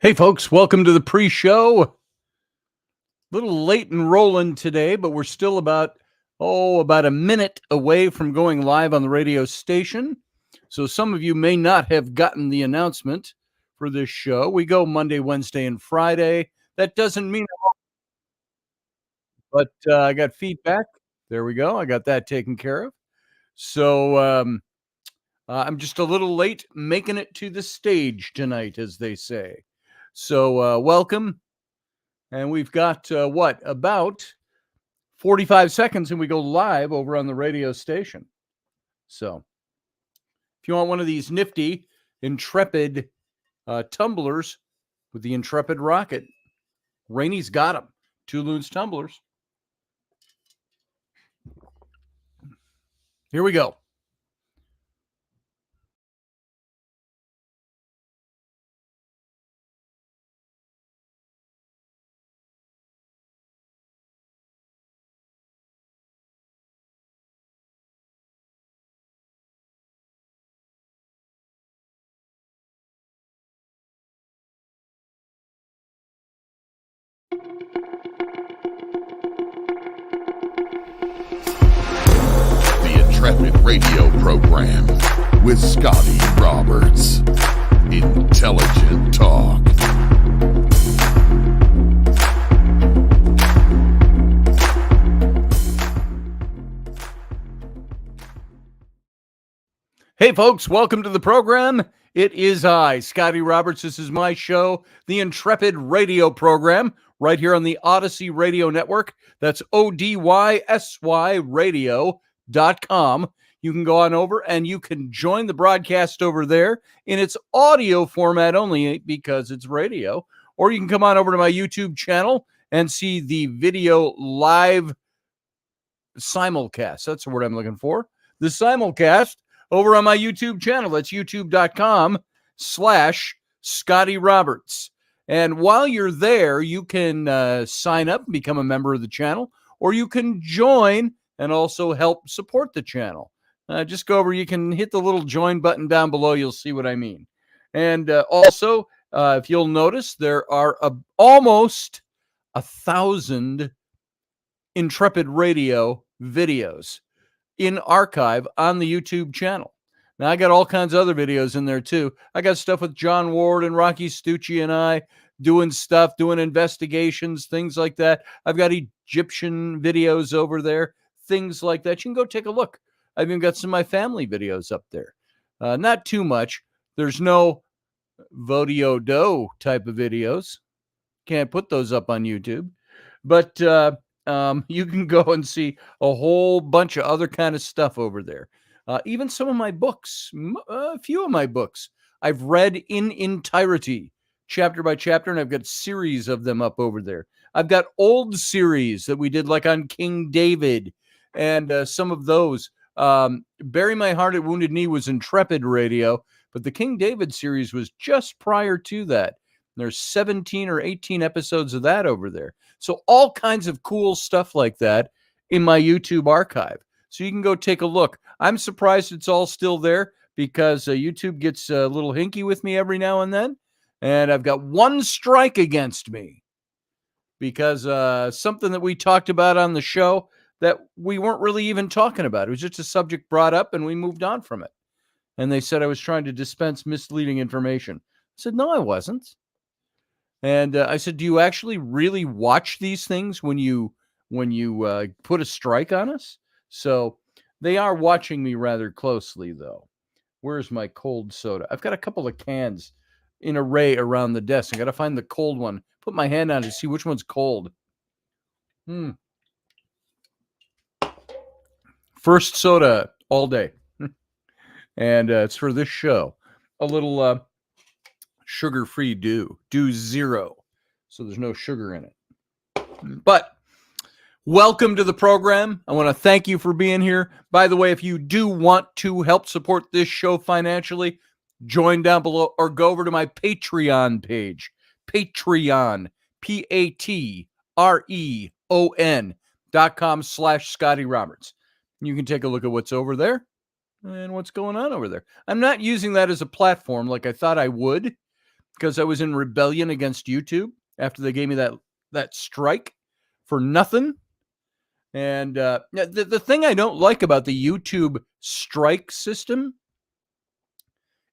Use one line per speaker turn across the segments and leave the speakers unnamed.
Hey, folks, welcome to the pre-show. A little late and rolling today, but we're still about a minute away from going live on the radio station. So some of you may not have gotten the announcement for this show. We go Monday, Wednesday, and Friday. That doesn't mean, but I got feedback. There we go. I got that taken care of. So I'm just a little late making it to the stage tonight, as they say. So welcome. And we've got about 45 seconds and we go live over on the radio station. So if you want one of these nifty Intrepid tumblers with the Intrepid rocket, Rainy's got them. Two Loons tumblers. Here we go.
The Intrepid radio program with Scotty Roberts. Intelligent talk.
Hey, folks, welcome to the program. It is I, Scotty Roberts. This is my show, the Intrepid radio program, right here on the Odyssey Radio Network. That's ODYSY radio.com. You can go on over and you can join the broadcast over there in its audio format only because it's radio. Or you can come on over to my YouTube channel and see the video live simulcast. That's the word I'm looking for. The simulcast over on my YouTube channel. That's youtube.com/Scotty Roberts. And while you're there, you can sign up and become a member of the channel, or you can join and also help support the channel. Just go over, you can hit the little join button down below. You'll see what I mean. And also, if you'll notice, there are almost 1,000 Intrepid Radio videos in archive on the YouTube channel. Now, I got all kinds of other videos in there, too. I got stuff with John Ward and Rocky Stucci and I doing stuff, doing investigations, things like that. I've got Egyptian videos over there, things like that. You can go take a look. I've even got some of my family videos up there. Not too much. There's no Vodio Do type of videos. Can't put those up on YouTube. But you can go and see a whole bunch of other kind of stuff over there. Even some of my books, a few of my books, I've read in entirety, chapter by chapter, and I've got series of them up over there. I've got old series that we did like on King David and some of those. Bury My Heart at Wounded Knee was Intrepid Radio, but the King David series was just prior to that. There's 17 or 18 episodes of that over there. So all kinds of cool stuff like that in my YouTube archive. So you can go take a look. I'm surprised it's all still there because YouTube gets a little hinky with me every now and then. And I've got one strike against me because something that we talked about on the show that we weren't really even talking about. It was just a subject brought up and we moved on from it. And they said I was trying to dispense misleading information. I said, no, I wasn't. And I said, do you actually really watch these things when you put a strike on us? So they are watching me rather closely, though. Where's my cold soda? I've got a couple of cans in array around the desk. I got to find the cold one. Put my hand on it to see which one's cold. First soda all day. And it's for this show. A little sugar-free Dew Zero. So there's no sugar in it. But welcome to the program. I want to thank you for being here. By the way, if you do want to help support this show financially, join down below or go over to my Patreon page. Patreon, patreon.com/Scotty Roberts. You can take a look at what's over there and what's going on over there. I'm not using that as a platform like I thought I would. because I was in rebellion against YouTube after they gave me that strike for nothing. And the thing I don't like about the YouTube strike system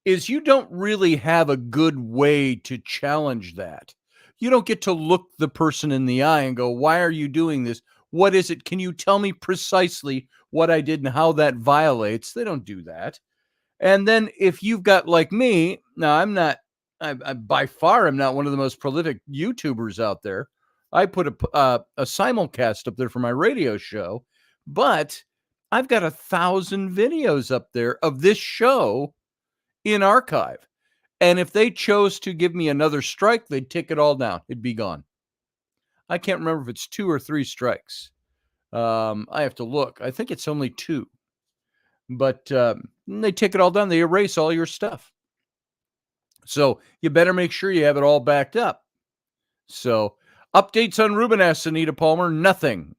is you don't really have a good way to challenge that. You don't get to look the person in the eye and go, why are you doing this? What is it? Can you tell me precisely what I did and how that violates? They don't do that. And then if you've got like me, now I'm not, I by far, I'm not one of the most prolific YouTubers out there. I put a simulcast up there for my radio show, but I've got 1,000 videos up there of this show in archive. And if they chose to give me another strike, they'd take it all down. It'd be gone. I can't remember if it's 2 or 3 strikes. I have to look. I think it's only 2. But they take it all down. They erase all your stuff. So you better make sure you have it all backed up. So updates on Ruben asks Anita Palmer, nothing.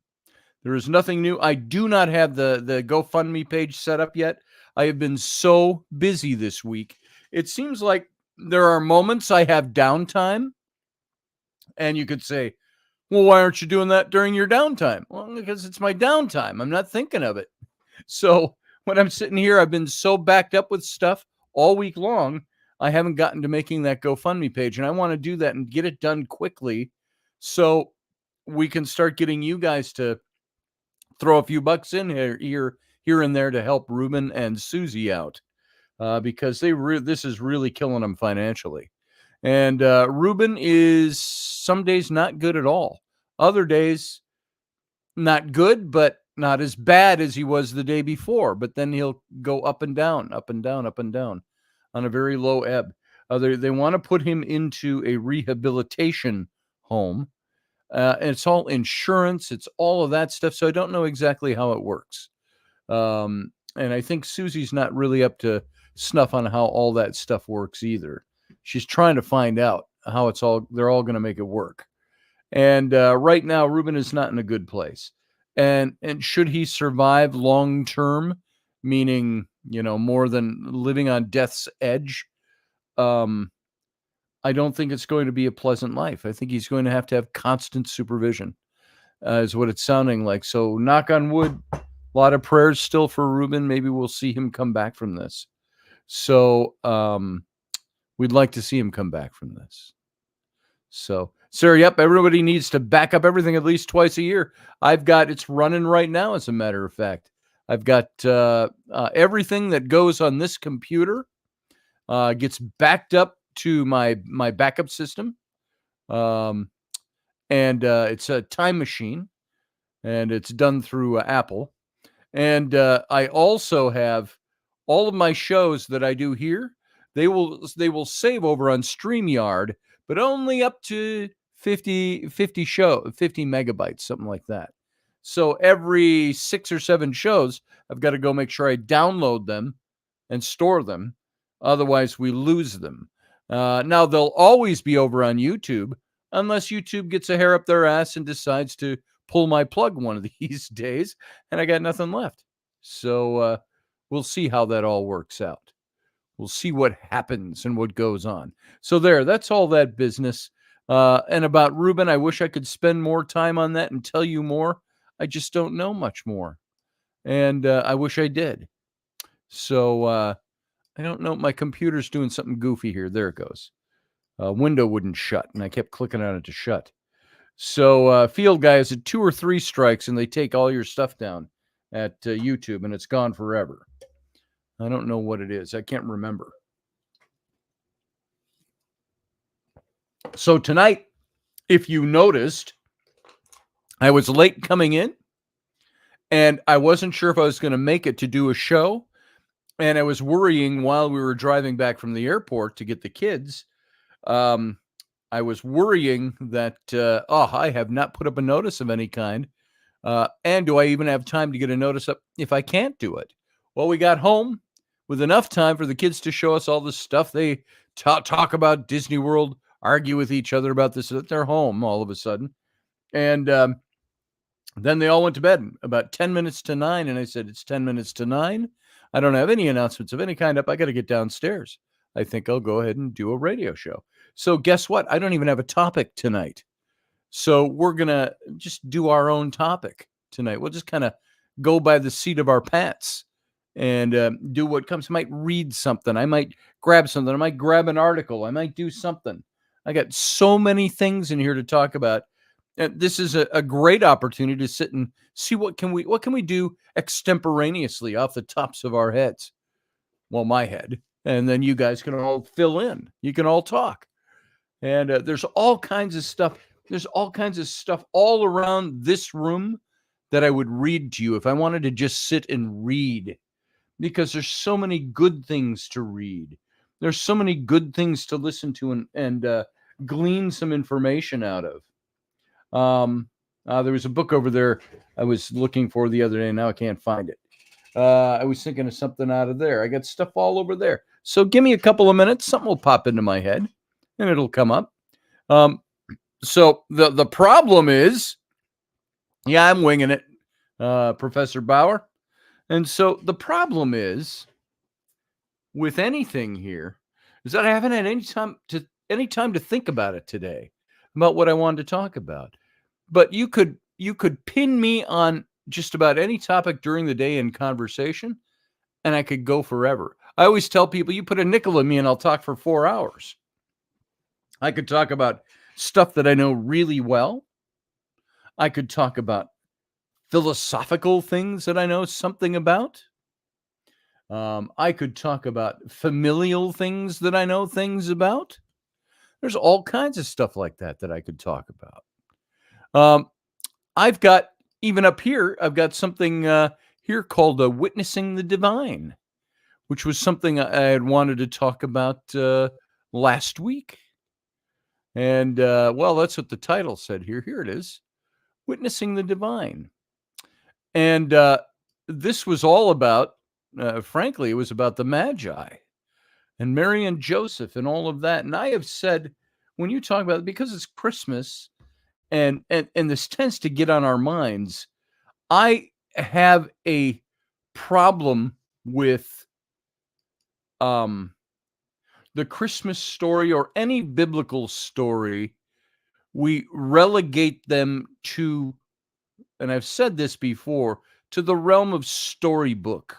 There is nothing new. I do not have the GoFundMe page set up yet. I have been so busy this week. It seems like there are moments I have downtime. And you could say, well, why aren't you doing that during your downtime? Well, because it's my downtime. I'm not thinking of it. So when I'm sitting here, I've been so backed up with stuff all week long, I haven't gotten to making that GoFundMe page. And I want to do that and get it done quickly so we can start getting you guys to throw a few bucks in here and there to help Ruben and Susie out because this is really killing them financially. And Ruben is some days not good at all. Other days, not good, but not as bad as he was the day before. But then he'll go up and down, up and down, up and down on a very low ebb. They want to put him into a rehabilitation home. And it's all insurance. It's all of that stuff. So I don't know exactly how it works. And I think Susie's not really up to snuff on how all that stuff works either. She's trying to find out how they're all going to make it work. And right now, Ruben is not in a good place. And should he survive long term, meaning, more than living on death's edge, I don't think it's going to be a pleasant life. I think he's going to have constant supervision, is what it's sounding like. So knock on wood, a lot of prayers still for Ruben. Maybe we'll see him come back from this. So we'd like to see him come back from this. So, sir, yep, everybody needs to back up everything at least twice a year. It's running right now, as a matter of fact. I've got everything that goes on this computer gets backed up to my backup system. And it's a time machine, and it's done through Apple. And I also have all of my shows that I do here. They will save over on StreamYard, but only up to 50 megabytes, something like that. So every 6 or 7 shows, I've got to go make sure I download them and store them. Otherwise, we lose them. Now, they'll always be over on YouTube, unless YouTube gets a hair up their ass and decides to pull my plug one of these days, and I got nothing left. So we'll see how that all works out. We'll see what happens and what goes on. So that's all that business. And about Ruben, I wish I could spend more time on that and tell you more. I just don't know much more. And I wish I did. So I don't know. My computer's doing something goofy here. There it goes. Window wouldn't shut, and I kept clicking on it to shut. So Field Guy is at 2 or 3 strikes, and they take all your stuff down at YouTube, and it's gone forever. I don't know what it is. I can't remember. So tonight, if you noticed, I was late coming in, and I wasn't sure if I was going to make it to do a show. And I was worrying while we were driving back from the airport to get the kids. I was worrying that, I have not put up a notice of any kind. And do I even have time to get a notice up if I can't do it? Well, we got home with enough time for the kids to show us all the stuff. They talk about Disney World, argue with each other about this at their home all of a sudden. And then they all went to bed about 10 minutes to 9. And I said, it's 10 minutes to 9. I don't have any announcements of any kind up. I got to get downstairs. I think I'll go ahead and do a radio show. So guess what? I don't even have a topic tonight. So we're going to just do our own topic tonight. We'll just kind of go by the seat of our pants and do what comes. I might read something. I might grab something. I might grab an article. I might do something. I got so many things in here to talk about. This is a great opportunity to sit and see what can we do extemporaneously off the tops of our heads. Well, my head. And then you guys can all fill in. You can all talk. And there's all kinds of stuff. There's all kinds of stuff all around this room that I would read to you if I wanted to just sit and read, because there's so many good things to read. There's so many good things to listen to and glean some information out of. There was a book over there I was looking for the other day. Now I can't find it. I was thinking of something out of there. I got stuff all over there. So give me a couple of minutes. Something will pop into my head and it'll come up. So the problem is, yeah, I'm winging it, Professor Bauer. And so the problem is with anything here is that I haven't had any time to think about it today, about what I wanted to talk about. But you could pin me on just about any topic during the day in conversation, and I could go forever. I always tell people, you put a nickel in me and I'll talk for 4 hours. I could talk about stuff that I know really well. I could talk about philosophical things that I know something about. I could talk about familial things that I know things about. There's all kinds of stuff like that I could talk about. I've got, even up here, I've got something here called Witnessing the Divine, which was something I had wanted to talk about last week. And, well, that's what the title said here. Here it is, Witnessing the Divine. And this was all about, frankly, it was about the Magi and Mary and Joseph and all of that. And I have said, when you talk about it, because it's Christmas and this tends to get on our minds, I have a problem with the Christmas story or any biblical story. We relegate them to, and I've said this before, to the realm of storybook.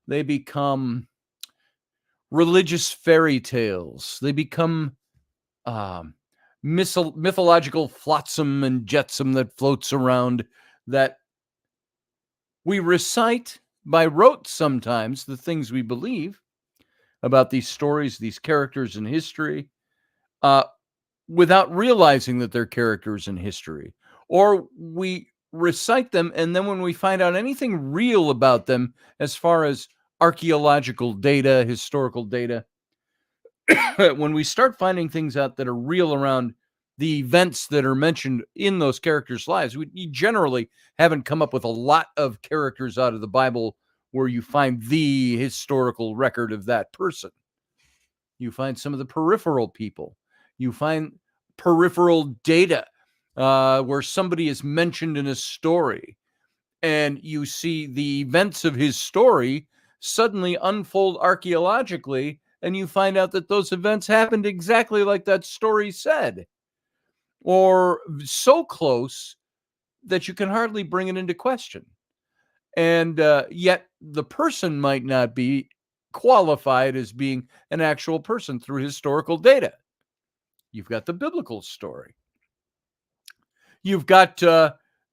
They become religious fairy tales. They become mythological flotsam and jetsam that floats around, that we recite by rote sometimes the things we believe about these stories, these characters in history, without realizing that they're characters in history. Or we recite them, and then when we find out anything real about them, as far as archaeological data, historical data, when we start finding things out that are real around the events that are mentioned in those characters' lives, we generally haven't come up with a lot of characters out of the Bible where you find the historical record of that person. You find some of the peripheral people. You find peripheral data where somebody is mentioned in a story, and you see the events of his story suddenly unfold archaeologically, and you find out that those events happened exactly like that story said, or so close that you can hardly bring it into question. And yet the person might not be qualified as being an actual person through historical data. You've got the biblical story. You've got,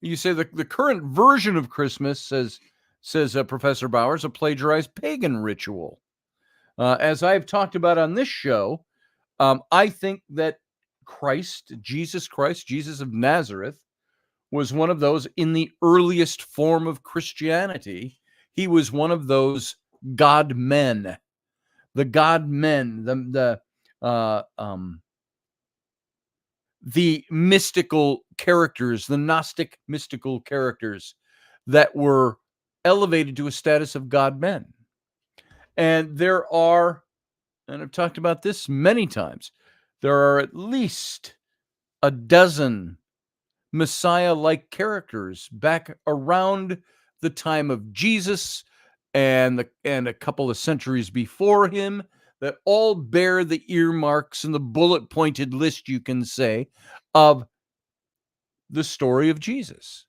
you say the current version of Christmas, says Professor Bowers, a plagiarized pagan ritual. As I've talked about on this show, I think that Jesus Christ, Jesus of Nazareth, was one of those in the earliest form of Christianity. He was one of those God men, the mystical characters, the Gnostic mystical characters that were elevated to a status of God men. And there are, and I've talked about this many times, there are at least a dozen Messiah-like characters back around the time of Jesus and a couple of centuries before him that all bear the earmarks and the bullet-pointed list, you can say, of the story of Jesus.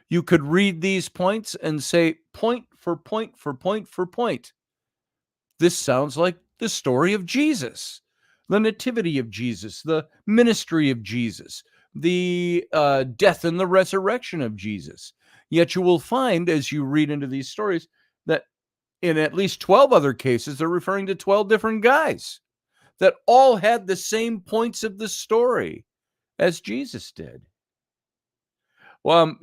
You could read these points and say, point for point for point for point, this sounds like the story of Jesus, the nativity of Jesus, the ministry of Jesus, the death and the resurrection of Jesus. Yet you will find, as you read into these stories, that in at least 12 other cases, they're referring to 12 different guys that all had the same points of the story as Jesus did.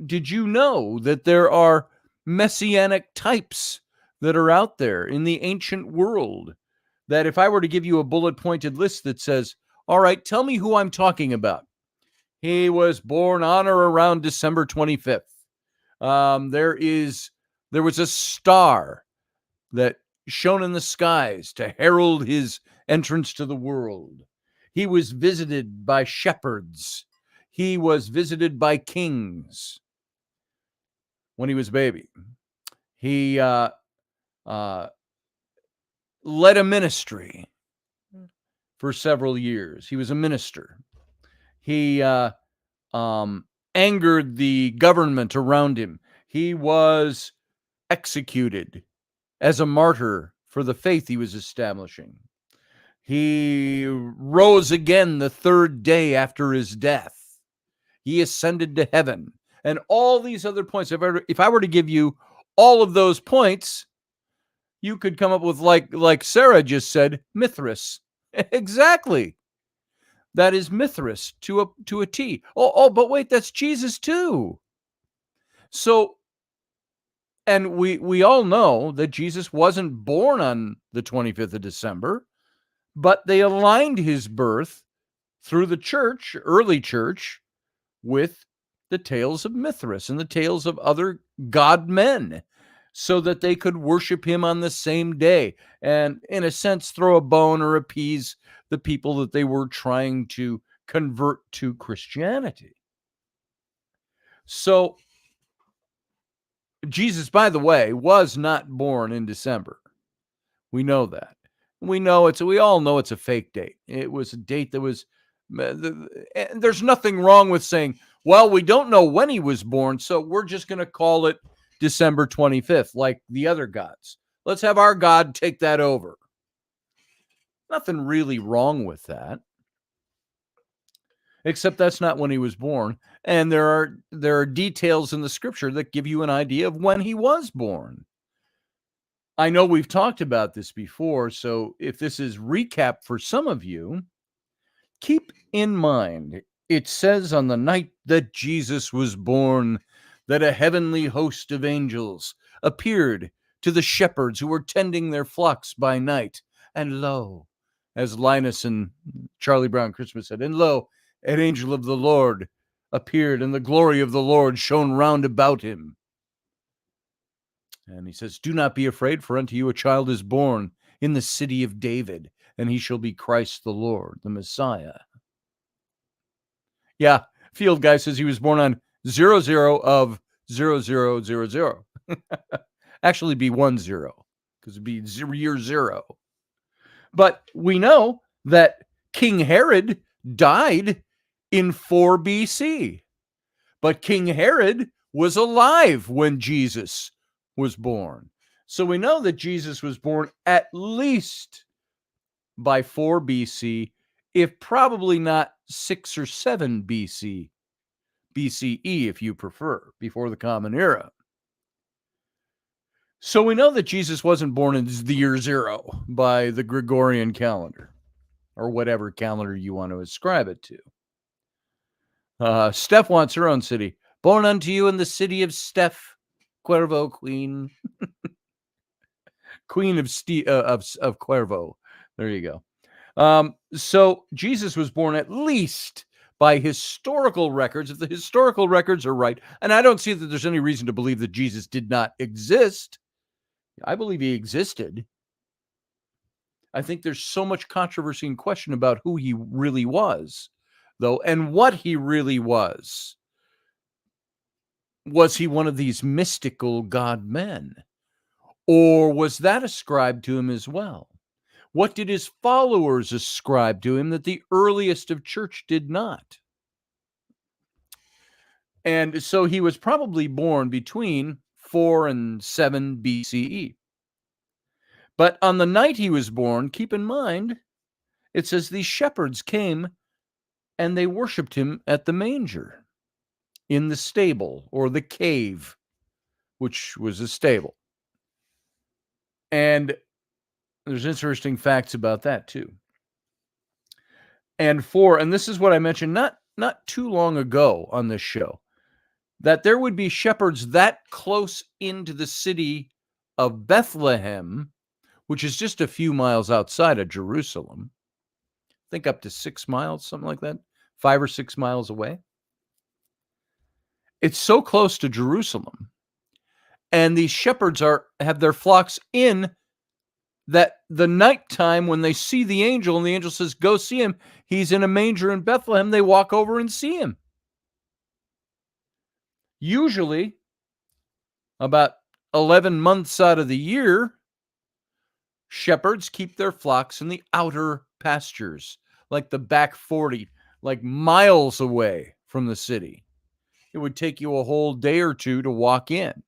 Did you know that there are messianic types that are out there in the ancient world? That if I were to give you a bullet-pointed list that says, all right, tell me who I'm talking about. He was born on or around December 25th. There was a star that shone in the skies to herald his entrance to the world. He was visited by shepherds. He was visited by kings when he was a baby. He led a ministry for several years. He was a minister. He angered the government around him. He was executed as a martyr for the faith he was establishing. He rose again the third day after his death. He ascended to heaven. And all these other points, if I were to give you all of those points, you could come up with, like Sarah just said, Mithras. Exactly. That is Mithras to a T. But wait, that's Jesus too. So, and we all know that Jesus wasn't born on the 25th of December, but they aligned his birth through the church, early church, with the tales of Mithras and the tales of other god men, so that they could worship him on the same day and, in a sense, throw a bone or appease the people that they were trying to convert to Christianity. So Jesus, by the way, was not born in December. We know that. We all know it's a fake date. It was a date that was, there's nothing wrong with saying, well, we don't know when he was born, so we're just going to call it December 25th, like the other gods. Let's have our God take that over. Nothing really wrong with that. Except that's not when he was born. And there are details in the scripture that give you an idea of when he was born. I know we've talked about this before, so if this is recap for some of you, keep in mind, it says on the night that Jesus was born, that a heavenly host of angels appeared to the shepherds who were tending their flocks by night. And lo, as Linus and Charlie Brown Christmas said, and lo, an angel of the Lord appeared, and the glory of the Lord shone round about him. And he says, do not be afraid, for unto you a child is born in the city of David, and he shall be Christ the Lord, the Messiah. Yeah, Field Guy says he was born on 00 of 0000. Actually be 10, because it'd be year 0. But we know that King Herod died in 4 BC. But King Herod was alive when Jesus was born. So we know that Jesus was born at least by 4 BC, if probably not 6 or 7 BC, BCE, if you prefer, before the Common Era. So we know that Jesus wasn't born in the year 0 by the Gregorian calendar, or whatever calendar you want to ascribe it to. Steph wants her own city. Born unto you in the city of Steph, Cuervo Queen. Queen of Cuervo. There you go. So Jesus was born at least by historical records, if the historical records are right. And I don't see that there's any reason to believe that Jesus did not exist. I believe he existed. I think there's so much controversy and question about who he really was, though, and what he really was. Was he one of these mystical God men? Or was that ascribed to him as well? What did his followers ascribe to him that the earliest of church did not? And so he was probably born between 4 and 7 BCE. But on the night he was born, keep in mind, it says these shepherds came and they worshiped him at the manger, in the stable or the cave, which was a stable. And there's interesting facts about that too. And this is what I mentioned not too long ago on this show, that there would be shepherds that close into the city of Bethlehem, which is just a few miles outside of Jerusalem. I think up to 6 miles, something like that, 5 or 6 miles away. It's so close to Jerusalem. And these shepherds have their flocks in, that the nighttime when they see the angel and the angel says, go see him, he's in a manger in Bethlehem, they walk over and see him. Usually, about 11 months out of the year, shepherds keep their flocks in the outer pastures, like the back 40, like miles away from the city. It would take you a whole day or two to walk in.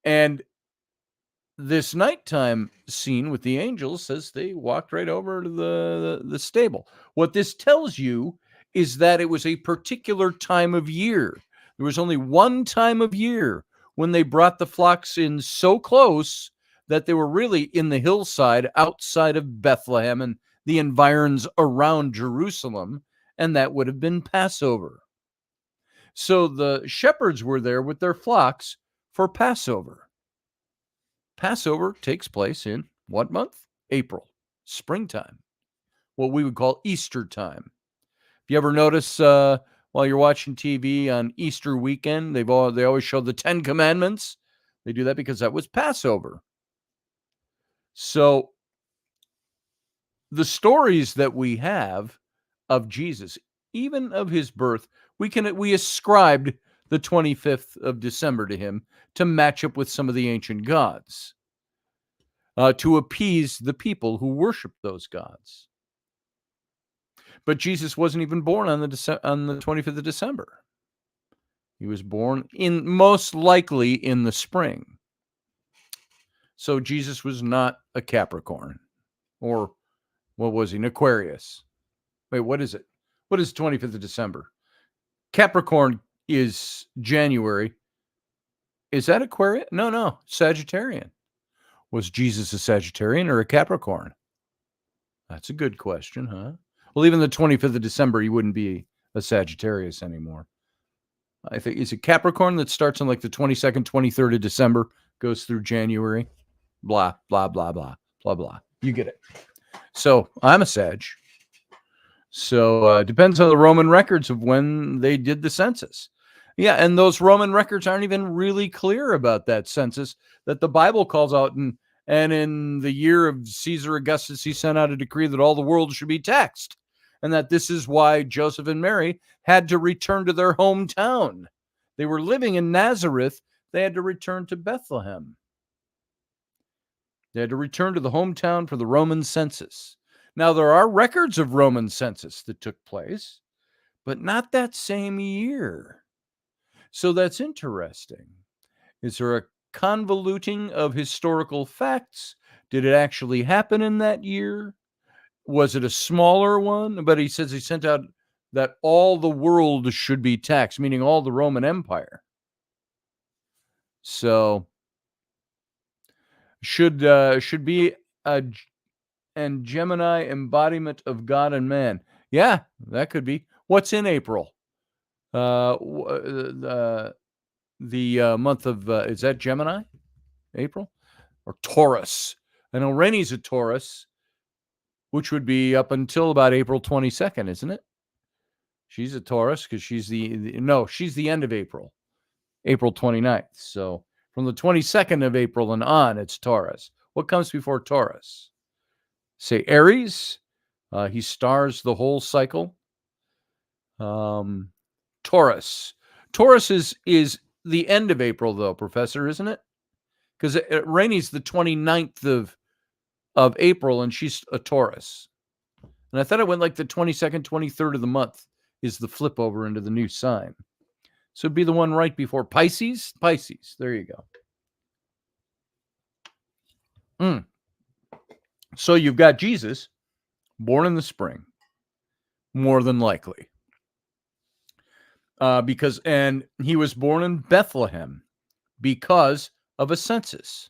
And this nighttime scene with the angels says they walked right over to the stable. What this tells you is that it was a particular time of year. There was only one time of year when they brought the flocks in so close that they were really in the hillside outside of Bethlehem and the environs around Jerusalem, and that would have been Passover. So the shepherds were there with their flocks for Passover. Passover takes place in what month? April, springtime, what we would call Easter time. If you ever notice while you're watching TV on Easter weekend, they always show the 10 Commandments. They do that because that was Passover. So the stories that we have of Jesus, even of his birth, we ascribed the 25th of December to him to match up with some of the ancient gods, to appease the people who worship those gods. But Jesus wasn't even born on the 25th of December. He was born most likely in the spring. So Jesus was not a Capricorn, or what was he? An Aquarius. Wait, what is it? What is 25th of December? Capricorn is January. Is that Aquarius? No, Sagittarian. Was Jesus a Sagittarian or a Capricorn? That's a good question, huh? Well, even the 25th of December, he wouldn't be a Sagittarius anymore. I think it's a Capricorn that starts on like the 22nd, 23rd of December, goes through January, blah, blah, blah, blah, blah, blah. You get it. So I'm a Sag. So depends on the Roman records of when they did the census. Yeah, and those Roman records aren't even really clear about that census that the Bible calls out. And in the year of Caesar Augustus, he sent out a decree that all the world should be taxed, and that this is why Joseph and Mary had to return to their hometown. They were living in Nazareth. They had to return to Bethlehem. They had to return to the hometown for the Roman census. Now, there are records of Roman census that took place, but not that same year. So that's interesting. Is there a convoluting of historical facts? Did it actually happen in that year? Was it a smaller one? But he says he sent out that all the world should be taxed, meaning all the Roman Empire. So should be and Gemini embodiment of God and man. Yeah, that could be. What's in April? The month of, is that Gemini? April? Or Taurus? I know Rennie's a Taurus, which would be up until about April 22nd, isn't it? She's a Taurus because she's she's the end of April, April 29th. So from the 22nd of April and on, it's Taurus. What comes before Taurus? Say Aries. He stars the whole cycle. Taurus. Taurus is the end of April, though, Professor, isn't it? Because Rainey's the 29th of April, and she's a Taurus. And I thought it went like the 22nd, 23rd of the month is the flip over into the new sign. So it'd be the one right before Pisces. Pisces. There you go. So you've got Jesus born in the spring, more than likely. And he was born in Bethlehem because of a census.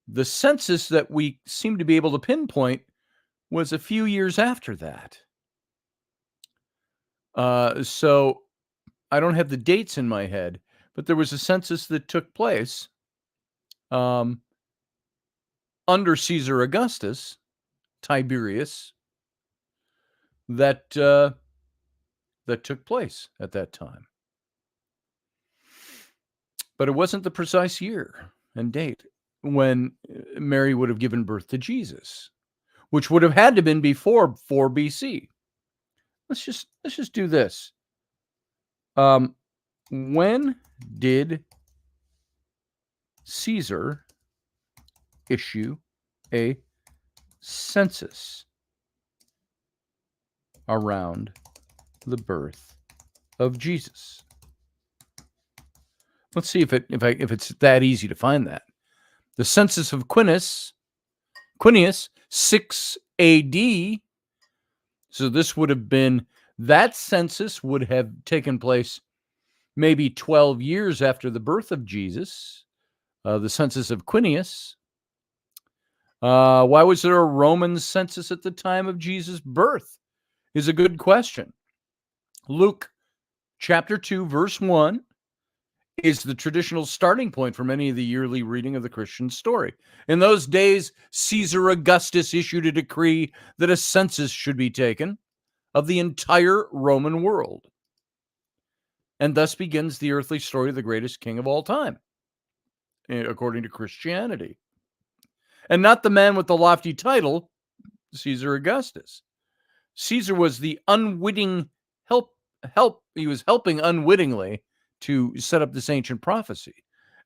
The census that we seem to be able to pinpoint was a few years after that. So I don't have the dates in my head, but there was a census that took place under Caesar Augustus, Tiberius, that took place at that time. But it wasn't the precise year and date when Mary would have given birth to Jesus, which would have had to have been before 4 BC. Let's just do this. When did Caesar issue a census around the birth of Jesus? Let's see if it's that easy to find that. The census of Quinius, 6 AD. So this would have been, that census would have taken place maybe 12 years after the birth of Jesus. The census of Quinius. Why was there a Roman census at the time of Jesus' birth? Is a good question. Luke chapter 2, verse 1 is the traditional starting point for many of the yearly reading of the Christian story. In those days, Caesar Augustus issued a decree that a census should be taken of the entire Roman world. And thus begins the earthly story of the greatest king of all time, according to Christianity. And not the man with the lofty title, Caesar Augustus. Caesar was the unwitting he was helping unwittingly to set up this ancient prophecy.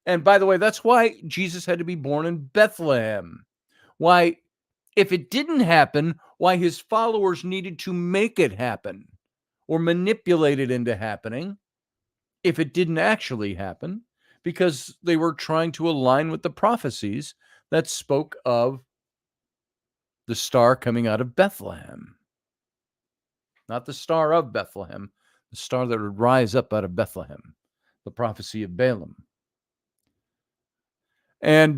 And by the way, that's why Jesus had to be born in Bethlehem. Why, if it didn't happen, why his followers needed to make it happen or manipulate it into happening if it didn't actually happen, because they were trying to align with the prophecies that spoke of the star coming out of Bethlehem. Not the star of Bethlehem, the star that would rise up out of Bethlehem, the prophecy of Balaam. And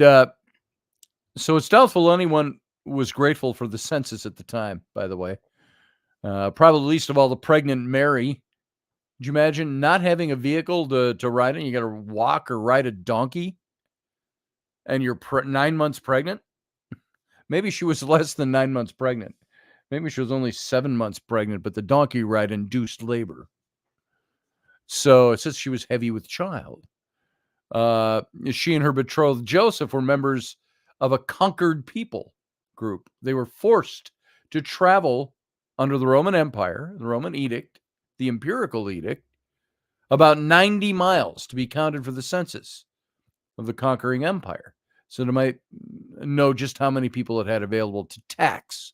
so it's doubtful anyone was grateful for the census at the time, by the way. Probably least of all the pregnant Mary. Could you imagine not having a vehicle to ride in? You got to walk or ride a donkey, and you're 9 months pregnant? Maybe she was less than 9 months pregnant. Maybe she was only 7 months pregnant, but the donkey ride induced labor. So it says she was heavy with child. She and her betrothed Joseph were members of a conquered people group. They were forced to travel under the Roman Empire, the Roman edict, the imperial edict, about 90 miles to be counted for the census of the conquering empire. So they might know just how many people it had available to tax.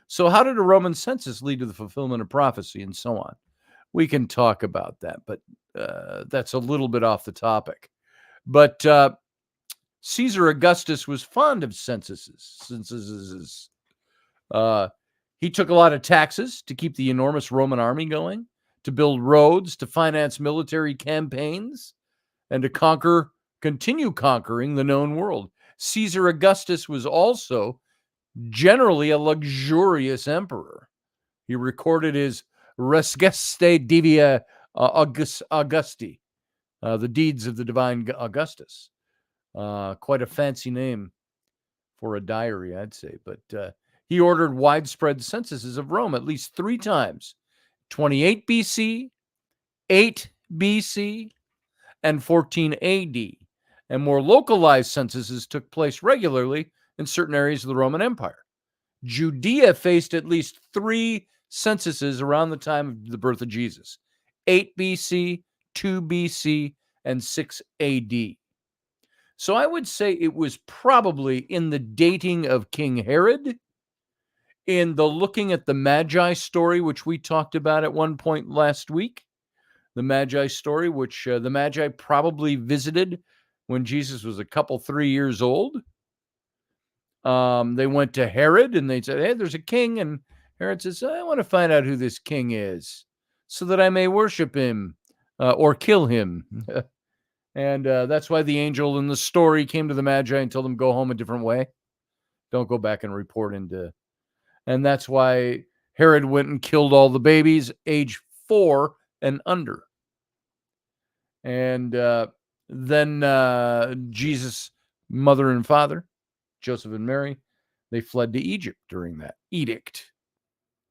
So how did a Roman census lead to the fulfillment of prophecy and so on? We can talk about that, but that's a little bit off the topic. But Caesar Augustus was fond of censuses. He took a lot of taxes to keep the enormous Roman army going, to build roads, to finance military campaigns, and to continue conquering the known world. Caesar Augustus was also generally a luxurious emperor. He recorded his Res Gestae Divia Augusti, the deeds of the divine Augustus. Quite a fancy name for a diary, I'd say. But he ordered widespread censuses of Rome at least 3 times: 28 BC, 8 BC, and 14 AD. And more localized censuses took place regularly in certain areas of the Roman Empire. Judea faced at least 3 censuses around the time of the birth of Jesus: 8 BC, 2 BC, and 6 AD. So I would say it was probably in the dating of King Herod, in the looking at the Magi story, which we talked about at one point last week. The Magi story, which the Magi probably visited when Jesus was a couple, 3 years old. They went to Herod and they said, "Hey, there's a king." And Herod says, "I want to find out who this king is so that I may worship him or kill him." And that's why the angel in the story came to the Magi and told them, "Go home a different way. Don't go back and report into." And that's why Herod went and killed all the babies age 4 and under. And then Jesus' mother and father, Joseph and Mary, they fled to Egypt during that edict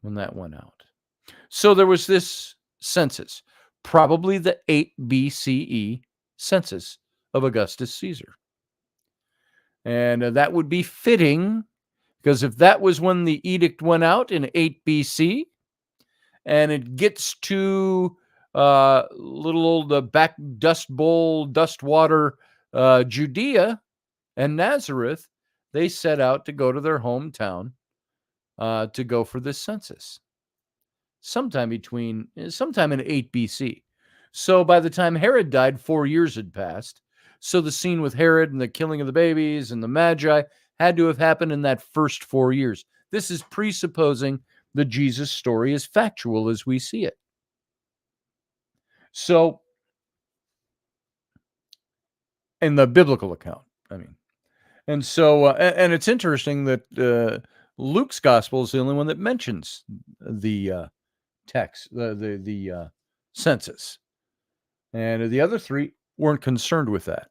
when that went out. So there was this census, probably the 8 BCE census of Augustus Caesar. And that would be fitting, because if that was when the edict went out in 8 BC, and it gets to little old back dust bowl, dust water, Judea and Nazareth, they set out to go to their hometown to go for this census sometime in 8 BC. So by the time Herod died, 4 years had passed. So the scene with Herod and the killing of the babies and the Magi had to have happened in that first 4 years. This is presupposing the Jesus story is factual as we see it. So, in the biblical account, I mean. And so, and it's interesting that Luke's gospel is the only one that mentions the text, the census. And the other 3 weren't concerned with that.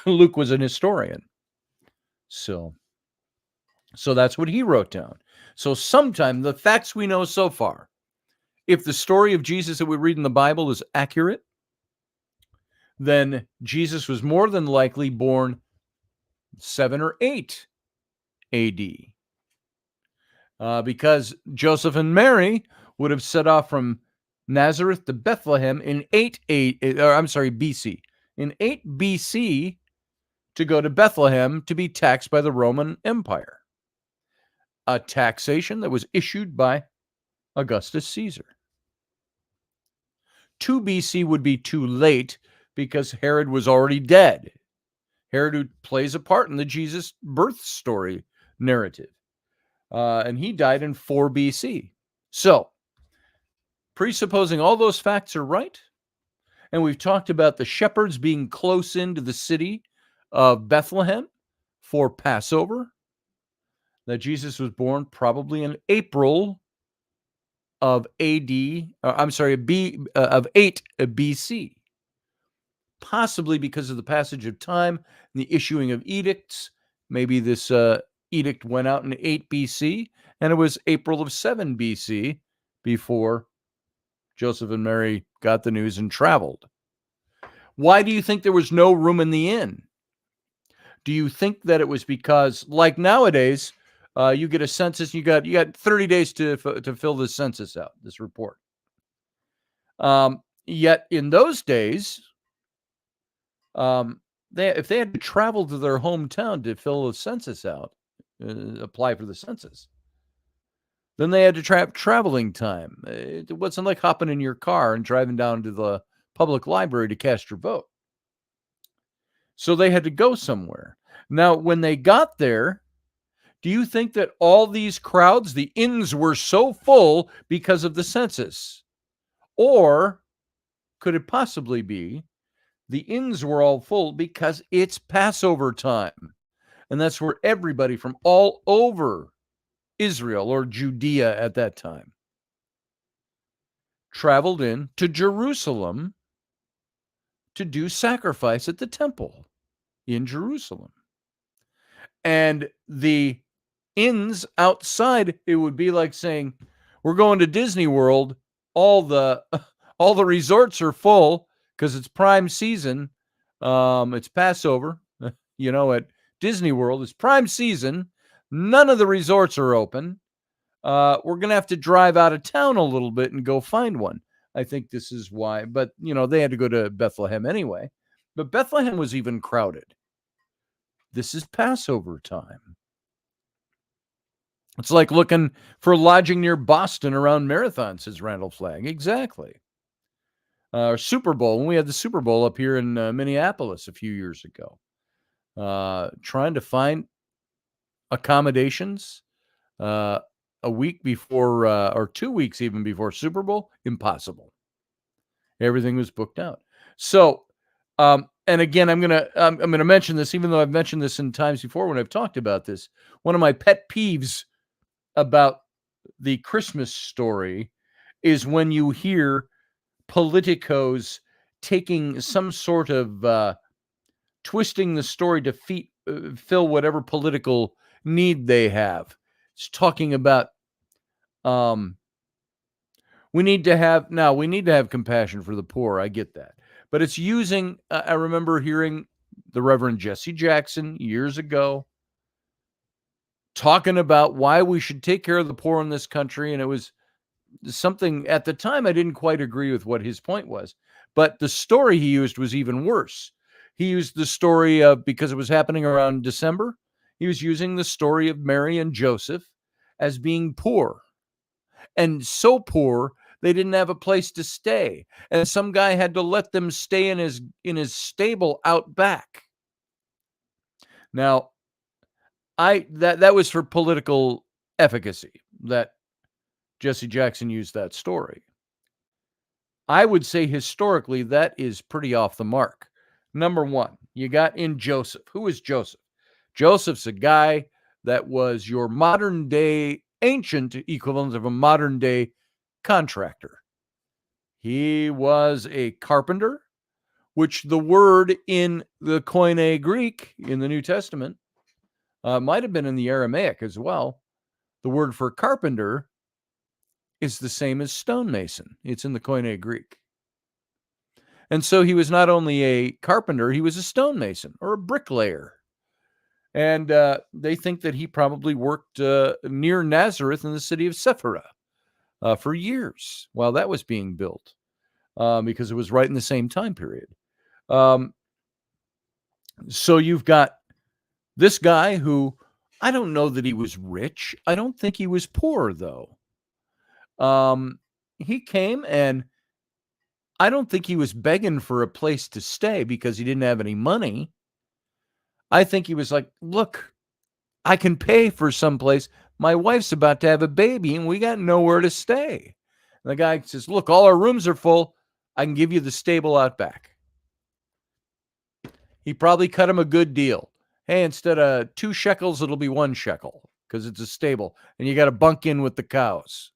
Luke was an historian. So that's what he wrote down. So sometime, the facts we know so far, if the story of Jesus that we read in the Bible is accurate, then Jesus was more than likely born 7 or 8 AD. Because Joseph and Mary would have set off from Nazareth to Bethlehem in BC. In 8 BC to go to Bethlehem to be taxed by the Roman Empire. A taxation that was issued by Augustus Caesar. 2 BC would be too late because Herod was already dead. Herod, who plays a part in the Jesus birth story narrative. And he died in 4 BC. So, presupposing all those facts are right, and we've talked about the shepherds being close into the city of Bethlehem for Passover, that Jesus was born probably in April of of 8 BC. Possibly because of the passage of time and the issuing of edicts. Maybe this edict went out in 8 BC, and it was April of 7 BC before Joseph and Mary got the news and traveled. Why do you think there was no room in the inn? Do you think that it was because, like nowadays, you get a census, you got 30 days to fill this census out, this report. Yet in those days, if they had to travel to their hometown to fill the census out, apply for the census, then they had to traveling time. It wasn't like hopping in your car and driving down to the public library to cast your vote. So they had to go somewhere. Now, when they got there, do you think that all these crowds, the inns were so full because of the census? Or could it possibly be the inns were all full because it's Passover time? And that's where everybody from all over Israel or Judea at that time traveled in to Jerusalem to do sacrifice at the temple in Jerusalem. And the inns outside, it would be like saying, we're going to Disney World. All the resorts are full because it's prime season. It's Passover, at Disney World. It's prime season. None of the resorts are open. We're going to have to drive out of town a little bit and go find one. I think this is why. But, they had to go to Bethlehem anyway. But Bethlehem was even crowded. This is Passover time. It's like looking for lodging near Boston around Marathon, says Randall Flagg. Exactly. Super Bowl, when we had the Super Bowl up here in Minneapolis a few years ago. Trying to find accommodations a week before or 2 weeks even before Super Bowl, impossible. Everything was booked out. So, and again, I'm gonna mention this, even though I've mentioned this in times before when I've talked about this. One of my pet peeves about the Christmas story is when you hear politicos taking some sort of twisting the story to fill whatever political need they have. It's talking about we need to have compassion for the poor. I get that. But it's using, I remember hearing the Reverend Jesse Jackson years ago talking about why we should take care of the poor in this country. And it was something at the time I didn't quite agree with what his point was. But the story he used was even worse. He used the story of, because it was happening around December, he was using the story of Mary and Joseph as being poor. And so poor, they didn't have a place to stay. And some guy had to let them stay in his stable out back. Now, that was for political efficacy, that Jesse Jackson used that story. I would say historically that is pretty off the mark. Number one, you got in Joseph. Who is Joseph? Joseph's a guy that was your modern day, ancient equivalent of a modern day contractor. He was a carpenter, which the word in the Koine Greek in the New Testament might have been in the Aramaic as well. The word for carpenter is the same as stonemason. It's in the Koine Greek. And so he was not only a carpenter, he was a stonemason or a bricklayer. And they think that he probably worked near Nazareth in the city of Sephira for years while that was being built, because it was right in the same time period. So you've got this guy who, I don't know that he was rich. I don't think he was poor, though. He came, and I don't think he was begging for a place to stay because he didn't have any money. I think he was like, look, I can pay for someplace. My wife's about to have a baby and we got nowhere to stay. And the guy says, look, all our rooms are full. I can give you the stable out back. He probably cut him a good deal. Hey, instead of 2 shekels, it'll be 1 shekel because it's a stable and you got to bunk in with the cows.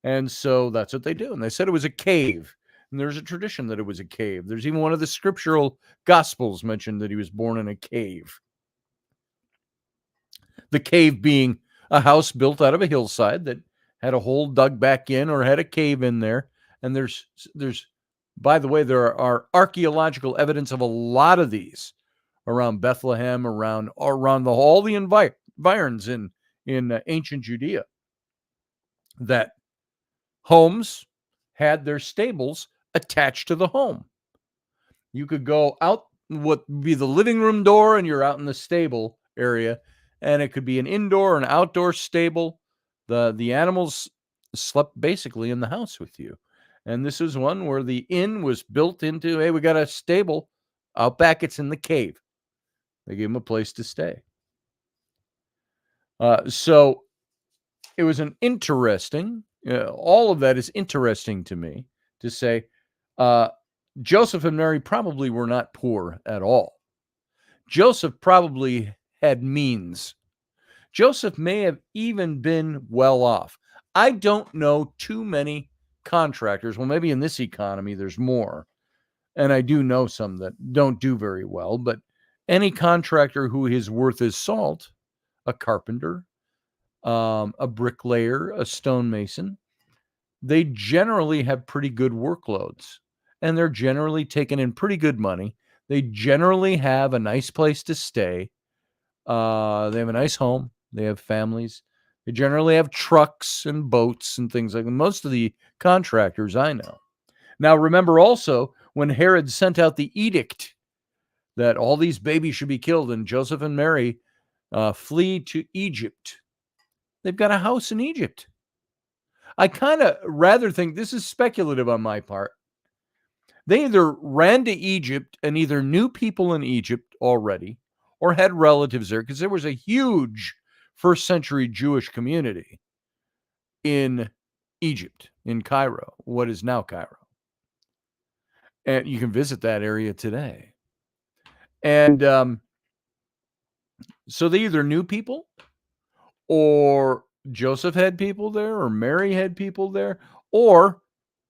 And so that's what they do. And they said it was a cave. And there's a tradition that it was a cave. There's even one of the scriptural gospels mentioned that he was born in a cave. The cave being a house built out of a hillside that had a hole dug back in or had a cave in there. And there's, by the way, there are archaeological evidence of a lot of these around Bethlehem, around all the environs in ancient Judea, that homes had their stables attached to the home. You could go out what would be the living room door and you're out in the stable area, and it could be an indoor and outdoor stable. The animals slept basically in the house with you. And this is one where the inn was built into, hey, we got a stable out back, it's in the cave. They gave him a place to stay. So it was an interesting, all of that is interesting to me to say, Joseph and Mary probably were not poor at all. Joseph probably had means. Joseph may have even been well off. I don't know too many contractors. Well, maybe in this economy, there's more. And I do know some that don't do very well. But any contractor who is worth his salt, a carpenter, a bricklayer, a stonemason, they generally have pretty good workloads. And they're generally taking in pretty good money. They generally have a nice place to stay. They have a nice home. They have families. They generally have trucks and boats and things like that. Most of the contractors I know. Now, remember also, when Herod sent out the edict that all these babies should be killed and Joseph and Mary flee to Egypt. They've got a house in Egypt. I kind of rather think, this is speculative on my part, they either ran to Egypt and either knew people in Egypt already or had relatives there, because there was a huge first century Jewish community in Egypt, in Cairo, what is now Cairo. And you can visit that area today. And so they either knew people, or Joseph had people there, or Mary had people there, or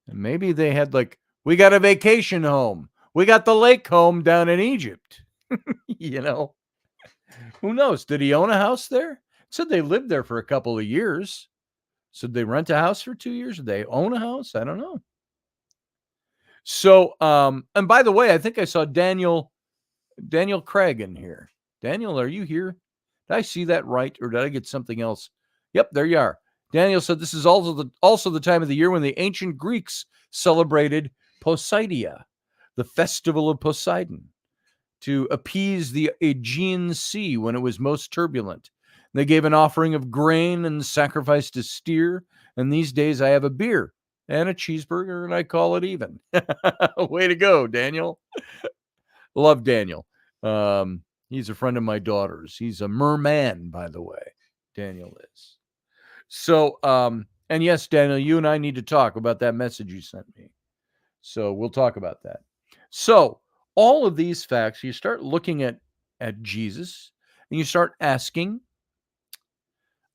maybe they had, like, we got a vacation home. We got the lake home down in Egypt. You know, who knows? Did he own a house there? Said they lived there for a couple of years. So did they rent a house for 2 years? Did they own a house? I don't know. So, and by the way, I think I saw Daniel Craig in here. Daniel, are you here? Did I see that right, or did I get something else? Yep, there you are. Daniel said this is also the time of the year when the ancient Greeks celebrated Poseidia, the festival of Poseidon, to appease the Aegean Sea when it was most turbulent. They gave an offering of grain and sacrificed a steer. And these days I have a beer and a cheeseburger, and I call it even. Way to go, Daniel. Love Daniel. He's a friend of my daughter's. He's a merman, by the way. Daniel is. So, and yes, Daniel, you and I need to talk about that message you sent me. So we'll talk about that. So all of these facts, you start looking at Jesus and you start asking,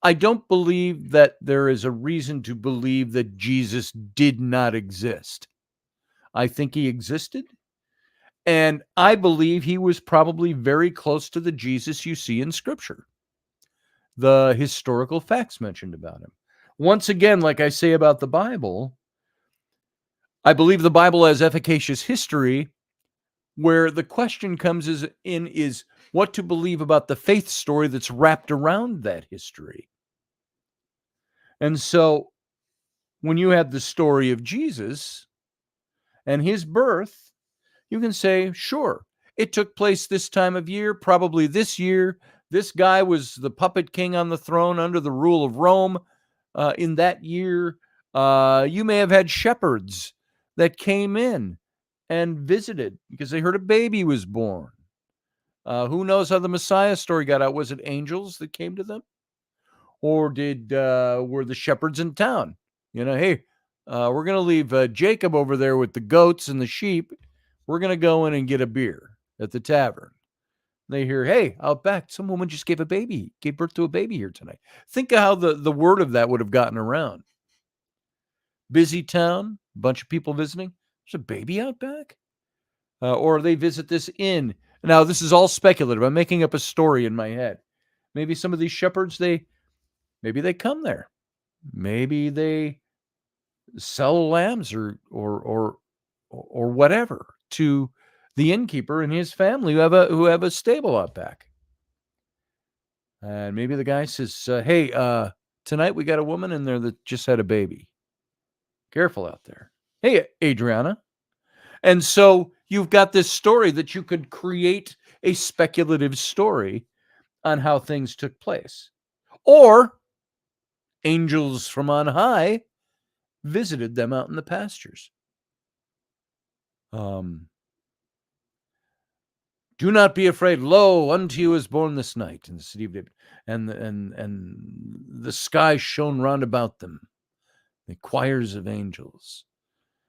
I don't believe that there is a reason to believe that Jesus did not exist. I think he existed. And I believe he was probably very close to the Jesus you see in Scripture, the historical facts mentioned about him. Once again, like I say about the Bible, I believe the Bible has efficacious history, where the question comes is what to believe about the faith story that's wrapped around that history. And so when you have the story of Jesus and his birth, you can say, sure, it took place this time of year, probably this year. This guy was the puppet king on the throne under the rule of Rome in that year. You may have had shepherds that came in and visited because they heard a baby was born. Who knows how the Messiah story got out? Was it angels that came to them? Or were the shepherds in town? You know, hey, we're going to leave Jacob over there with the goats and the sheep. We're going to go in and get a beer at the tavern. They hear, hey, out back, some woman just gave birth to a baby here tonight. Think of how the word of that would have gotten around. Busy town, bunch of people visiting. There's a baby out back. Or they visit this inn. Now, this is all speculative. I'm making up a story in my head. Maybe some of these shepherds, maybe they come there. Maybe they sell lambs or whatever to the innkeeper and his family who have a stable out back. And maybe the guy says, hey, tonight we got a woman in there that just had a baby. Careful out there. Hey, Adriana. And so you've got this story that you could create a speculative story on how things took place. Or angels from on high visited them out in the pastures. Do not be afraid. Lo, unto you is born this night in the city of David. And the sky shone round about them, the choirs of angels.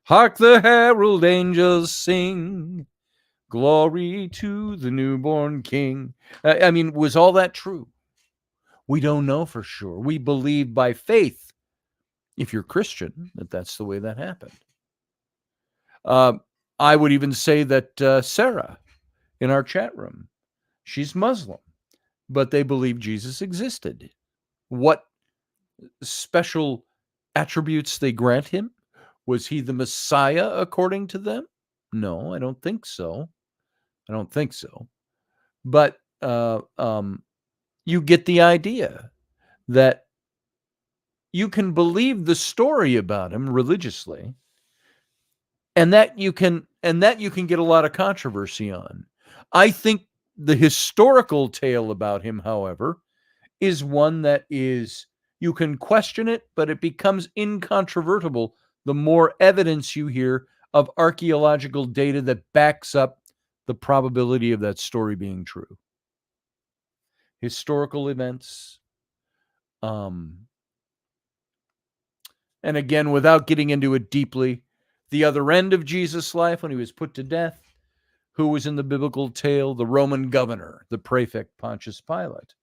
Hark the herald angels sing, glory to the newborn king. I mean, was all that true? We don't know for sure. We believe by faith, if you're Christian, that that's the way that happened. I would even say that Sarah in our chat room, she's Muslim, but they believe Jesus existed. What special attributes they grant him? Was he the Messiah according to them? No, I don't think so. But you get the idea that you can believe the story about him religiously and that you can get a lot of controversy on. I think the historical tale about him, however, is one that is, you can question it, but it becomes incontrovertible the more evidence you hear of archaeological data that backs up the probability of that story being true. Historical events, and again, without getting into it deeply, the other end of Jesus' life when he was put to death, who was in the biblical tale? The Roman governor, the prefect Pontius Pilate.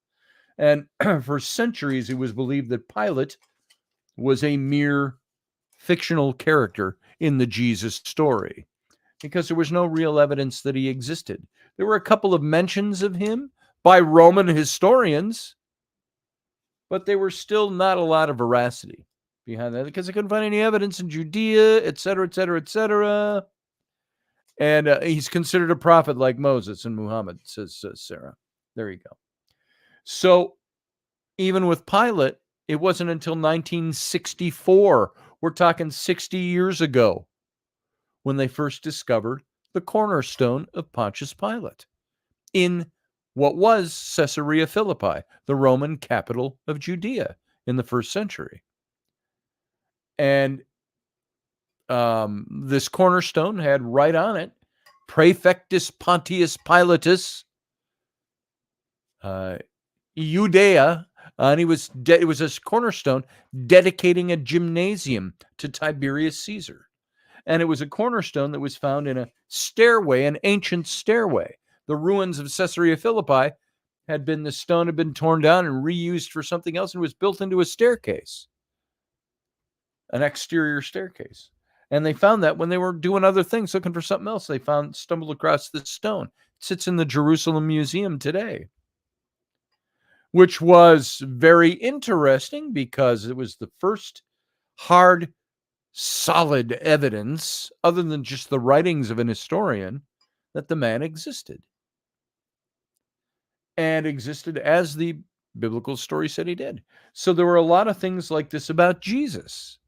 And for centuries, it was believed that Pilate was a mere fictional character in the Jesus story because there was no real evidence that he existed. There were a couple of mentions of him by Roman historians, but there were still not a lot of veracity behind that because they couldn't find any evidence in Judea, et cetera, et cetera, et cetera. And he's considered a prophet like Moses and Muhammad, says Sarah. There you go. So even with Pilate, it wasn't until 1964, we're talking 60 years ago, when they first discovered the cornerstone of Pontius Pilate in what was Caesarea Philippi, the Roman capital of Judea in the first century. And this cornerstone had right on it, Praefectus Pontius Pilatus, Judea, and it was a cornerstone dedicating a gymnasium to Tiberius Caesar. And it was a cornerstone that was found in a stairway, an ancient stairway. The ruins of Caesarea Philippi the stone had been torn down and reused for something else and was built into a staircase, an exterior staircase. And they found that when they were doing other things, looking for something else, they stumbled across this stone. It sits in the Jerusalem Museum today, which was very interesting because it was the first hard, solid evidence, other than just the writings of an historian, that the man existed. And existed as the biblical story said he did. So there were a lot of things like this about Jesus.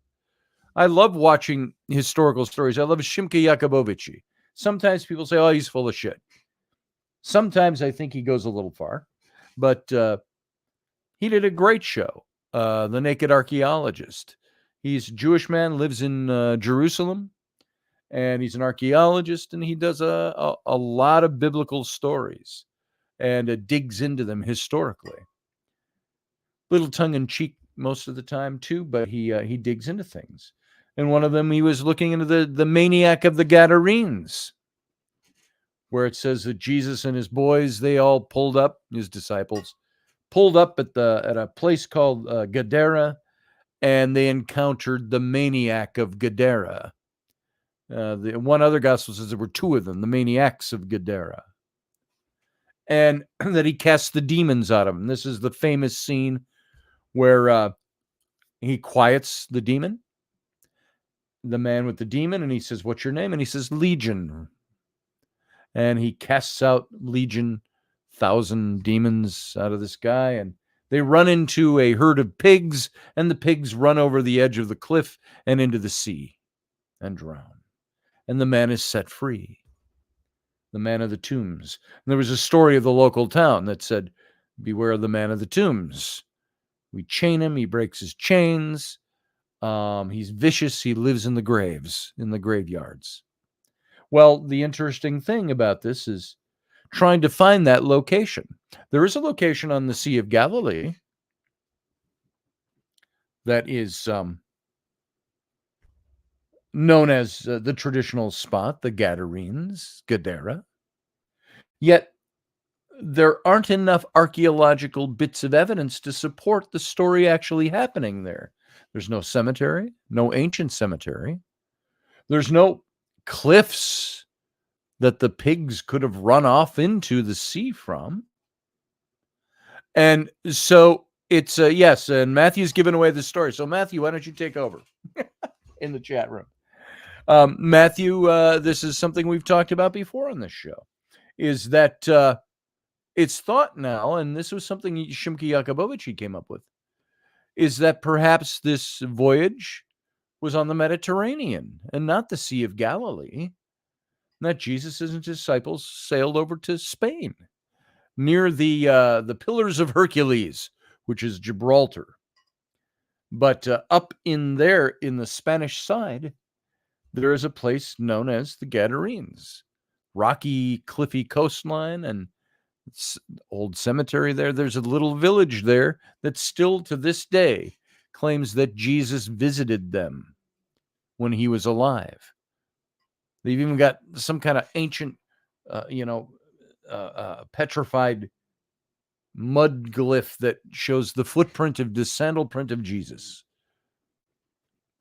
I love watching historical stories. I love Szymka Jakubowiczy. Sometimes people say, oh, he's full of shit. Sometimes I think he goes a little far. But he did a great show, The Naked Archaeologist. He's a Jewish man, lives in Jerusalem, and he's an archaeologist, and he does a lot of biblical stories and digs into them historically. Little tongue-in-cheek most of the time, too, but he digs into things. And one of them, he was looking into the maniac of the Gadarenes, where it says that Jesus and his boys, they all pulled up, his disciples, pulled up at a place called Gadara, and they encountered the maniac of Gadara. The one other gospel says there were two of them, the maniacs of Gadara, and that he cast the demons out of them. This is the famous scene where he quiets the demon, the man with the demon, and he says, "What's your name?" And he says, "Legion." And he casts out Legion, 1,000 demons out of this guy, and they run into a herd of pigs, and the pigs run over the edge of the cliff and into the sea and drown. And the man is set free, the man of the tombs. And there was a story of the local town that said, beware of the man of the tombs. We chain him, he breaks his chains. He's vicious, he lives in the graves, in the graveyards. Well, the interesting thing about this is trying to find that location. There is a location on the Sea of Galilee that is known as the traditional spot, the Gadarenes, Gadara. Yet there aren't enough archaeological bits of evidence to support the story actually happening there. There's no cemetery, no ancient cemetery. There's no cliffs that the pigs could have run off into the sea from. And so it's, yes, and Matthew's given away the story. So Matthew, why don't you take over in the chat room? Matthew, this is something we've talked about before on this show, is that it's thought now, and this was something Szymka Jakubowiczy came up with, is that perhaps this voyage was on the Mediterranean and not the Sea of Galilee. And that Jesus and his disciples sailed over to Spain near the Pillars of Hercules, which is Gibraltar. But up in there in the Spanish side, there is a place known as the Gadarenes. Rocky, cliffy coastline and old cemetery there. There's a little village there that still to this day claims that Jesus visited them when he was alive. They've even got some kind of ancient, petrified mud glyph that shows the footprint of the sandal print of Jesus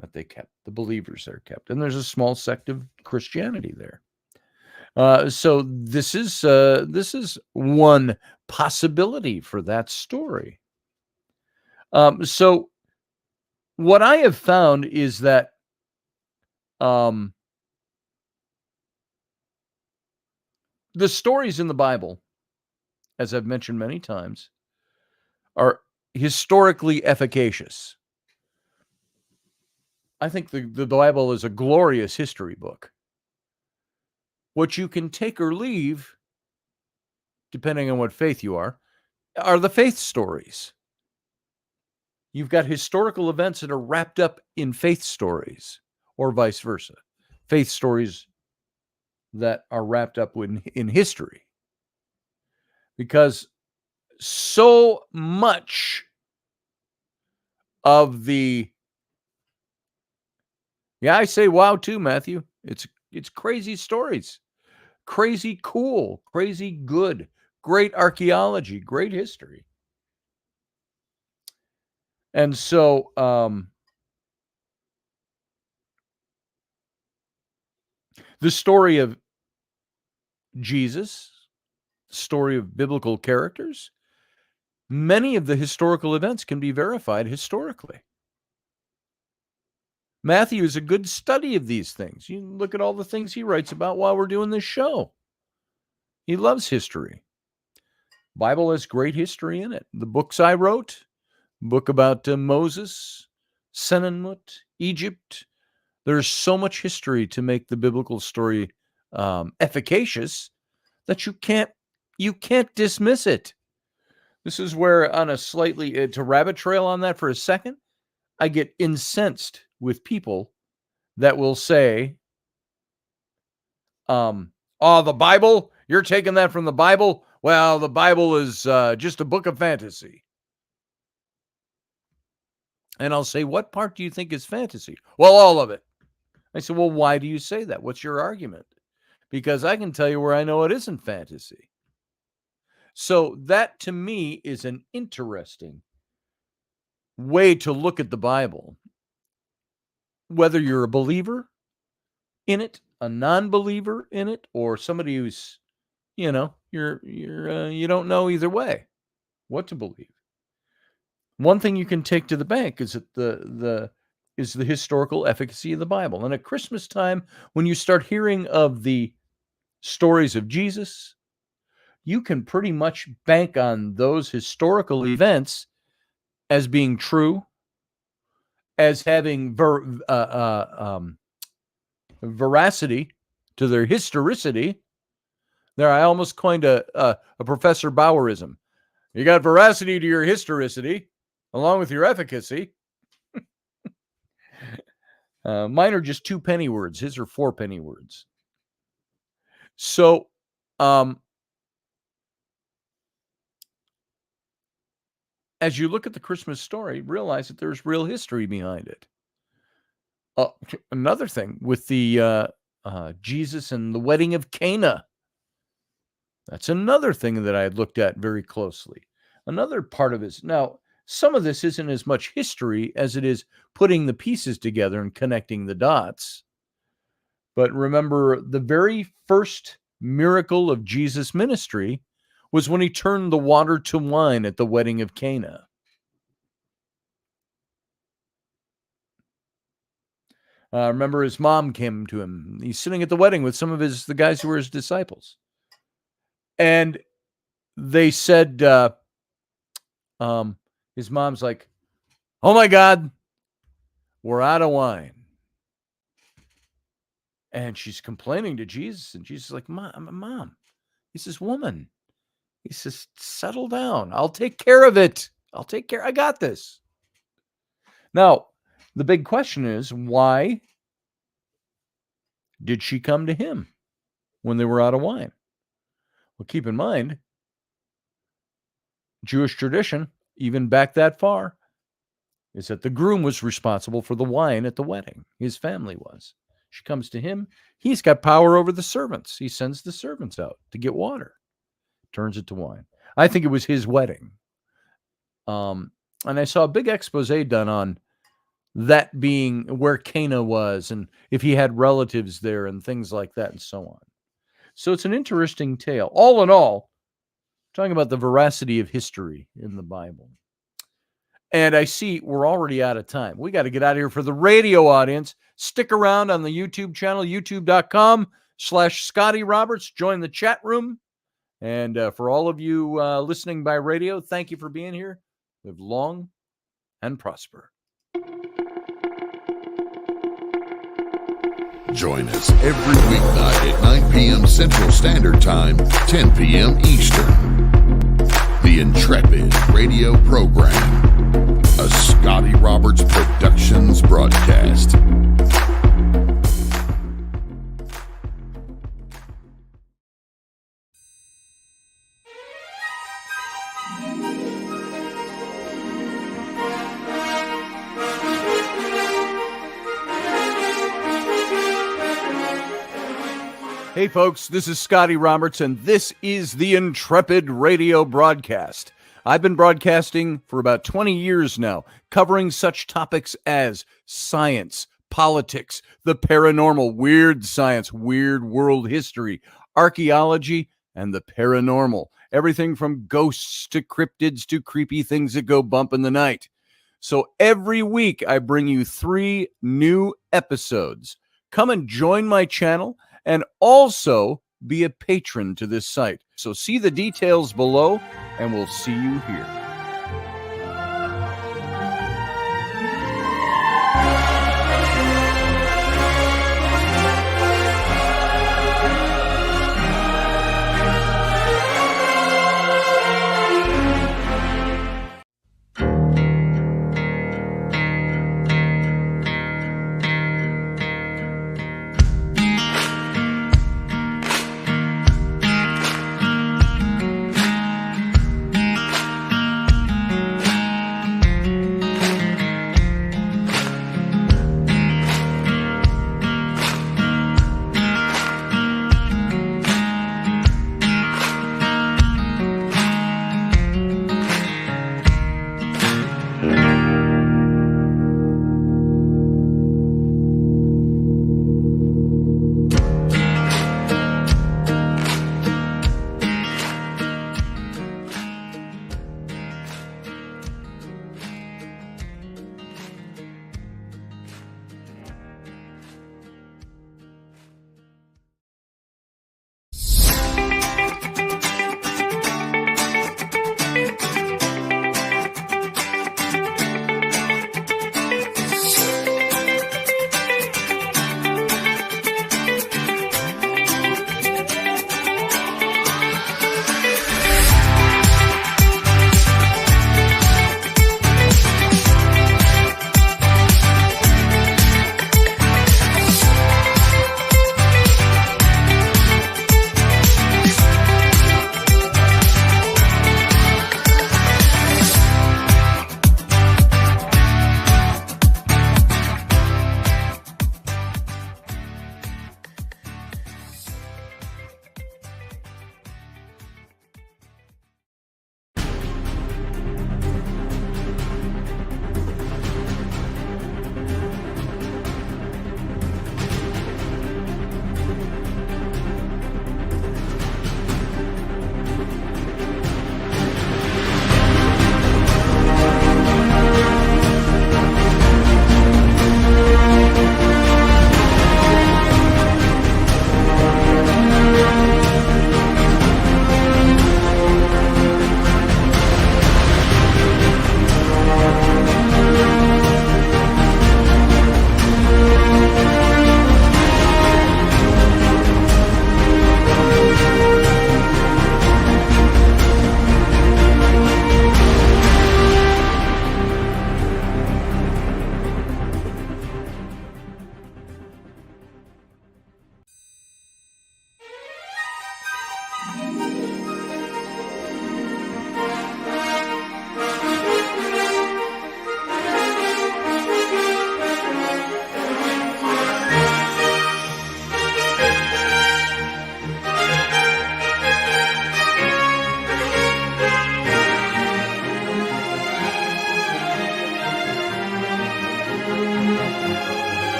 that they kept. The believers there kept, and there's a small sect of Christianity there. So this is one possibility for that story. So what I have found is that the stories in the Bible, as I've mentioned many times, are historically efficacious. I think the Bible is a glorious history book. What you can take or leave, depending on what faith you are the faith stories. You've got historical events that are wrapped up in faith stories, or vice versa. Faith stories that are wrapped up in history. Because so much of I say wow too, Matthew. It's crazy stories. Crazy cool, crazy good, great archaeology, great history. And so the story of Jesus, the story of biblical characters, many of the historical events can be verified historically. Matthew is a good study of these things. You look at all the things he writes about while we're doing this show. He loves history. Bible has great history in it. The books I wrote, book about Moses, Senenmut, Egypt. There's so much history to make the biblical story efficacious that you can't dismiss it. This is where, on a slightly to rabbit trail on that for a second, I get incensed with people that will say, "Oh, the Bible? You're taking that from the Bible? Well, the Bible is just a book of fantasy." And I'll say, "What part do you think is fantasy?" "Well, all of it." I said, "Well, why do you say that? What's your argument?" Because I can tell you where I know it isn't fantasy. So that, to me, is an interesting way to look at the Bible. Whether you're a believer in it, a non-believer in it, or somebody who's, you don't know either way what to believe. One thing you can take to the bank is that the historical efficacy of the Bible. And at Christmas time, when you start hearing of the stories of Jesus, you can pretty much bank on those historical events as being true, as having veracity to their historicity. There, I almost coined a Professor Bauerism. You got veracity to your historicity, along with your efficacy. Mine are just 2 penny words. His are 4 penny words. So, as you look at the Christmas story, realize that there's real history behind it. Another thing with the Jesus and the wedding of Cana. That's another thing that I had looked at very closely. Another part of it. Now, some of this isn't as much history as it is putting the pieces together and connecting the dots. But remember, the very first miracle of Jesus' ministry was when he turned the water to wine at the wedding of Cana. Remember, his mom came to him. He's sitting at the wedding with some of the guys who were his disciples. And they said, his mom's like, "Oh my God, we're out of wine." And she's complaining to Jesus, and Jesus is like, Mom. He says, woman. He says, settle down. I'll take care of it. I got this. Now, the big question is, why did she come to him when they were out of wine? Well, keep in mind, Jewish tradition, even back that far, is that the groom was responsible for the wine at the wedding. His family was. She comes to him. He's got power over the servants. He sends the servants out to get water, turns it to wine. I think it was his wedding. And I saw a big expose done on that being where Cana was and if he had relatives there and things like that and so on. So it's an interesting tale. All in all, talking about the veracity of history in the Bible. And I see we're already out of time. We got to get out of here. For the radio audience, stick around on the YouTube channel, youtube.com/Scotty Roberts. Join the chat room. And for all of you listening by radio, thank you for being here. Live long and prosper.
Join us every weeknight at 9 p.m. Central Standard Time, 10 p.m. Eastern. The Intrepid Radio Program, a Scotty Roberts Productions broadcast.
Hey folks, this is Scotty Roberts, and this is the Intrepid Radio broadcast. I've been broadcasting for about 20 years now, covering such topics as science, politics, the paranormal, weird science, weird world history, archaeology, and the paranormal. Everything from ghosts to cryptids to creepy things that go bump in the night. So every week I bring you 3 new episodes. Come and join my channel and also be a patron to this site. So see the details below, and we'll see you here.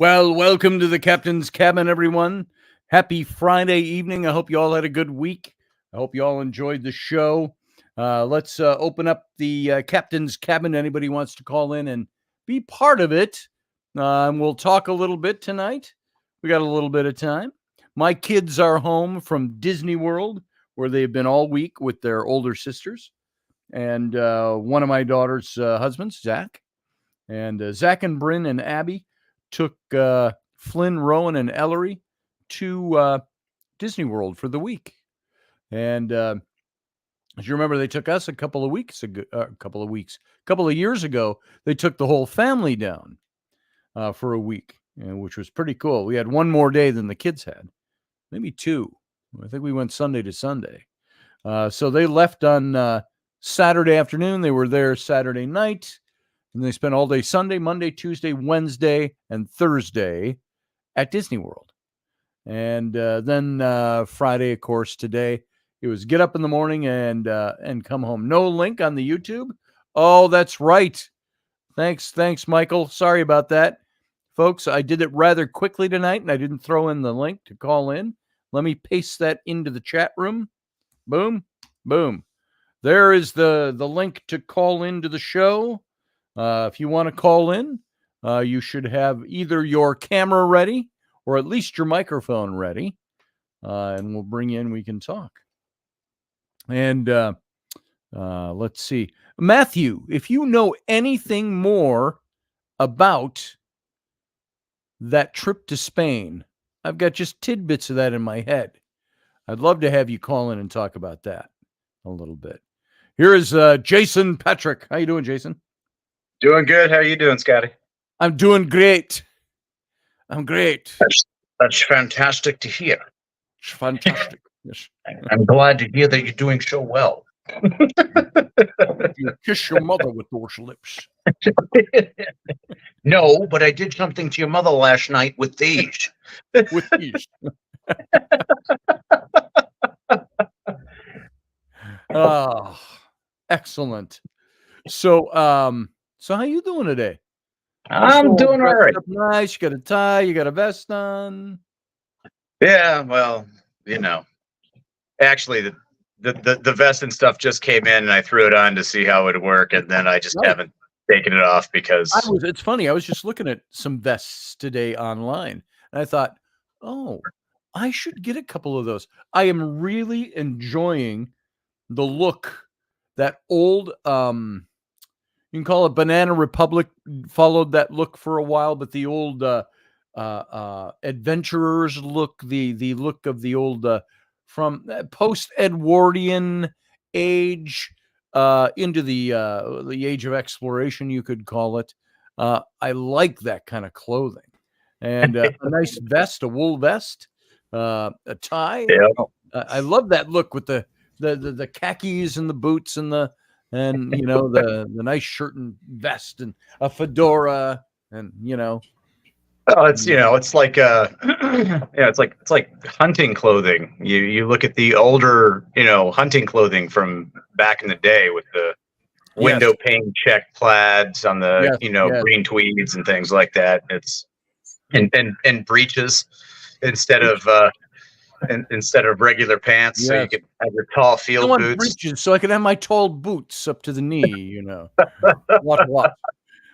Well, welcome to the Captain's Cabin, everyone. Happy Friday evening. I hope you all had a good week. I hope you all enjoyed the show. Let's open up the Captain's Cabin. Anybody wants to call in and be part of it. And we'll talk a little bit tonight. We got a little bit of time. My kids are home from Disney World, where they've been all week with their older sisters. And one of my daughter's husbands, Zach. And Zach and Bryn and Abby took Flynn, Rowan, and Ellery to Disney World for the week. And as you remember, they took us a couple of years ago. They took the whole family down for a week, which was pretty cool. We had one more day than the kids had, maybe two. I think we went Sunday to Sunday. So they left on Saturday afternoon. They were there Saturday night. And they spent all day Sunday, Monday, Tuesday, Wednesday, and Thursday at Disney World. And then Friday, of course, today, it was get up in the morning and come home. No link on the YouTube. Oh, that's right. Thanks, Michael. Sorry about that. Folks, I did it rather quickly tonight, and I didn't throw in the link to call in. Let me paste that into the chat room. Boom, boom. There is the link to call into the show. If you want to call in, you should have either your camera ready or at least your microphone ready, and we'll bring you in. We can talk. And let's see. Matthew, if you know anything more about that trip to Spain, I've got just tidbits of that in my head. I'd love to have you call in and talk about that a little bit. Here is Jason Patrick. How you doing, Jason?
Doing good. How are you doing, Scotty?
I'm doing great. I'm great.
That's fantastic to hear.
It's fantastic. Yes.
I'm glad to hear that you're doing so well.
You kiss your mother with those lips.
No, but I did something to your mother last night with these.
With these. Oh, excellent. So how you doing today?
I'm doing all right.
Nice. You got a tie. You got a vest on.
Yeah, well, actually, the vest and stuff just came in, and I threw it on to see how it would work, and then I just haven't taken it off because
it's funny. I was just looking at some vests today online, and I thought, oh, I should get a couple of those. I am really enjoying the look. That old you can call it Banana Republic, followed that look for a while, but the old adventurers look, the look of the old from post-Edwardian age into the age of exploration, you could call it. I like that kind of clothing, and a nice vest, a wool vest, a tie.
Yeah.
I love that look with the khakis and the boots and the nice shirt and vest and a fedora and
Oh, it's like it's like hunting clothing. You look at the older hunting clothing from back in the day with the window pane check plaids on the green tweeds and things like that. It's and breeches instead of regular pants, so you could have your tall field boots.
Breeches, so I could have my tall boots up to the knee. What?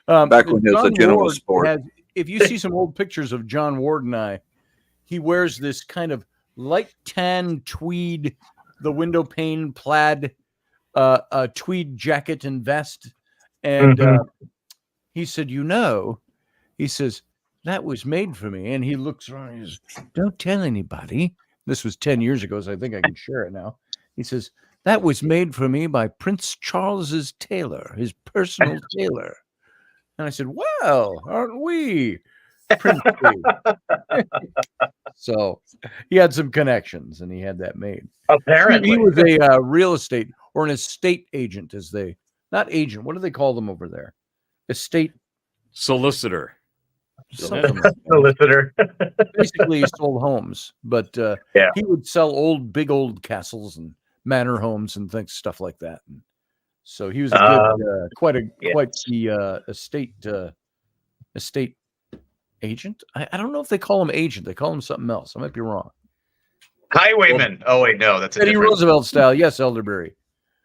Back when it was a general sport.
If you see some old pictures of John Ward and I, he wears this kind of light tan tweed, the window pane plaid, tweed jacket and vest, and he said, he says, that was made for me. And he looks around and he says, don't tell anybody. This was 10 years ago, so I think I can share it now. He says, that was made for me by Prince Charles's tailor, his personal tailor. And I said, well, aren't we princely? So he had some connections, and he had that made.
Apparently.
He was a real estate or an estate agent, not agent. What do they call them over there? Estate
solicitor.
Solicitor.
Basically, he sold homes, but he would sell big old castles and manor homes and stuff like that. And so he was a good, quite the estate Agent? I don't know if they call him agent. They call him something else. I might be wrong.
Highwayman. Oh wait, no, that's a
Teddy
different.
Roosevelt style. Yes, Elderberry.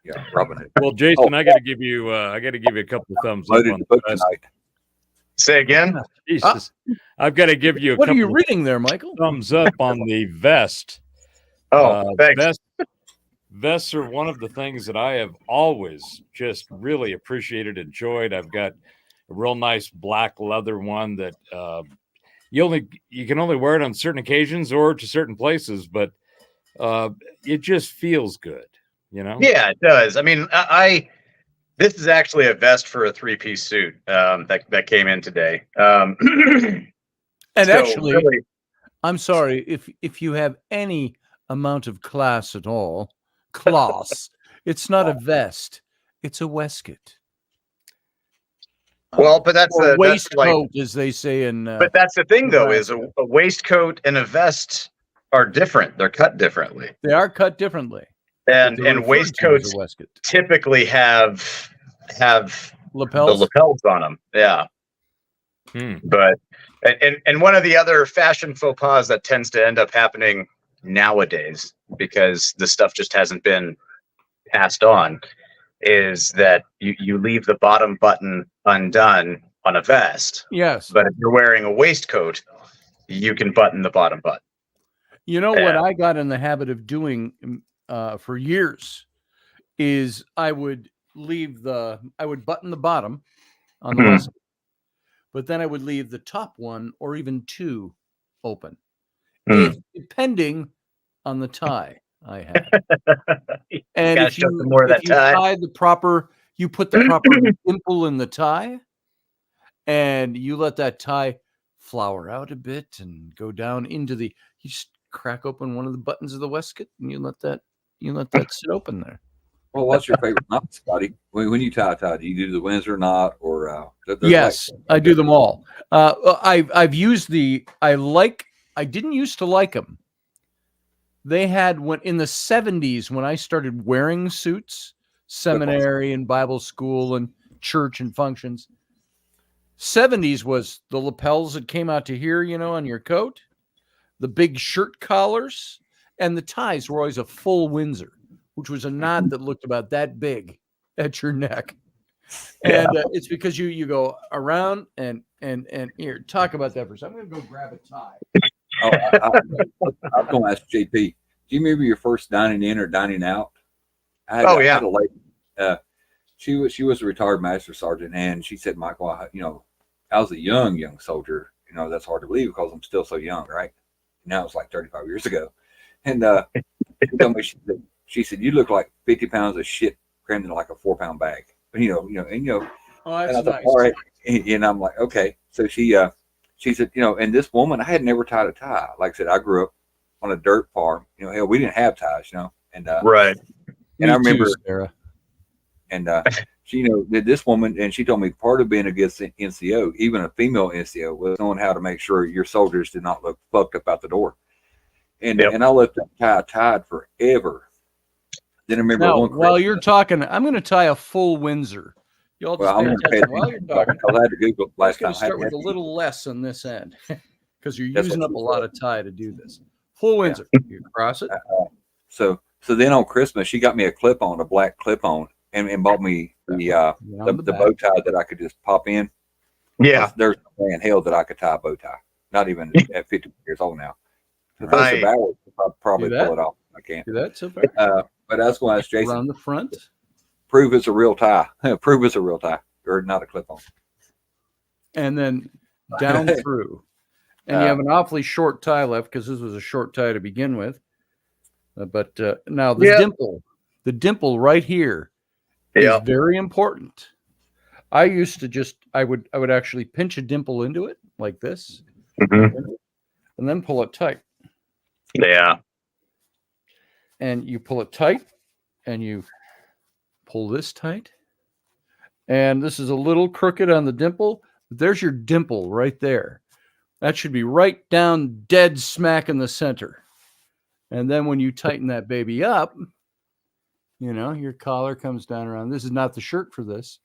Yeah, Robin Hood.
Well, Jason, I got to give you a couple of thumbs up
Loaded
on
the
the
book
vest.
tonight.
Say again.
Jesus, I've got to give you a
What are
couple
you
of
reading there, Michael?
thumbs up on the vest.
Thanks.
Vests are one of the things that I have always just really appreciated, enjoyed. I've got a real nice black leather one that you can only wear it on certain occasions or to certain places, but it just feels good, you know?
Yeah, it does. I mean, this is actually a vest for a 3-piece suit that came in today.
And
so
actually,
really,
I'm sorry if you have any amount of class at all. It's not a vest; it's a waistcoat.
well, but that's
Or
that's
waistcoat,
like,
as they say in.
but that's the thing, though, is
Nebraska.
a waistcoat and a vest are different. They're cut differently,
They are cut differently.
and
But they're referred to
waistcoats
as a waistcoat.
typically have
Lapels.
the lapels on them. Yeah. But and one of the other fashion faux pas that tends to end up happening nowadays, because the stuff just hasn't been passed on, is that you leave the bottom button undone on a vest.
Yes.
But if you're wearing a waistcoat, you can button the bottom button.
You know what I got in the habit of doing for years is I would button the bottom on the waistcoat, but then I would leave the top one or even two open, depending on the tie I had. And if you tie the proper, you put the proper dimple in the tie, and you let that tie flower out a bit and go down into you just crack open one of the buttons of the waistcoat, and you let that sit open there.
Well, what's your favorite knot, Scotty? When you tie a tie, do you do the Windsor knot or?
Yes, I do them all. I've used I didn't used to like them. They had in the 70s when I started wearing suits, seminary and Bible school and church and functions. 70s was the lapels that came out to here, on your coat, the big shirt collars, and the ties were always a full Windsor, which was a knot that looked about that big at your neck. And it's because you go around and here, talk about that for a second. I'm going to go grab a tie.
I was going to ask JP, do you remember your first dining in or dining out? I had a lady, she was a retired master sergeant, and she said, Michael, I was a young soldier. That's hard to believe because I'm still so young, right? Now it's like 35 years ago. And she told me, she said, you look like 50 pounds of shit crammed in like a 4-pound bag. But,
Oh, that's
and
nice.
All right. And I'm like, okay. So she said, and this woman, I had never tied a tie. Like I said, I grew up on a dirt farm. Hell, we didn't have ties, and
right.
And I remember,
Sarah.
And she, this woman, and she told me part of being a good NCO, even a female NCO, was knowing how to make sure your soldiers did not look fucked up out the door. And and I left that tie tied forever. Then I remember
while you're talking, I'm going to tie a full Windsor. You all just pay attention while you're talking.
I had to Google last time.
I'm going to start with a little less on this end because you're using up a lot of tie to do this. Full Windsor. You cross it.
So then on Christmas, she got me a black clip-on, and bought me the bow tie that I could just pop in. Yeah. There's no way in hell that I could tie a bow tie. Not even at 50 years old now. If I was about it, I'd probably pull it off. I can't.
Do that so far.
But I was going to ask Jason.
Around the front.
Prove it's a real tie. Prove it's a real tie, or not a clip-on.
And then down through. And you have an awfully short tie left because this was a short tie to begin with. But now the dimple right here is very important. I used to I would actually pinch a dimple into it like this, and then pull it tight.
Yeah.
And you pull it tight, and you pull this tight. And this is a little crooked on the dimple. But there's your dimple right there. That should be right down dead smack in the center. And then when you tighten that baby up, your collar comes down around. This is not the shirt for this,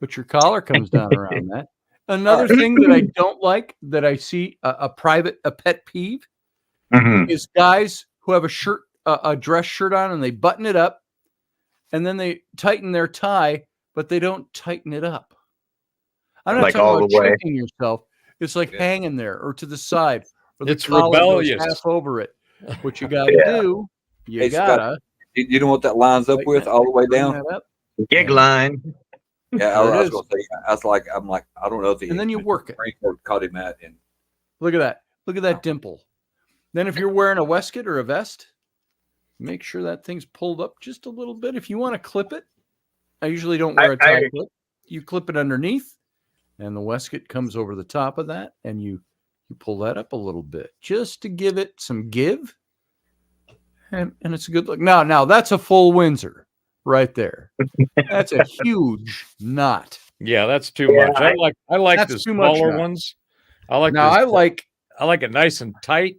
but your collar comes down around that. Another thing that I don't like that I see a pet peeve is guys who have a dress shirt on and they button it up and then they tighten their tie, but they don't tighten it up. I'm not
Like
talking
all
about
the way.
choking yourself. It's like hanging there or to the side. Or the
It's
collar goes
rebellious.
half over it. What you got to do,
Hey, Scott, you know what that lines up
tighten
with
that-
all the way
bring
down?
that up,
Gig line.
Yeah,
There it
I was
is.
going to say. I'm like, I don't know if the
and then you work it.
Frankfurt caught him at. And
Look at that. Look at that dimple. Then if you're wearing a waistcoat or a vest, make sure that thing's pulled up just a little bit. If you want to clip it, I usually don't wear a tie clip. You clip it underneath, and the waistcoat comes over the top of that, and you pull that up a little bit just to give it some give, and it's a good look. Now that's a full Windsor right there. That's a huge knot.
Yeah, that's too much. I like
That's
the
too much
smaller
now.
ones. I like
Now
I like it nice and tight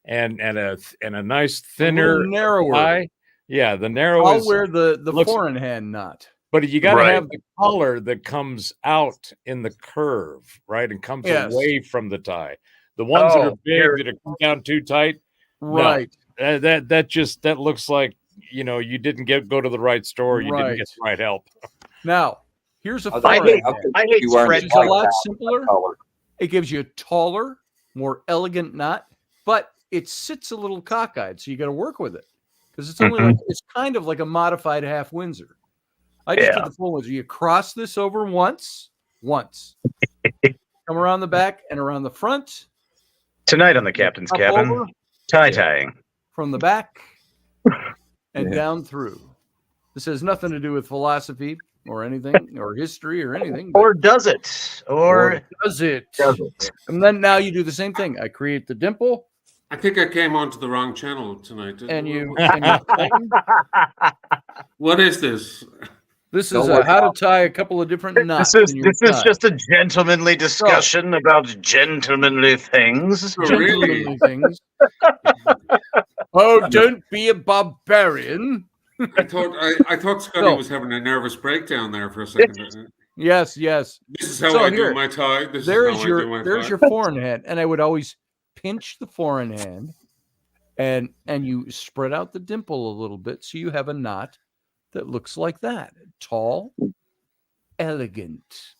and a nice thinner
narrower.
tie. Yeah, the narrow
I'll
is
wear the
looks-
four in hand knot.
but you got to
Right.
have the collar that comes out in the curve, right? And comes
Yes.
away from the tie. The ones that are big
here.
that are come down too tight,
Right.
that looks like, you didn't go to the right store, you didn't
Right.
get the right help.
Now, here's a
I
four
hate-
in hand.
I hate
you wearing
spread.
It's a lot simpler.
collar.
It gives you a taller, more elegant knot, but it sits a little cockeyed, so you got to work with it because it's only like it's kind of like a modified half Windsor. I just did the full Windsor. You cross this over once, come around the back and around the front,
Tonight on the captain's
up
cabin,
over
tie tying.
from the back, and down through. This has nothing to do with philosophy or anything, or history or anything. but-
Or does it? Or
does it?
does it?
And then now you do the same thing. I create the dimple,
I think I came onto the wrong channel tonight.
and you tighten.
What is this?
This
Don't
is
worry
how to tie a couple of different knots.
This is
in your tie.
just a gentlemanly discussion about gentlemanly things.
Oh, really?
Gentlemanly things. Oh, don't be a barbarian.
I thought Scotty
So-
was having a nervous breakdown there for a second.
Yes.
This is how
So
I
here,
do my tie. This
There
is
is
how I do my
there's
tie.
your foreign hand, and I would always pinch the foreign hand, and you spread out the dimple a little bit, so you have a knot that looks like that, tall, elegant.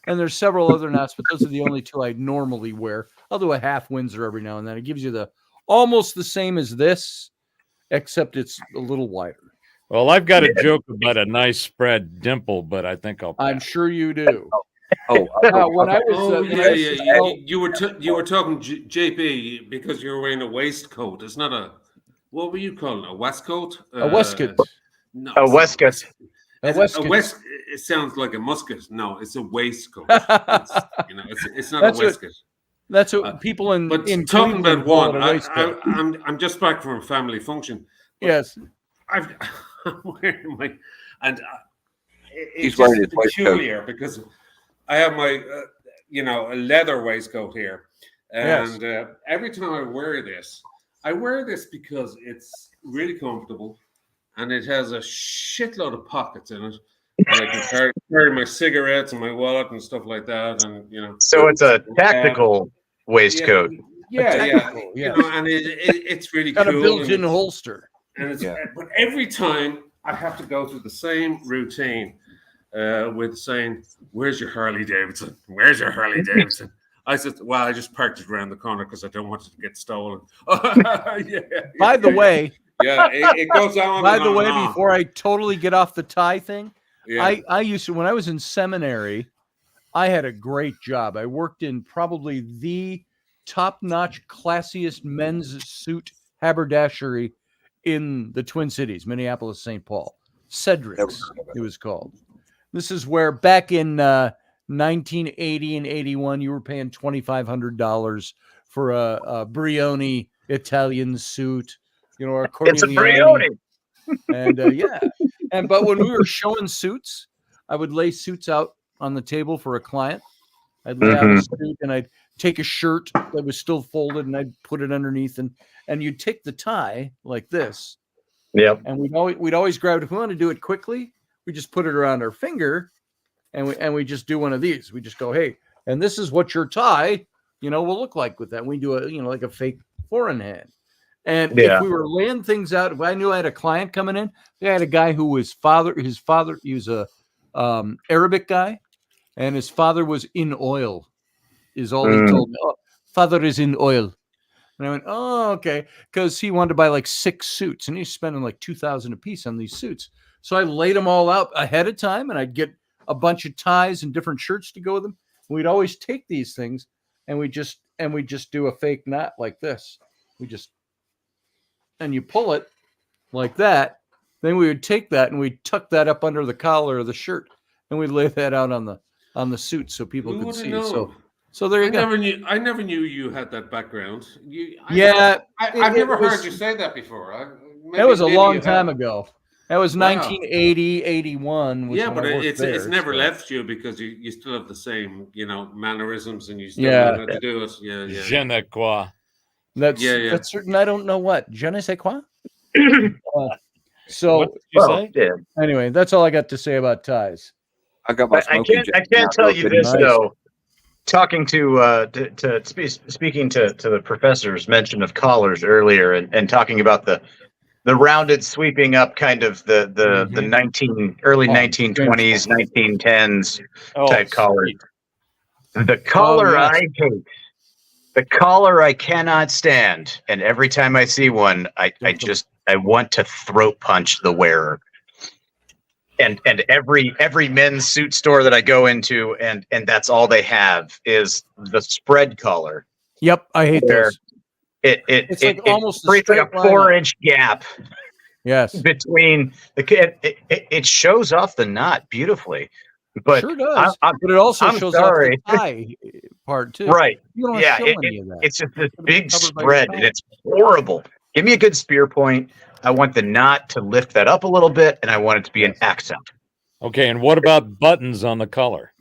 And there's several other knots, but those are the only two I normally wear. I'll do a half Windsor every now and then. It gives you almost the same as this, except it's a little wider.
Well, I've got a joke about a nice spread dimple, but I think I'll
I'm sure you do.
Oh,
Now, when I was,
Oh
when I
yeah.
was-
You were talking JP because you were wearing a waistcoat. It's not a. What were you calling it? A waistcoat?
a waistcoat.
No,
A waistcoat.
A waistcoat.
It sounds like a musket. No, it's a waistcoat. It's not
That's
a waistcoat.
That's what people in
But
in
talking
Cleveland
about
call
one,
it a waistcoat.
I'm just back from a family function.
Yes.
I'm wearing my and
He's
it's
wearing
just
his waistcoat.
peculiar because I have my a leather waistcoat here, and every time I wear this because it's really comfortable and it has a shitload of pockets in it. And I can carry my cigarettes and my wallet and stuff like that, and
So it's a tactical waistcoat.
Yeah,
Technical, yes.
and it's really
Got
cool.
a built-in
and
holster.
but every time I have to go through the same routine with saying, "Where's your Harley Davidson? Where's your Harley Davidson?" I said, "Well, I just parked it around the corner because I don't want it to get stolen."
By the way,
it goes on.
by
and
the
on
way,
and on.
before I totally get off the tie thing,
Yeah.
I used to, when I was in seminary, I had a great job. I worked in probably the top-notch, classiest men's suit haberdashery in the Twin Cities, Minneapolis, St. Paul. Cedric's, it was called. This is where back in 1980 and 81, you were paying $2,500 for a Brioni Italian suit, or a
It's a
Corneliani.
Brioni.
And but when we were showing suits, I would lay suits out on the table for a client. I'd lay out a suit and I'd take a shirt that was still folded and I'd put it underneath, and you'd take the tie like this,
Yep.
and we'd always grab it. If we want to do it quickly, we just put it around our finger, and we just do one of these. We just go, hey, and this is what your tie, will look like with that. We do like a fake 4-in-hand. And if we were laying things out, if I knew I had a client coming in, I had a guy who was his father, he was a Arabic guy, and his father was in oil, is all he told me. Oh, father is in oil. And I went, oh, okay. Because he wanted to buy like 6 suits, and he's spending like $2,000 a piece on these suits. So I laid them all out ahead of time, and I'd get a bunch of ties and different shirts to go with them. We'd always take these things, and we just do a fake knot like this. And you pull it like that. Then we would take that and we'd tuck that up under the collar of the shirt, and we'd lay that out on the suit so people could see. So there you go.
I never knew you had that background.
I've
never heard you say that before.
That was a long time ago. That was 1980, 81.
Yeah, but it's never left you because you still have the same, mannerisms, and you still know how to do it. Yeah.
Je ne quoi.
That's certain. I don't know what. Je ne sais quoi. So
what did you say?
Yeah.
Anyway, that's all I got to say about ties.
I got my.
I can't tell you this though. Talking speaking to the professor's mention of collars earlier, and talking about the rounded sweeping up kind of the early 1920s, 1910s type collar. The collar I hate. The collar I cannot stand, and every time I see one, I want to throat punch the wearer. And every men's suit store that I go into, and that's all they have is the spread collar.
Yep, I hate those.
It's like almost creates like a 4-inch gap.
Yes,
between it shows off the knot beautifully, but
sure does. But it also shows off the tie part too.
Right?
You don't show any of that.
It's just this big spread, and it's horrible. Give me a good spear point. I want the knot to lift that up a little bit, and I want it to be an accent.
Okay, and what about buttons on the collar?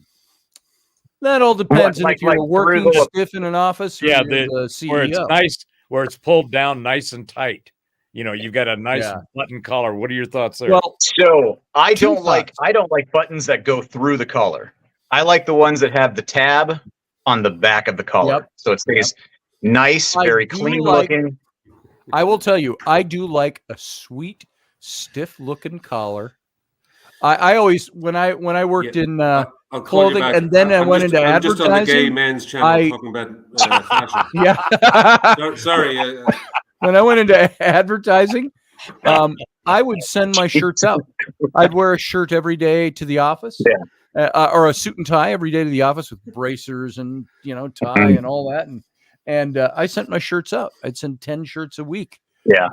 That all depends. If you're working stiff in an office, or the CEO.
Where it's nice, where it's pulled down nice and tight. You've got a nice button collar. What are your thoughts there?
Well, so I don't like buttons that go through the collar. I like the ones that have the tab on the back of the collar, so it stays nice, very clean looking.
I will tell you, I do like a sweet, stiff-looking collar. I always, when I worked in clothing, and then I went into advertising.
Just on the gay men's channel talking about fashion.
Yeah.
Sorry.
When I went into advertising, I would send my shirts out. I'd wear a shirt every day to the office, or a suit and tie every day to the office with bracers and tie and all that, and I sent my shirts out. I'd send 10 shirts a week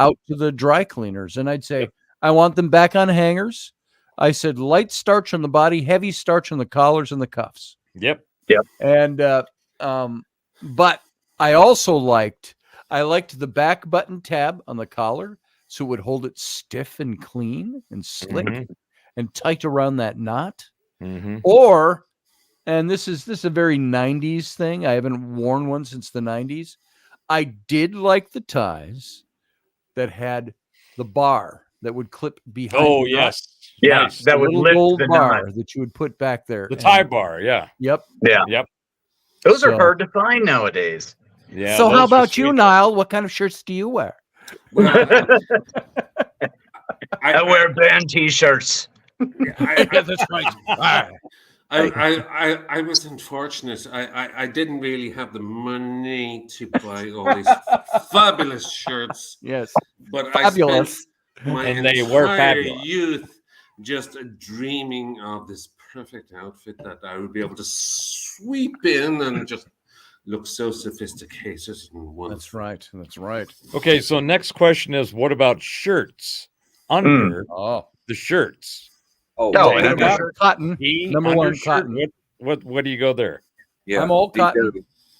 out to the dry cleaners, and I'd say, I want them back on hangers. I said, light starch on the body, heavy starch on the collars and the cuffs.
Yep.
And but I also liked the back button tab on the collar, so it would hold it stiff and clean and slick and tight around that knot. Or, and this is a very 90s thing. I haven't worn one since the 90s. I did like the ties that had the bar that would clip behind.
Oh, yes.
Yeah,
nice.
that would lift
gold
the
bar
knot
that you would put back there.
The tie bar, yeah.
Yep.
Yeah.
Yep.
Those are hard to find nowadays.
Yeah.
So how about you, Niall? What kind of shirts do you wear?
I wear band T-shirts.
That's right.
I was unfortunate. I didn't really have the money to buy all these fabulous shirts.
Yes.
But
Fabulous.
I spent my
And they were
entire
fabulous.
youth just dreaming of this perfect outfit that I would be able to sweep in and just look so sophisticated and wonderful.
That's right.
Okay, so next question is, what about shirts under the shirts?
Cotton. Number one,
undershirt,
cotton.
What do you go there?
Yeah,
I'm all cotton.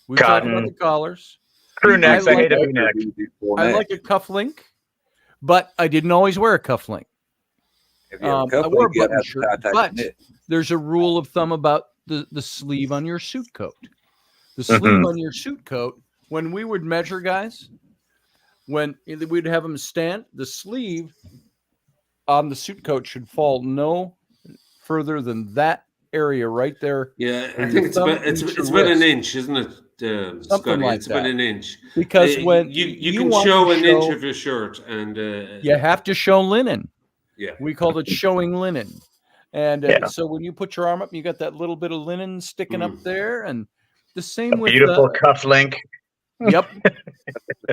We talked about the collars.
Crew necks. I hate a V-neck.
I like a cufflink, but I didn't always wear a cufflink. I wore a button shirt, but there's a rule of thumb about the sleeve on your suit coat. The sleeve on your suit coat, when we would measure guys, when we'd have them stand, the sleeve on the suit coat should fall no further than that area right there.
Yeah,
where
I
your
think it's
thumb
about
meets your
about an
wrist.
inch, isn't it, Scotty?
like
It's about
that.
an inch.
Because when
you
you
can
want
show
to
an inch
show-
of your shirt, and
you have to show linen.
yeah,
We called it showing linen. And
Yeah.
so when you put your arm up, you got that little bit of linen sticking up
Mm.
there, and the same with
Beautiful cuff link.
Yep,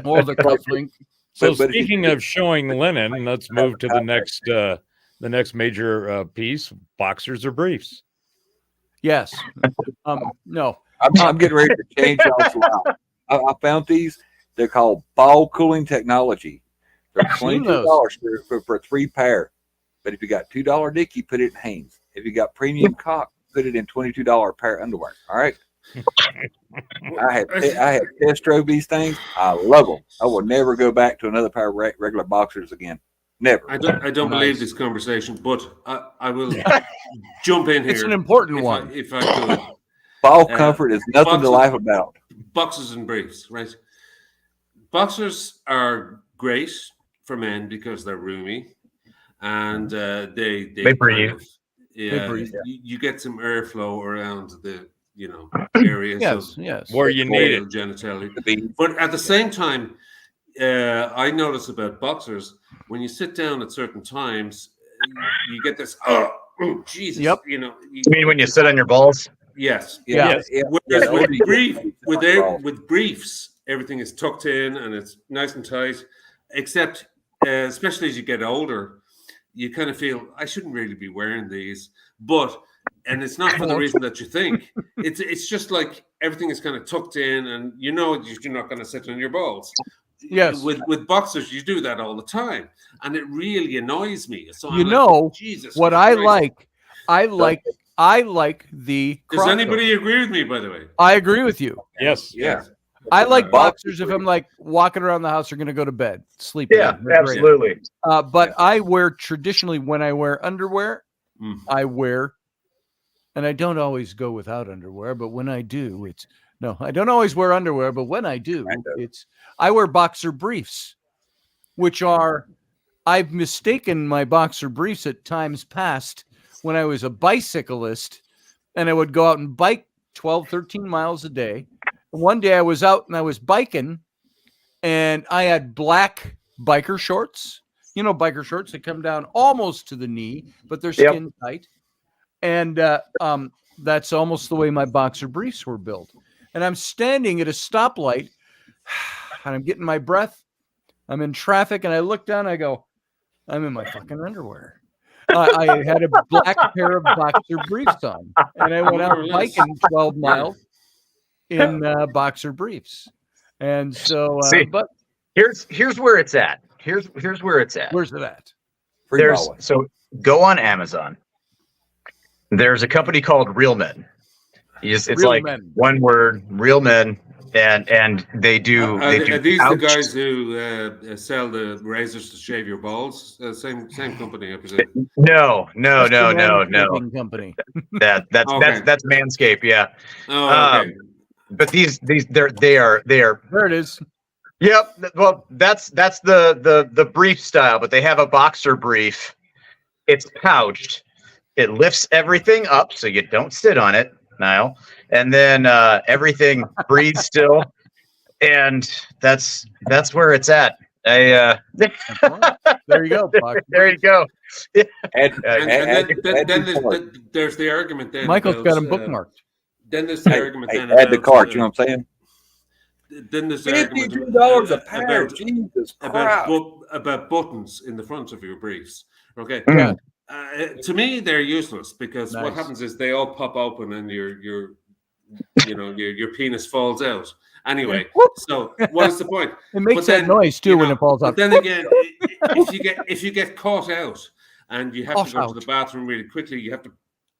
or the cufflink.
So
But if you-
speaking of showing linen, let's move to the next major piece: boxers or briefs.
Yes. No.
I'm getting ready to change y'all's life. I found these. They're called ball cooling technology. They're
Seen
$22 for 3 pair. But if you got $2 Dickie, put it in Hanes. If you got premium cock, put it in $22 pair of underwear. All right. I had test drove these things. I love them. I will never go back to another pair of regular boxers again. Never.
I don't believe this conversation, but I will jump in here.
It's an important one.
if I could.
Ball comfort is nothing to laugh about.
Boxers and briefs, right? Boxers are great for men because they're roomy, and they
breathe.
They
breathe,
you get some airflow around the areas
Yes.
Where you need it.
genitalia. But at the same time, I notice about boxers, when you sit down at certain times, you get this, oh Jesus.
Yep.
You mean when you sit on your balls?
Yes.
Yeah.
Whereas with briefs, everything is tucked in and it's nice and tight, except especially as you get older, you kind of feel, I shouldn't really be wearing these. And it's not for the reason that you think. It's just like everything is kind of tucked in, and you're not going to sit on your balls.
Yes.
With boxers, you do that all the time, and it really annoys me. So Jesus,
what
Christ.
I like the.
Does
crop
anybody agree with me? By the way,
I agree with you.
Yes.
Yeah.
I like boxers if I'm like walking around the house or going to go to bed, sleeping.
Yeah,
They're great.
absolutely.
But I wear traditionally when I wear underwear, I wear, and I don't always go without underwear, but when I do, I don't always wear underwear, but when I do, I wear boxer briefs, which are, I've mistaken my boxer briefs at times past when I was a bicyclist and I would go out and bike 12, 13 miles a day. One day I was out and I was biking and I had black biker shorts, biker shorts that come down almost to the knee, but they're skin tight. And that's almost the way my boxer briefs were built. And I'm standing at a stoplight and I'm getting my breath. I'm in traffic and I look down, I go, I'm in my fucking underwear. I had a black pair of boxer briefs on and I went out biking 12 miles in boxer briefs. And so, but
here's where it's at. Here's where it's at.
Where's it at?
So go on Amazon. There's a company called Real Men. It's
Real
like
Men.
one word, Real Men, and they do.
Are these the guys who sell the razors to shave your balls? Same company, I presume.
No.
Company.
That's Manscaped. Yeah.
Oh, okay.
But they are.
There it is.
Yep. Well, that's the brief style, but they have a boxer brief. It's pouched. It lifts everything up so you don't sit on it, Niall, and then everything breathes still, and that's where it's at. There
you go.
There you go.
And then there's the argument. Then
Michael's got them bookmarked.
Then there's the argument.
Add the cart. You know what I'm saying?
Then there's the argument
$52 a pair. Jesus Christ.
About buttons in the front of your briefs. Okay.
Yeah.
To me, they're useless because what happens is they all pop open and your penis falls out. Anyway, so what is the point?
It makes that noise too when it falls out.
But then again, if you get caught out and you have to go to the bathroom really quickly, you have to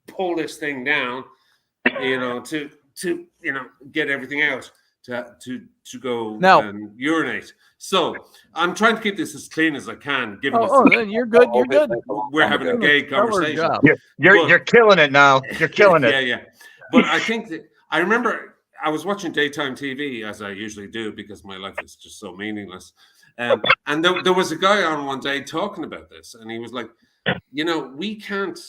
pull this thing down, to get everything out to go and urinate. So I'm trying to keep this as clean as I can. Given
you're good. You're good.
We're having a gay conversation.
You're killing it now. You're killing it.
Yeah. But I think that I remember I was watching daytime TV as I usually do because my life is just so meaningless. And there was a guy on one day talking about this, and he was like, we can't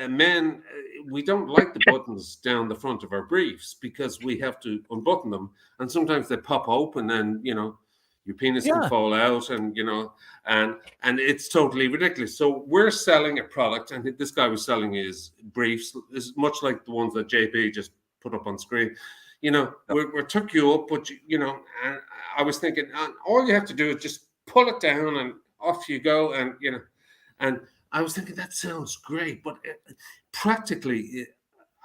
men, we don't like the buttons down the front of our briefs because we have to unbutton them, and sometimes they pop open, and your penis can fall out, and and it's totally ridiculous. So we're selling a product, and this guy was selling his briefs, is much like the ones that JP just put up on screen. We took you up, but and I was thinking, all you have to do is just pull it down, and off you go, and and I was thinking that sounds great, but practically,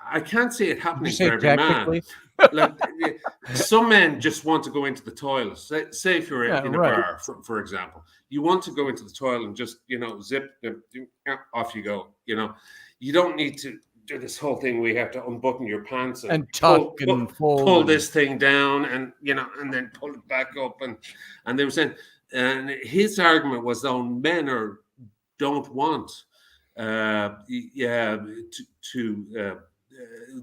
I can't see it happening for every man. Like, some men just want to go into the toilet. Say if you're in a bar, for example, you want to go into the toilet and just zip, off you go. You don't need to do this whole thing. We have to unbutton your pants and
tuck
pull this thing down, and and then pull it back up, and they were saying, and his argument was, though, men don't want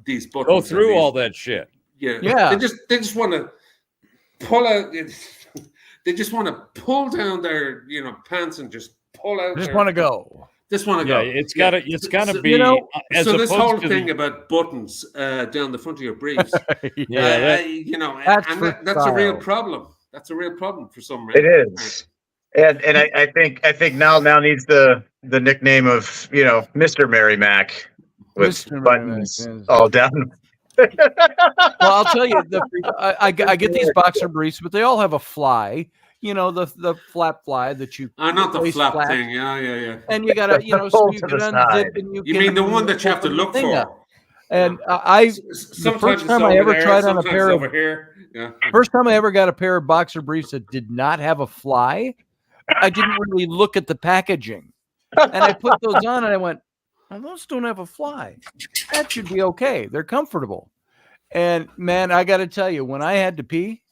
these buttons.
Go through all that shit.
Yeah. They just want to pull out. They just want to pull down their pants and just pull out.
Just want to go.
Just want to go.
It's gotta be.
So this whole thing about buttons down the front of your briefs. That's a real problem. That's a real problem for some men.
It is. And I think now needs the nickname of Mr. Mary Mac with
Mr.
buttons
Mary Mac, yes.
all down.
Well, I'll tell you, I get these boxer briefs, but they all have a fly. The flap fly that you.
Not the flap thing. Yeah.
And you gotta, so you get unzip and
you mean the one that you have to look for?
And the first time I ever tried on a pair of first time I ever got a pair of boxer briefs that did not have a fly, I didn't really look at the packaging, and I put those on and I went, well, those don't have a fly. That should be okay. They're comfortable. And man, I got to tell you, when I had to pee,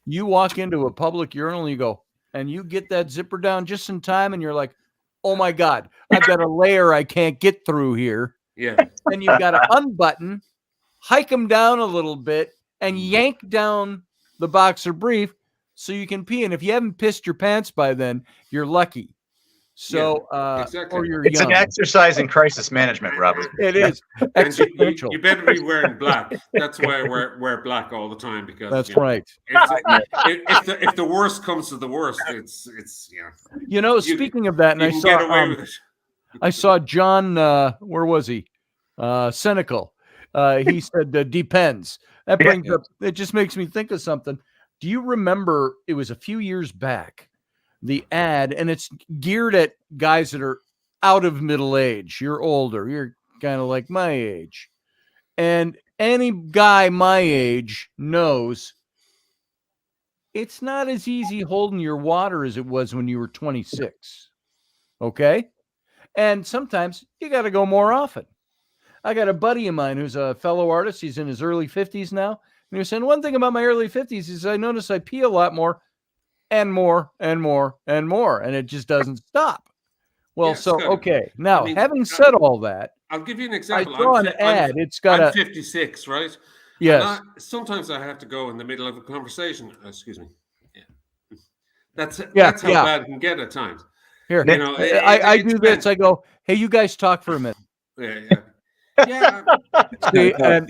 you walk into a public urinal and you go, and you get that zipper down just in time, and you're like, oh my God, I've got a layer I can't get through here.
Yeah.
And you've got to unbutton, hike them down a little bit, and yank down the boxer brief so you can pee. And if you haven't pissed your pants by then, you're lucky. So,
exactly.
Or you're
It's
young.
an exercise in crisis management, Robert.
It is.
You better be wearing black. That's why I wear black all the time, because
that's right.
If the worst comes to the worst, it's
speaking of that, and
you can get away with it.
I saw John. Where was he? Cynical. He said depends. That brings up. It just makes me think of something. Do you remember? It was a few years back. The ad, and it's geared at guys that are out of middle age. You're older. You're kind of like my age. And any guy my age knows it's not as easy holding your water as it was when you were 26. Okay? And sometimes you got to go more often. I got a buddy of mine who's a fellow artist. He's in his early 50s now. And he was saying, one thing about my early 50s is I notice I pee a lot more. And more and more and more, and it just doesn't stop. Well, okay. Now, having said all that,
I'll give you an example.
I saw an ad. It's got
I'm 56, right?
Yes.
Sometimes I have to go in the middle of a conversation. Excuse me. Yeah. That's how bad it can get at times.
Here, I do this. I go, hey, you guys talk for a minute.
Yeah.
See, and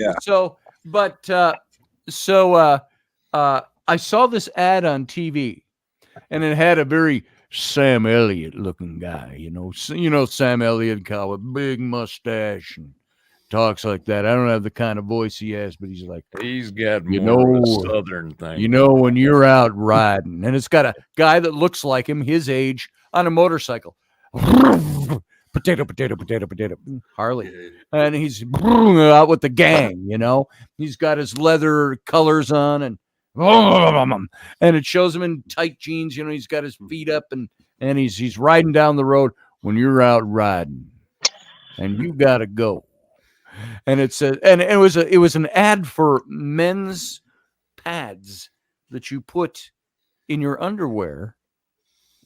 I saw this ad on TV. And it had a very Sam Elliott looking guy, Sam Elliott guy with big mustache and talks like that. I don't have the kind of voice he has, but he's like,
he's got more of a southern thing.
When you're out riding, and it's got a guy that looks like him, his age, on a motorcycle. Potato, Harley. And he's out with the gang, He's got his leather colors on, and it shows him in tight jeans. He's got his feet up, and he's riding down the road. When you're out riding, and you gotta go, and it said, and it was an ad for men's pads that you put in your underwear.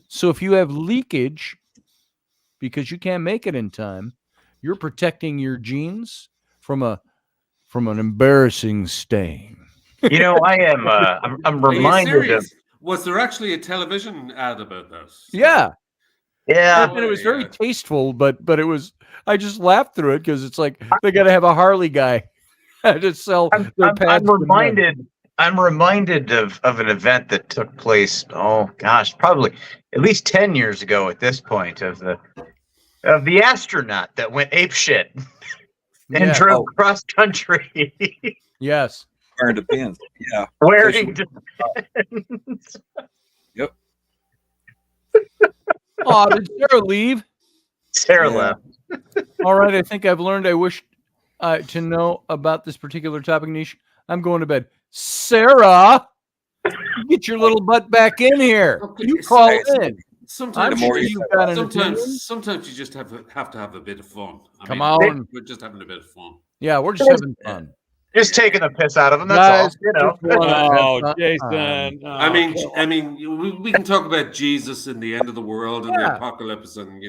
So if you have leakage because you can't make it in time, you're protecting your jeans from an embarrassing stain.
I am. I'm reminded of.
Was there actually a television ad about those?
Yeah.
Yeah.
And it was very tasteful, but it was, I just laughed through it because it's like they got to have a Harley guy to sell their pads.
I'm reminded of an event that took place, oh gosh, probably at least 10 years ago at this point, of the astronaut that went apeshit and drove cross country.
Yes.
Wearing depends. Yeah.
Wearing depends.
Yep.
Oh, did Sarah leave?
Sarah left.
All right. I think I've learned I wish to know about this particular topic niche. I'm going to bed. Sarah, get your little butt back in here.
Okay,
You call in.
Sometimes sometimes you just have to have a bit of fun.
Come on.
We're just having a bit of fun.
Yeah, we're just having fun.
Just taking a piss out of him. That's all.
Oh, Jason.
I mean, we can talk about Jesus and the end of the world and the apocalypse, and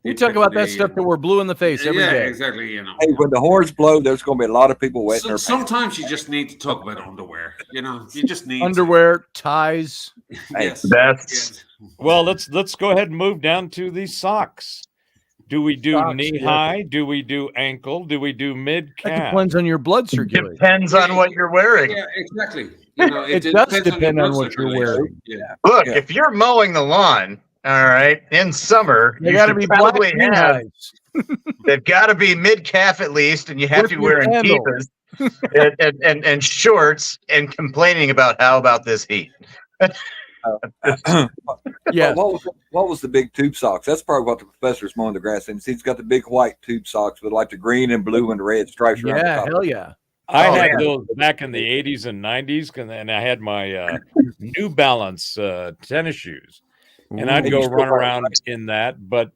we talk about that stuff that we're blue in the face every day.
Exactly.
Hey, when the horns blow, there's going to be a lot of people wetting their pants.
Sometimes you just need to talk about underwear. You just need
underwear, ties.
Yes.
That's
Well, let's go ahead and move down to the socks. Do we do knee high? Do we do ankle? Do we do mid calf?
That depends on your blood circulation.
Depends on what you're wearing.
Yeah, exactly.
It does depend on what you're wearing.
Yeah.
Look, if you're mowing the lawn, all right, in summer,
They got to be black
probably
knee
have.
highs.
They've got to be mid calf at least, and you have to be wearing
handle.
Tevas and shorts and complaining about how about this heat.
Yeah.
What was the big tube socks? That's probably what the professor's mowing the grass in. He's got the big white tube socks with like the green and blue and red stripes around the
Yeah,
top.
hell yeah.
I had those back in the 80s and 90s, and I had my New Balance tennis shoes, and I'd go run around in that. But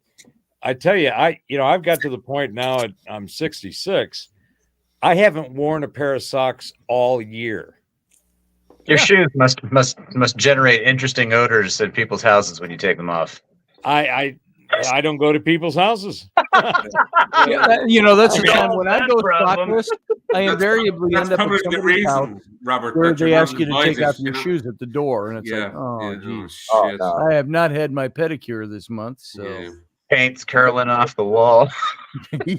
I tell you, I've got to the point now. I'm 66. I haven't worn a pair of socks all year.
Your shoes must generate interesting odors at people's houses when you take them off.
I don't go to people's houses.
That's the time when I go stockless, I invariably end up at somebody's house
Robert,
where they ask you to take off your shoes at the door, and it's like, geez.
no.
I have not had my pedicure this month, so
Paint's curling off the wall.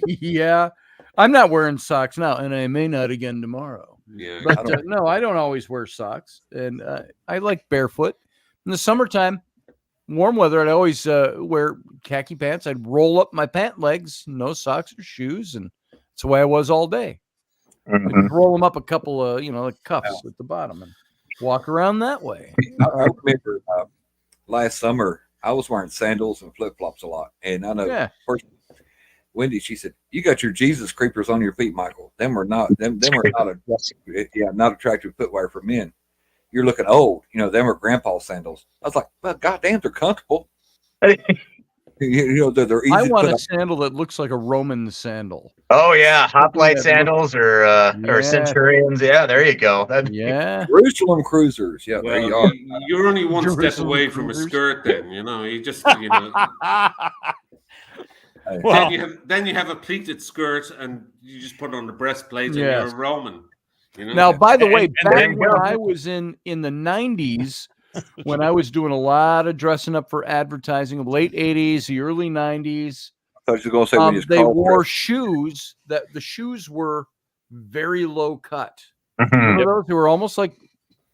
yeah. I'm not wearing socks now, and I may not again tomorrow.
Yeah,
But no, I don't always wear socks, and I like barefoot. In the summertime, warm weather, I'd always wear khaki pants. I'd roll up my pant legs, no socks or shoes, and that's the way I was all day. I'd roll them up a couple of, like cuffs at the bottom and walk around that way.
I remember last summer I was wearing sandals and flip flops a lot, and I know first Wendy, she said, "You got your Jesus creepers on your feet, Michael. Them are not not attractive footwear for men. You're looking old. Them are grandpa sandals." I was like, "Well, goddamn, they're comfortable." They're easy.
I want a sandal that looks like a Roman sandal.
Oh yeah, hoplite sandals or centurions. Yeah, there you go.
Jerusalem cruisers. Yeah,
well,
there you are.
You're only one step away from a skirt. Then you just
Well,
then you have a pleated skirt, and you just put on the breastplate, and you're a Roman.
Now, by the way,
and
back when I was in the 90s, when I was doing a lot of dressing up for advertising, late 80s, the early 90s,
I thought you were going to say
they wore shoes that the shoes were very low cut. Those who were almost like,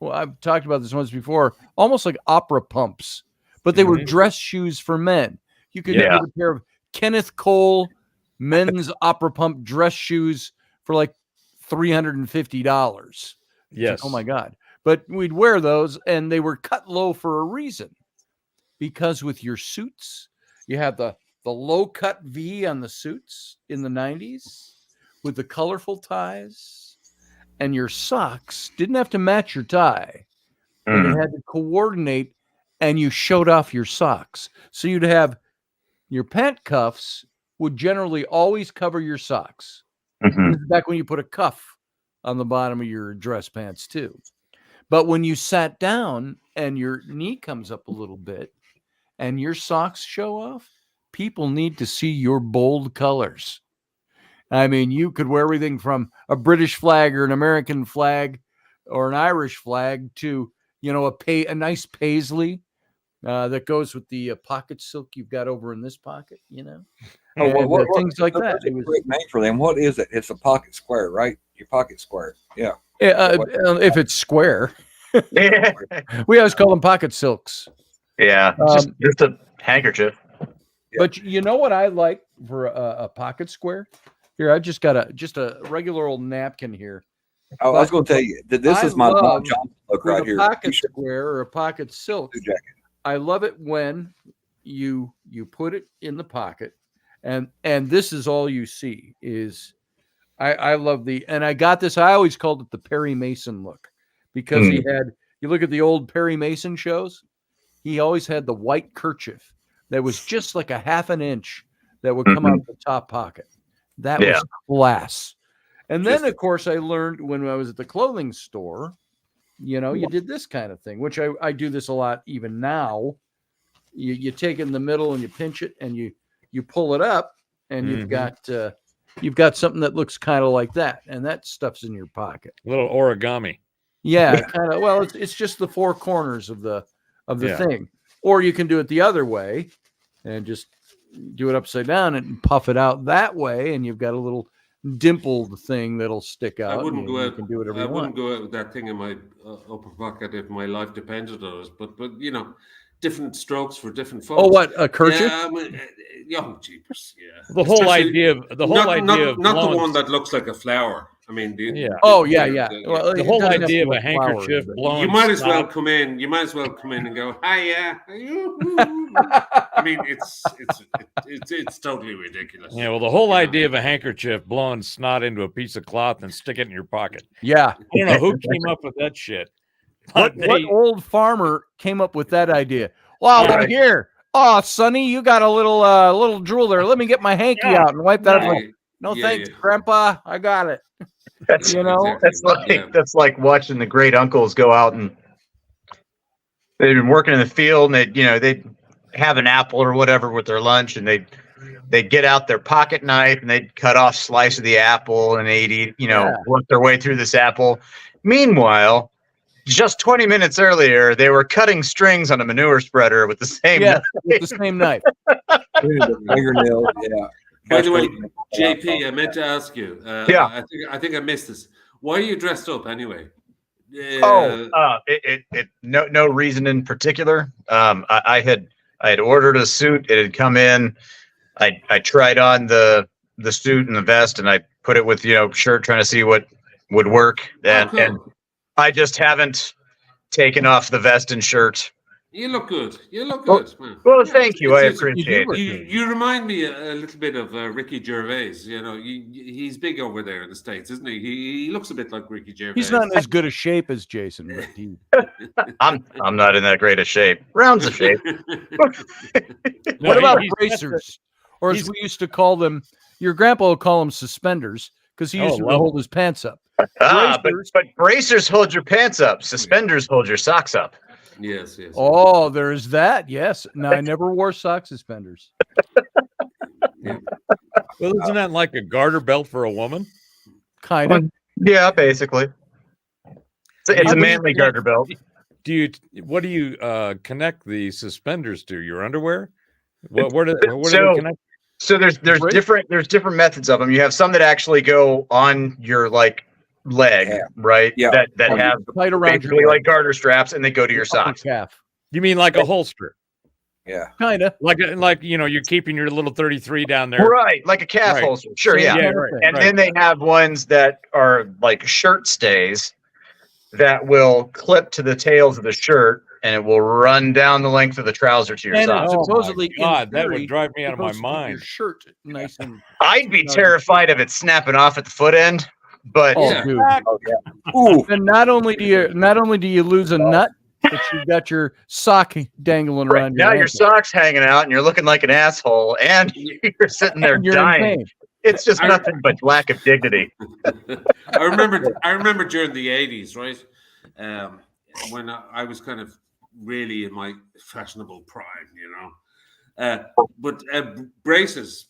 I've talked about this once before, almost like opera pumps, but they were dress shoes for men. You could get a pair of Kenneth Cole men's opera pump dress shoes for like $350.
yes.
Oh my God. But we'd wear those, and they were cut low for a reason. Because with your suits, you have the low cut V on the suits in the 90s with the colorful ties, and your socks didn't have to match your tie. But it had to coordinate, and you showed off your socks. So you'd have your pant cuffs would generally always cover your socks. This is back when you put a cuff on the bottom of your dress pants too. But when you sat down and your knee comes up a little bit and your socks show off, people need to see your bold colors. I mean, you could wear everything from a British flag or an American flag or an Irish flag to, a nice paisley that goes with the pocket silk you've got over in this pocket, you know,
Oh,
and, things like that.
It was a great name for them. What is it? It's a pocket square, right? Your pocket square. Yeah.
If it's square,
Yeah.
we always call them pocket silks.
Yeah, just a handkerchief.
But you know what I like for a pocket square? Here, I've just got a regular old napkin here.
I was going to tell you that this is my Long John look right here.
Pocket square or a pocket silk. I love it when you put it in the pocket, and this is all you see is. I love and I got this. I always called it the Perry Mason look because he had. You look at the old Perry Mason shows. He always had the white kerchief that was just like a half an inch that would come out of the top pocket. That was class. And then, of course, I learned when I was at the clothing store, you know, you did this kind of thing, which I do this a lot even now. You take it in the middle and you pinch it and you pull it up and you've got something that looks kind of like that. And that stuff's in your pocket.
A little origami.
Yeah, kind of. Well, it's just the four corners of the thing. Or you can do it the other way and just do it upside down and puff it out that way, and you've got a little dimpled thing that'll stick out.
I wouldn't go out.
You can do whatever you want.
Wouldn't go out with that thing in my upper pocket if my life depended on it. But you know, different strokes for different folks.
Oh, what, a kerchief?
Yeah, I mean, jeepers. Yeah.
The whole idea of
not the one that looks like a flower. I mean,
yeah.
Well,
the whole idea of a handkerchief blowing.
You might as well come in. You might as well come in and go, "Hiya." I mean, it's totally ridiculous.
Yeah. Well, the whole idea of a handkerchief blowing snot into a piece of cloth and stick it in your pocket.
Yeah.
I don't know who came up with that shit.
What old farmer came up with that idea? Well, here. Oh, Sonny, you got a little drool there. Let me get my hanky out and wipe that off. No, thanks, Grandpa. I got it.
That's that's like watching the great uncles go out and they've been working in the field and they'd have an apple or whatever with their lunch and they'd get out their pocket knife and they'd cut off a slice of the apple and they'd eat, work their way through this apple. Meanwhile, just 20 minutes earlier, they were cutting strings on a manure spreader with the same knife.
With the same knife.
Fingernail, yeah.
By the way, JP, I meant to ask you. I think I missed this. Why are you dressed up anyway?
No reason in particular. I had ordered a suit. It had come in. I tried on the suit and the vest, and I put it with shirt, trying to see what would work. And I just haven't taken off the vest and shirt.
You look good. You look good, man.
Well, thank you. I appreciate it.
You remind me a little bit of Ricky Gervais. He's big over there in the States, isn't he? He looks a bit like Ricky Gervais.
He's not in as good a shape as Jason. But
I'm not in that great a shape. Rounds of shape.
What about bracers? Or as we used to call them, your grandpa would call them suspenders because he used to hold his pants up.
But bracers hold your pants up. Suspenders hold your socks up.
Yes.
Oh, there's that. Yes. No, I never wore sock suspenders.
Well, isn't that like a garter belt for a woman?
Kind of.
Yeah, basically. It's a manly garter belt.
What do you connect the suspenders to? Your underwear? Where do they connect?
So there's different methods of them. You have some that actually go on your leg, right?
Yeah.
That have basically like garter straps, and they go to your socks.
Calf.
You mean like a holster?
Yeah.
Kind of.
Like you're keeping your little 33 down there.
Right, like a calf holster. Sure, yeah. And then they have ones that are like shirt stays that will clip to the tails of the shirt, and it will run down the length of the trouser to your socks.
Supposedly,
God, that would drive me out of my mind.
Your shirt, nice and.
I'd be terrified of it snapping off at the foot end. But
dude. Ooh. And not only do you lose a nut, but you've got your sock dangling around.
Now your sock's hanging out, and you're looking like an asshole, and you're sitting there dying. It's just nothing but lack of dignity.
I remember during the 80s, right? When I was kind of really in my fashionable prime, but braces,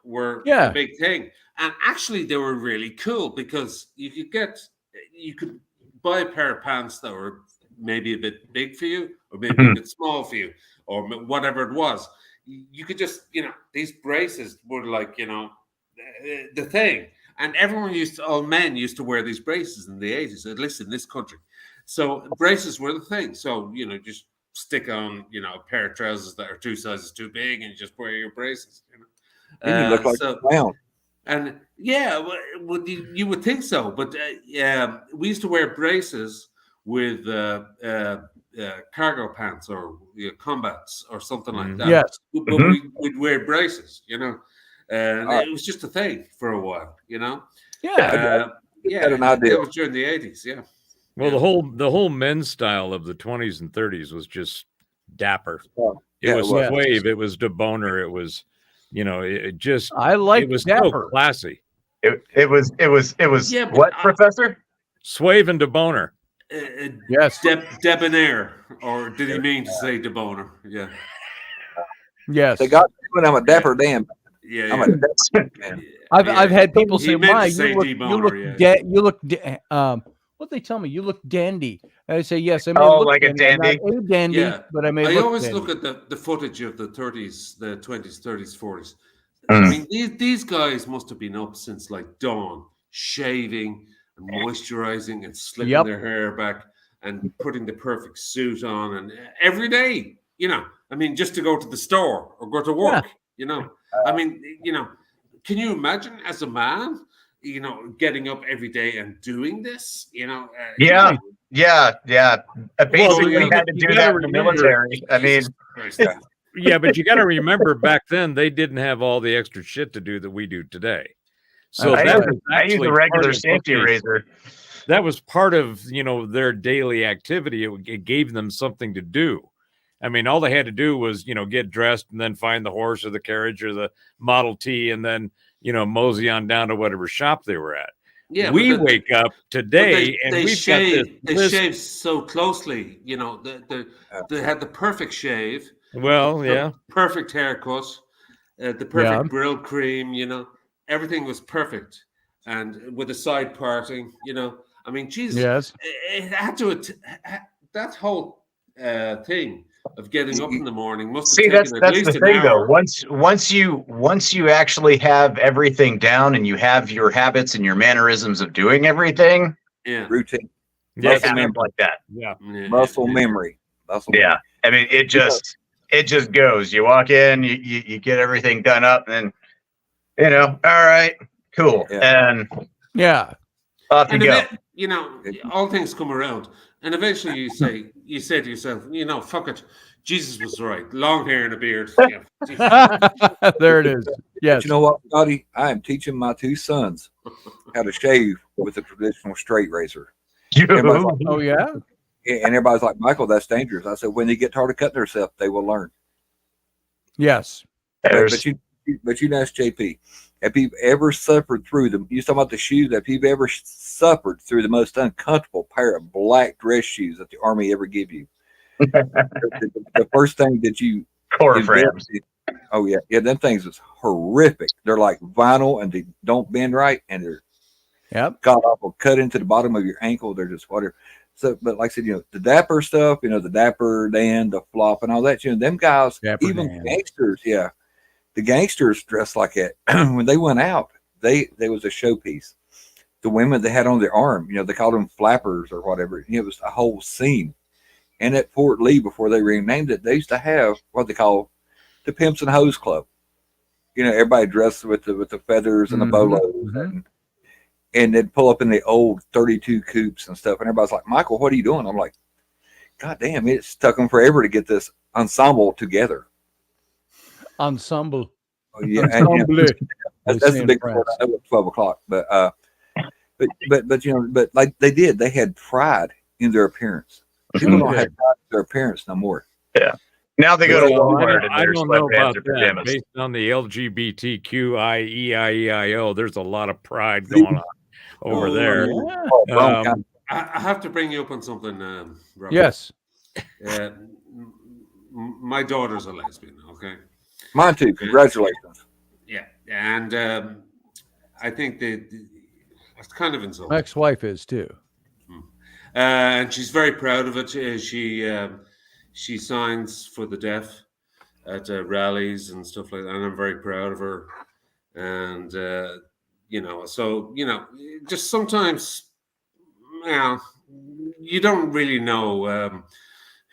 were a big thing. And actually, they were really cool because you could buy a pair of pants that were maybe a bit big for you, or maybe a bit small for you, or whatever it was. You could just, these braces were like, the thing. And all men used to wear these braces in the 80s, at least in this country. So braces were the thing. So, just stick on, a pair of trousers that are 2 sizes too big and you just wear your braces.
And you look like a clown.
And yeah, well, you would think so. But we used to wear braces with cargo pants or combats or something like that.
Yes.
But we'd wear braces, and it was just a thing for a while,
Yeah.
An idea. It was during the 80s, yeah.
Well, the whole men's style of the 20s and 30s was just dapper. It was Swave, it was DeBoner, it was, it just
I like
it was
dapper.
so classy.
It was what, Professor?
Swave and DeBoner.
Yes.
Debonair, or did he mean to say DeBoner? Yeah.
Yes.
They got me when I'm a dapper Dan.
Yeah.
I'm a dapper man.
I've had people say,
meant to
"My,
say
you look what they tell me, you look dandy." And I say, "Yes, I may look
like a dandy."
I'm not a dandy,
Yeah.
but I may.
I
look
always
dandy.
look at the footage of the 30s, the 20s, 30s, 40s.
Mm.
I mean, these guys must have been up since like dawn, shaving and moisturizing and slipping their hair back and putting the perfect suit on, and every day, I mean, just to go to the store or go to work, I mean, can you imagine as a man, getting up every day and doing this,
Yeah. Basically,
Well,
had to do that in the military. I mean,
yeah, but you got to remember back then they didn't have all the extra shit to do that we do today. So
I use
actually
a regular
part of-
safety razor.
That was part of their daily activity. It gave them something to do. I mean, all they had to do was get dressed and then find the horse or the carriage or the Model T and then mosey on down to whatever shop they were at.
Yeah,
we wake up today and we've
shave,
got
they
this
shave so closely. They had the perfect shave.
Well, yeah,
perfect haircut, the perfect grill cream. Everything was perfect, and with a side parting. I mean, Jesus,
Yes.
it had to. That whole thing of getting up in the morning must have taken at least
the
an
thing
hour.
though. Once you actually have everything down and you have your habits and your mannerisms of doing everything,
routine,
muscle memory like that.
Muscle memory.
I mean, it just goes. You walk in, you get everything done up, and then all right, cool, and off you go.
All things come around, and eventually you say to yourself, fuck it, Jesus was right. Long hair and a beard.
There it is. Yes.
But you know what, Scotty? I am teaching my 2 sons how to shave with a traditional straight razor. Everybody's like,
oh yeah.
And everybody's like, Michael, that's dangerous. I said, when they get tired of cutting themselves, they will learn.
Yes.
But you ask JP, have you ever suffered through them? You talking about the shoes? Have you ever suffered through the most uncomfortable pair of black dress shoes that the Army ever give you? the first thing that you oh yeah, them things is horrific. They're like vinyl and they don't bend right, and they're god awful, cut into the bottom of your ankle. They're just whatever. So, but like I said, the dapper stuff, the dapper Dan, the flop, and all that. Them guys,
Dapper
even
Dan.
gangsters, the gangsters dressed like that. When they went out, they was a showpiece. The women they had on their arm, they called them flappers or whatever. It was a whole scene. And at Fort Lee, before they renamed it, they used to have what they call the Pimps and Hoes Club. Everybody dressed with the feathers and the bolos, and they'd pull up in the old 32 coupes and stuff. And everybody's like, Michael, what are you doing? I'm like, God damn, it's took them forever to get this ensemble together.
Ensemble.
Oh, yeah, and, that's the big part. I know at 12 o'clock, but like they did, they had pride in their appearance. People don't have pride in their appearance no more.
Yeah. Now they go to Walmart and
I
they're
don't know about that.
pajamas.
Based on the LGBTQIEIEIO, there's a lot of pride going on over there.
Yeah.
I have to bring you up on something, Robert.
Yes.
My daughter's a lesbian, okay?
Mine too. Congratulations.
Yeah. And I think that it's kind of insulting.
My ex-wife is too.
And she's very proud of it. She signs for the deaf at rallies and stuff like that, and I'm very proud of her. And just sometimes, you don't really know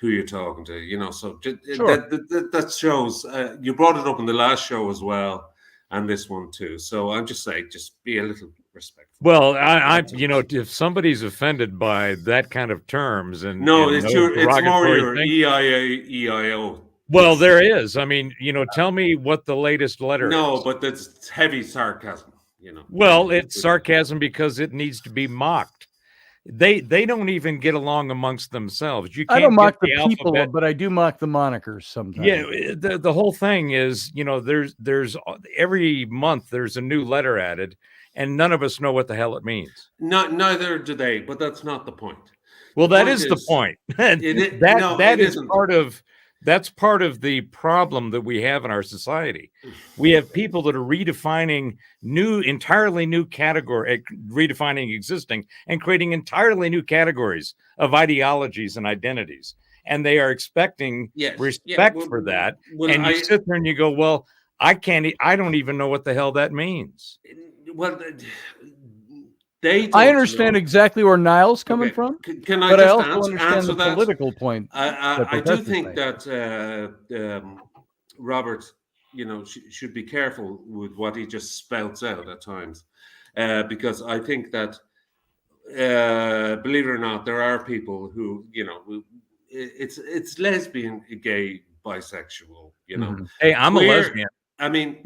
who you're talking to, so
Sure.
that shows. You brought it up in the last show as well, and this one too. So I'm just saying, just be a little respectful.
Well, I if somebody's offended by that kind of terms and
no,
and
it's
no
it's more
derogatory
your
thing-
EIO.
Well, there is. I mean, tell me what the latest letter
No,
is.
but that's heavy sarcasm.
Well, it's sarcasm because it needs to be mocked. They don't even get along amongst themselves. You can't
I don't mock
get
the people,
alphabet.
but I do mock the monikers sometimes.
Yeah, the whole thing is, there's every month there's a new letter added, and none of us know what the hell it means.
Neither do they, but that's not the point.
Well,
The
that
point
is the point. That is
isn't.
that's part of the problem that we have in our society. We have people that are redefining entirely new category, redefining existing and creating entirely new categories of ideologies and identities. And they are expecting respect for that. And you sit there and you go, well, I don't even know what the hell that means.
Well,
I understand exactly where Niall's coming from.
Can I
but
just
I also understand
answer
the
that?
political point.
I do think that Robert, should be careful with what he just spouts out at times, because I think that, believe it or not, there are people who, it's lesbian, gay, bisexual.
Hey, I'm
queer,
a lesbian.
I mean,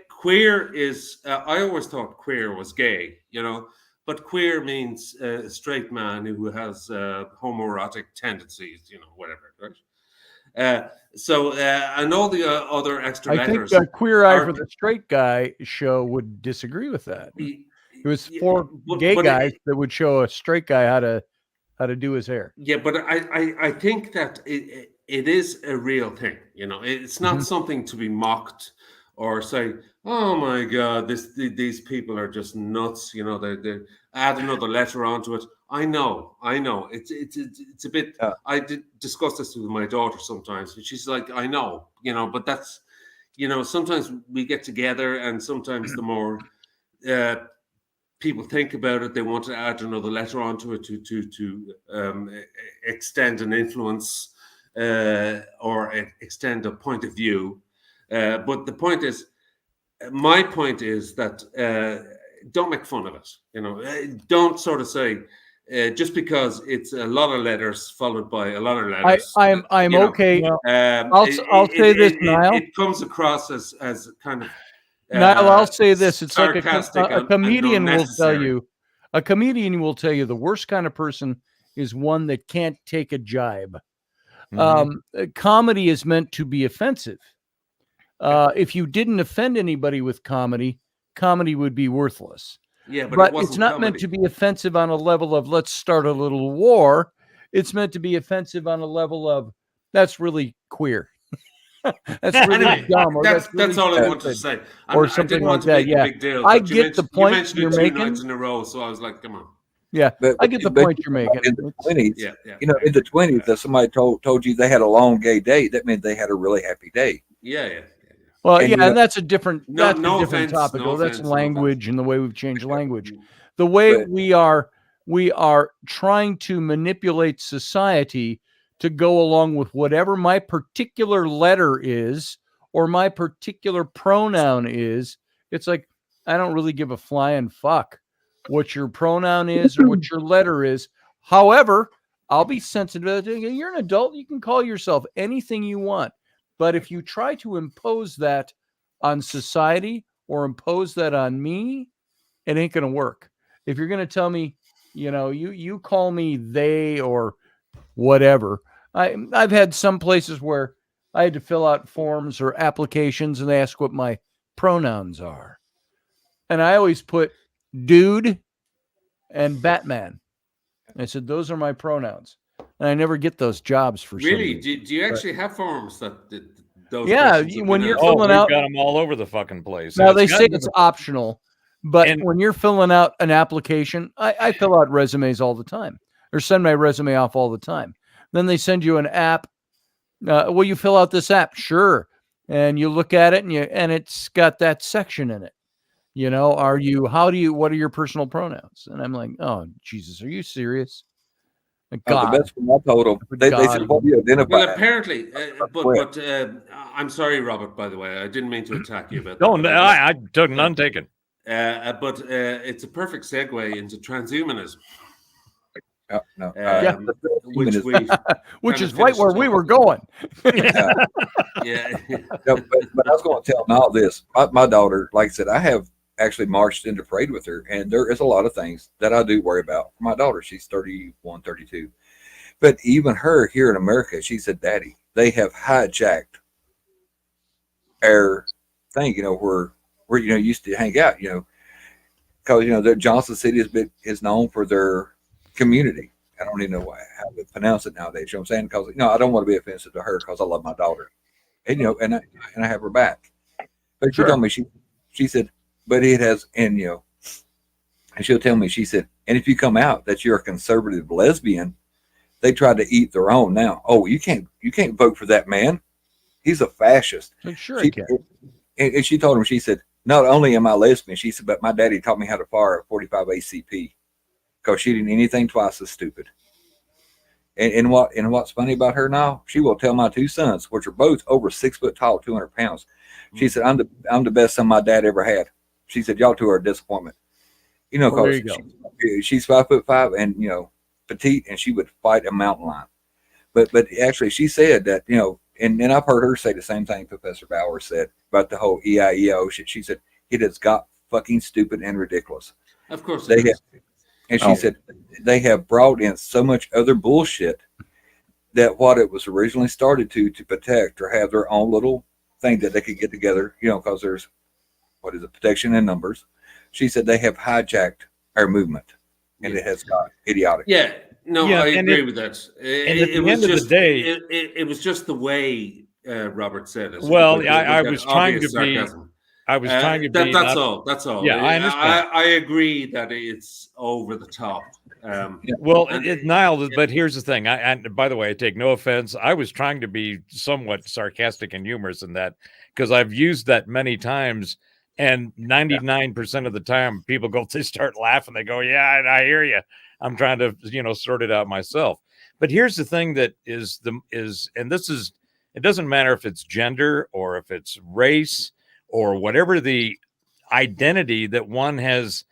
queer is. I always thought queer was gay, but queer means a straight man who has homoerotic tendencies, whatever, right? And all the other extra letters.
I think Queer Eye for the Straight Guy show would disagree with that. It was for gay guys that would show a straight guy how to do his hair.
Yeah, but I think that it is a real thing. It's not something to be mocked or say, oh my God, these people are just nuts. They add another letter onto it. I know. It's a bit. I did discuss this with my daughter sometimes, and she's like, I know, but that's, sometimes we get together, and sometimes the more people think about it, they want to add another letter onto it to extend an influence or extend a point of view. But my point is that don't make fun of it. Don't sort of say just because it's a lot of letters followed by a lot of letters.
I'm okay. I'll say this, Niall.
It comes across as kind of.
Niall, I'll say this: it's like a comedian
and
will tell you. A comedian will tell you the worst kind of person is one that can't take a jibe. Comedy is meant to be offensive. If you didn't offend anybody with comedy would be worthless.
Yeah,
but it's not meant to be offensive on a level of let's start a little war. It's meant to be offensive on a level of that's really queer. That's really dumb. Or
that's
really
all I want to say.
Or something like that. Yeah,
big deal,
I get the point you're making.
2 nights in a row, so I was like, come on.
Yeah, I get the point you're making.
In the 20s, in the 20s, if somebody told you they had a long gay day, that meant they had a really happy day.
Yeah.
Well, and that's a different different topic. That's
offense,
language and the way we've changed language. The way we are trying to manipulate society to go along with whatever my particular letter is or my particular pronoun is. It's like, I don't really give a flying fuck what your pronoun is or what your letter is. However, I'll be sensitive. You're an adult. You can call yourself anything you want. But if you try to impose that on society or impose that on me, it ain't going to work. If you're going to tell me, you call me they or whatever. I've had some places where I had to fill out forms or applications and they ask what my pronouns are. And I always put dude and Batman. I said, those are my pronouns. And I never get those jobs for
really.
some
Do you actually have forms that those?
Yeah, when you're filling out,
we've got them all over the fucking place.
Now they say it's optional, but when you're filling out an application, I fill out resumes all the time. or send my resume off all the time. Then they send you an app. Will you fill out this app? Sure. And you look at it and it's got that section in it. You know, what are your personal pronouns? And I'm like, oh, Jesus, are you serious?
God. The best one I told them, they said, what do you identify?
Well, apparently, but I'm sorry, Robert, by the way. I didn't mean to attack you about that.
No, I took none taken.
But it's a perfect segue into transhumanism.
Which is right where we were going.
Yeah.
But I was going to tell them all this. My daughter, like I said, I have actually marched into parade with her, and there is a lot of things that I do worry about for my daughter. She's 31, 32. But even her here in America, she said, Daddy, they have hijacked our thing, where used to hang out, because, the Johnson City is known for their community. I don't even know how to pronounce it nowadays. You know what I'm saying? Because I don't want to be offensive to her because I love my daughter, and and I have her back. But she told me she said, but it has, and she'll tell me, she said, and if you come out that you're a conservative lesbian, they try to eat their own now. Oh, you can't vote for that man. He's a fascist.
Sure, I can.
And she told him, she said, not only am I lesbian, she said, but my daddy taught me how to fire a 45 ACP. Because she didn't anything twice as stupid. And what's funny about her now, she will tell my two sons, which are both over 6 foot tall, 200 pounds. She said, I'm the best son my dad ever had. She said, y'all two are a disappointment. Because she's 5'5" and petite, and she would fight a mountain lion. But actually, she said that and I've heard her say the same thing Professor Bauer said about the whole EIEO shit. She said it has got fucking stupid and ridiculous.
Of course,
they have. And she said they have brought in so much other bullshit that what it was originally started to protect or have their own little thing that they could get together, because there's, protection in numbers. She said they have hijacked our movement, and it has got idiotic.
Yeah, no, I agree with that. It was just the day. It was just the way Robert said it.
Well, I was trying to be. I was trying to be.
That's all. That's all.
Yeah, I understand.
I agree that it's over the top.
Well, Niall, but here's the thing. And by the way, I take no offense. I was trying to be somewhat sarcastic and humorous in that because I've used that many times, and 99% of the time, people they start laughing. They go, "Yeah, I hear you." I'm trying to, sort it out myself. But here's the thing that and this is, it doesn't matter if it's gender or if it's race or whatever the identity that one has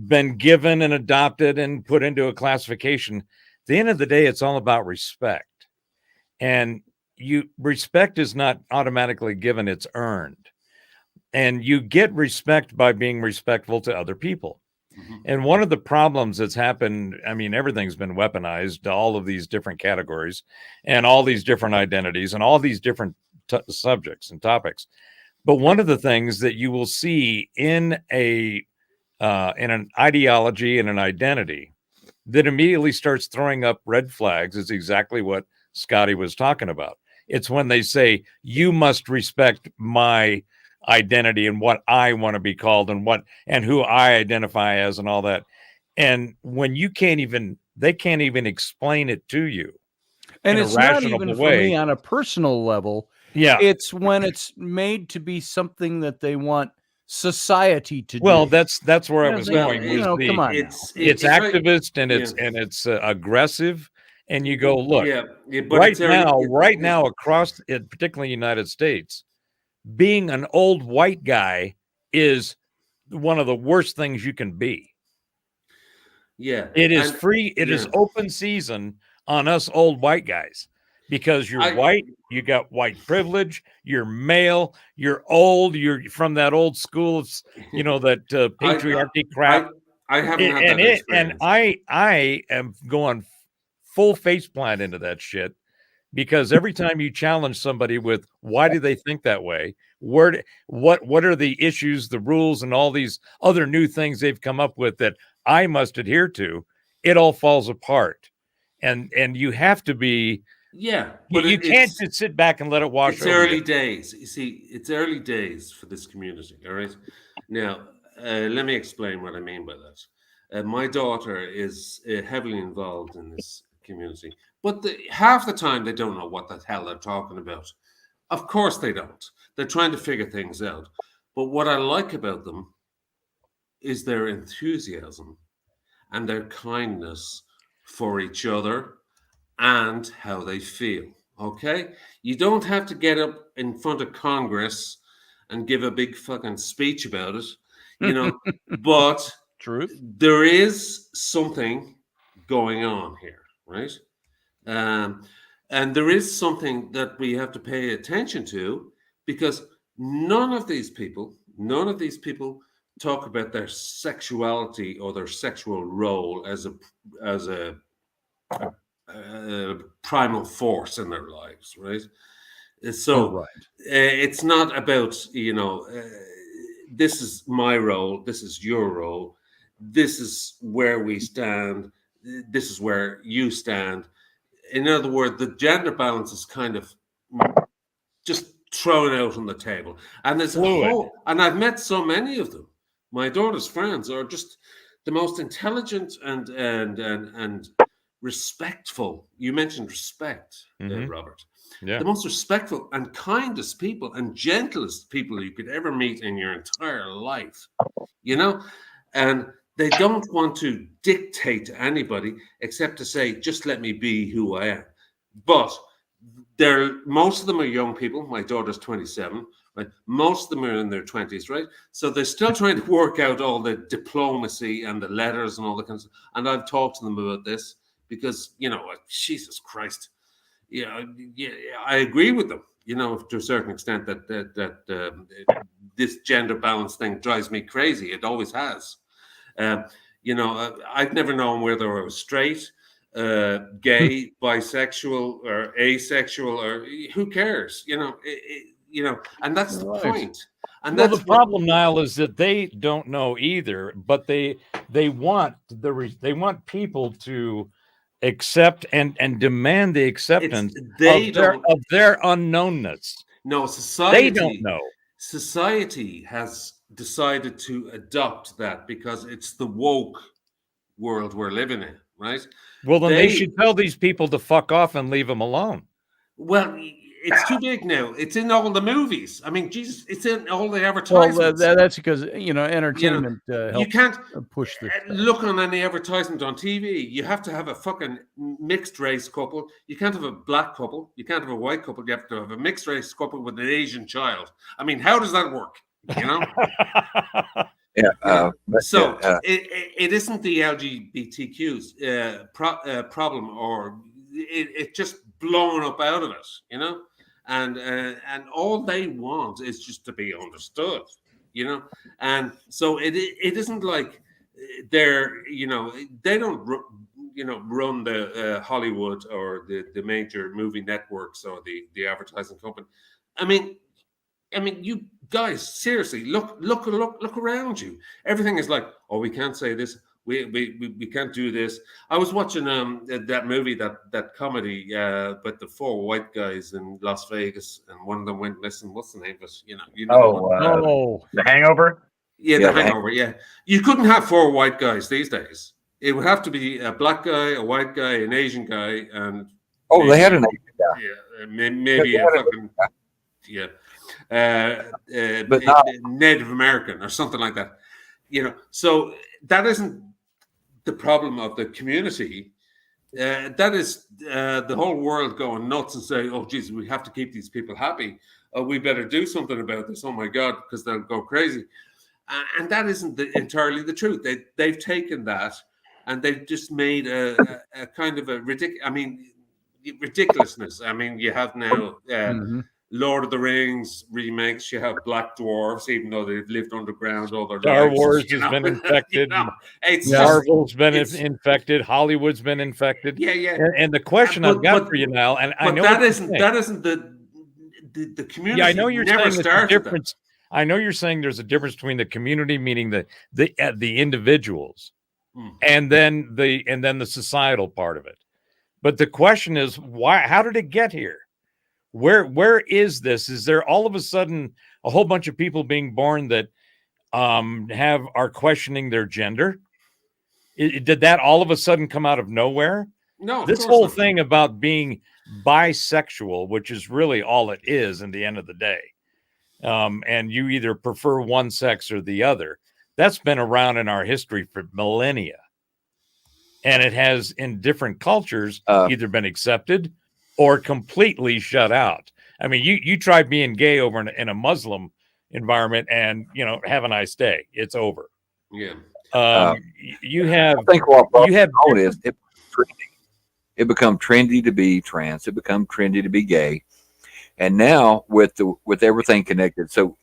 been given and adopted and put into a classification. At the end of the day, it's all about respect. And respect is not automatically given, it's earned. And you get respect by being respectful to other people. Mm-hmm. And one of the problems that's happened, everything's been weaponized, all of these different categories and all these different identities and all these different subjects and topics. But one of the things that you will see in an ideology and an identity that immediately starts throwing up red flags is exactly what Scotty was talking about. It's when they say, you must respect my identity and what I want to be called and who I identify as and all that. And when they can't even explain it to you.
And it's not even for me on a personal level.
Yeah.
It's when it's made to be something that they want society to do.
Well, that's where I was going.
Come on.
It's activist and it's aggressive. And you go, look, right now across it, particularly United States, being an old white guy is one of the worst things you can be.
Yeah.
It is free. It is open season on us old white guys. Because you're white, you got white privilege, you're male, you're old, you're from that old school of, that patriarchy crap.
I haven't had that experience.
And I am going full faceplant into that shit because every time you challenge somebody with why do they think that way, what are the issues, the rules, and all these other new things they've come up with that I must adhere to, it all falls apart. And you have to be.
Yeah,
but you can't just sit back and let it wash over.
It's early days. You see, it's early days for this community. All right. Now, let me explain what I mean by My daughter is heavily involved in this community, but half the time they don't know what the hell they're talking about. Of course they don't. They're trying to figure things out. But what I like about them is their enthusiasm and their kindness for each other and how they feel. Okay? You don't have to get up in front of Congress and give a big fucking speech about it, you know, but
Truth.
there is something going on here, right? And there is something that we have to pay attention to, because none of these people talk about their sexuality or their sexual role as a primal force in their lives, right? So it's not about, this is my role, this is your role, this is where we stand, this is where you stand. In other words, the gender balance is kind of just thrown out on the table. And there's and I've met so many of them. My daughter's friends are just the most intelligent and respectful. You mentioned respect, Robert.
Yeah.
The most respectful and kindest people and gentlest people you could ever meet in your entire life, and they don't want to dictate to anybody except to say, just let me be who I am. But most of them are young people. My daughter's 27, right? Most of them are in their 20s, right? So they're still trying to work out all the diplomacy and the letters and all the kinds of, and I've talked to them about this because, Jesus Christ, I agree with them, to a certain extent that this gender balance thing drives me crazy. It always has. I've never known whether I was straight, gay, bisexual, or asexual, or who cares? And that's the point. And
well, the problem, Niall, is that they don't know either, but they want people to accept and demand the acceptance of their unknownness.
No, society.
They don't know.
Society has decided to adopt that because it's the woke world we're living in, right?
Well, then they should tell these people to fuck off and leave them alone.
Well, it's too big now. It's in all the movies. I mean, Jesus, it's in all the advertisements.
Well, that's because entertainment helps
you can't
push this.
Look on any advertisement on TV. You have to have a fucking mixed race couple. You can't have a black couple. You can't have a white couple. You have to have a mixed race couple with an Asian child. I mean, how does that work? It isn't the LGBTQ's problem, or it just blown up out of it, and all they want is just to be understood, and so it isn't like they're they don't run the Hollywood or the major movie networks or the advertising company. I mean, you guys, seriously, look around you. Everything is like, oh, we can't say this. We can't do this. I was watching that movie, that comedy, but the four white guys in Las Vegas, and one of them went missing. What's the name of it?
The Hangover.
Yeah, The Hangover. Yeah, you couldn't have four white guys these days. It would have to be a black guy, a white guy, an Asian guy, and
they had an Asian guy.
Yeah, maybe a fucking but Native American or something like that. So that isn't the problem of the community. That is the whole world going nuts and saying, oh, Jesus, we have to keep these people happy. We better do something about this. Oh, my God, because they'll go crazy. And that isn't entirely the truth. They've taken that and they've just made a kind of a ridiculousness. I mean, you have now Lord of the Rings remakes. You have Black Dwarfs, even though they've lived underground all their lives.
Star Wars has been infected. Marvel's been infected. Hollywood's been infected.
Yeah.
And the question I've got for you now, and I know
that isn't the community.
Yeah, I know you're saying
there's a
difference. I know you're saying there's a difference between the community, meaning the individuals, and then the societal part of it. But the question is, why? How did it get here? Where is this? Is there all of a sudden a whole bunch of people being born that are questioning their gender? Did that all of a sudden come out of nowhere?
No,
This whole thing about being bisexual, which is really all it is in the end of the day, and you either prefer one sex or the other, that's been around in our history for millennia. And it has, in different cultures, either been accepted or completely shut out. I mean, you try being gay over in a Muslim environment and, have a nice day. It's over.
Yeah.
You have,
I think what
you have,
it become trendy to be trans. It become trendy to be gay. And now with everything connected, so,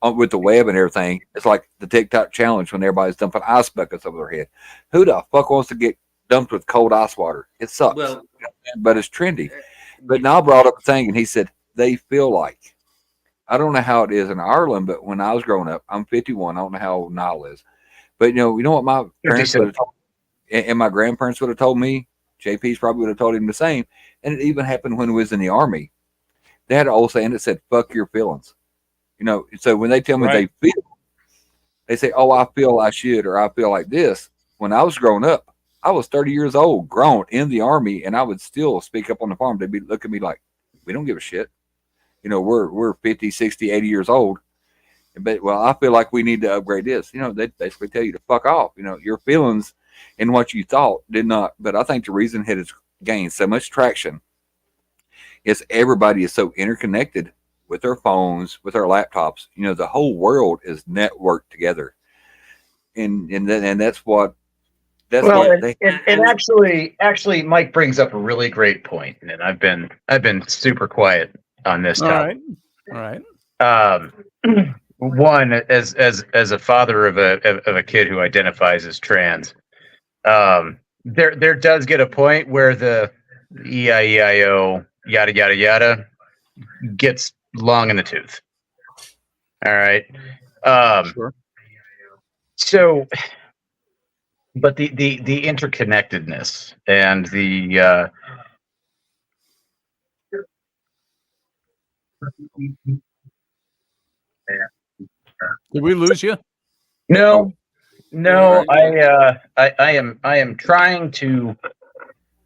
with the web and everything, it's like the TikTok challenge when everybody's dumping ice buckets over their head. Who the fuck wants to get dumped with cold ice water? It sucks.
Well,
but it's trendy. But Niall brought up a thing, and he said they feel like. I don't know how it is in Ireland, but when I was growing up, I'm 51. I don't know how old Niall is. But you know what my parents would have told me, and my grandparents would have told me. JP's probably would have told him the same. And it even happened when he was in the army. They had an old saying that said, "Fuck your feelings." So when they tell me they feel, they say, "Oh, I feel I should," or "I feel like this." When I was growing up, I was 30 years old, grown in the army, and I would still speak up on the farm. They'd be look at me like, "We don't give a shit." We're 50, 60, 80 years old. But, well, I feel like we need to upgrade this. They basically tell you to fuck off. Your feelings and what you thought did not. But I think the reason it has gained so much traction is everybody is so interconnected with their phones, with their laptops. The whole world is networked together. And that's what
actually Mike brings up a really great point, and I've been super quiet on this topic.
All right.
One, as a father of a kid who identifies as trans, there does get a point where the EIEIO yada yada yada gets long in the tooth. All right.
Sure.
So, but the interconnectedness and the
did we lose you?
No, I am trying to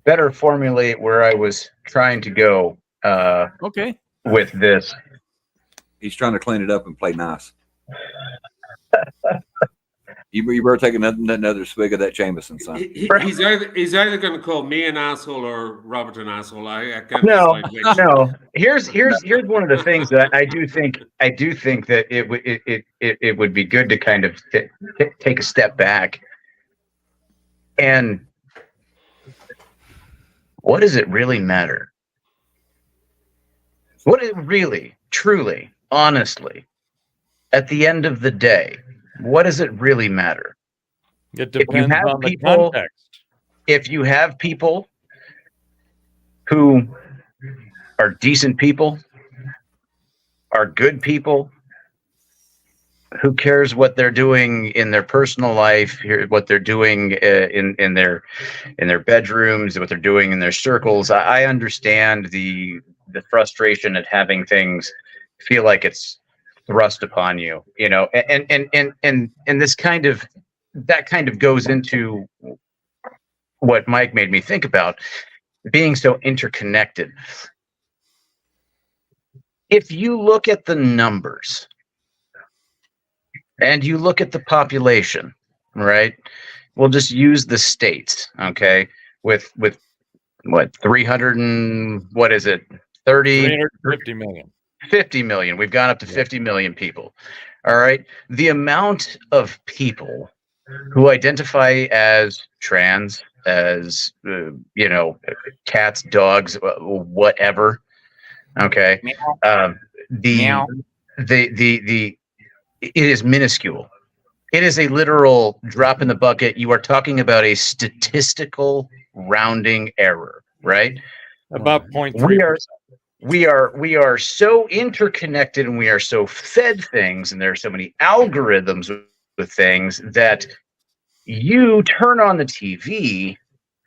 better formulate where I was trying to go.
Okay.
With this,
he's trying to clean it up and play nice. You better take another swig of that Jameson, son.
He's either going to call me an asshole or Robert an asshole. I can't
no,
decide which.
no. Here's one of the things that I do think that it would be good to kind of take a step back. And what does it really matter? What it really, truly, honestly, at the end of the day, what does it really matter?
It depends on the context.
If you have people who are decent people, are good people, who cares what they're doing in their personal life, what they're doing in their bedrooms, what they're doing in their circles. I understand the frustration at having things feel like it's thrust upon you, and this kind of goes into what Mike made me think about, being so interconnected. If you look at the numbers and you look at the population, right? We'll just use the states, okay? With what, 300 and what is it?
350 million.
50 million. We've gone up to 50 million people. All right. The amount of people who identify as trans, as cats, dogs, whatever. Okay. It is minuscule. It is a literal drop in the bucket. You are talking about a statistical rounding error, right?
About 0.3%.
We are so interconnected, and we are so fed things, and there are so many algorithms with things that you turn on the TV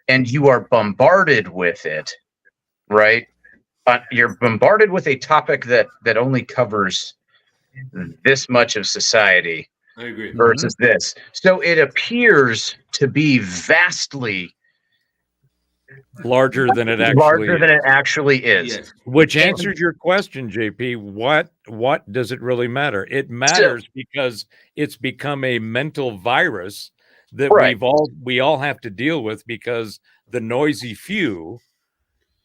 and you are bombarded with it, right? You're bombarded with a topic that only covers this much of society,
I agree.
versus this. So it appears to be vastly
larger than it
actually is.
Yes.
Which answers your question, JP. What does it really matter? It matters because it's become a mental virus that
Right.
we all have to deal with, because the noisy few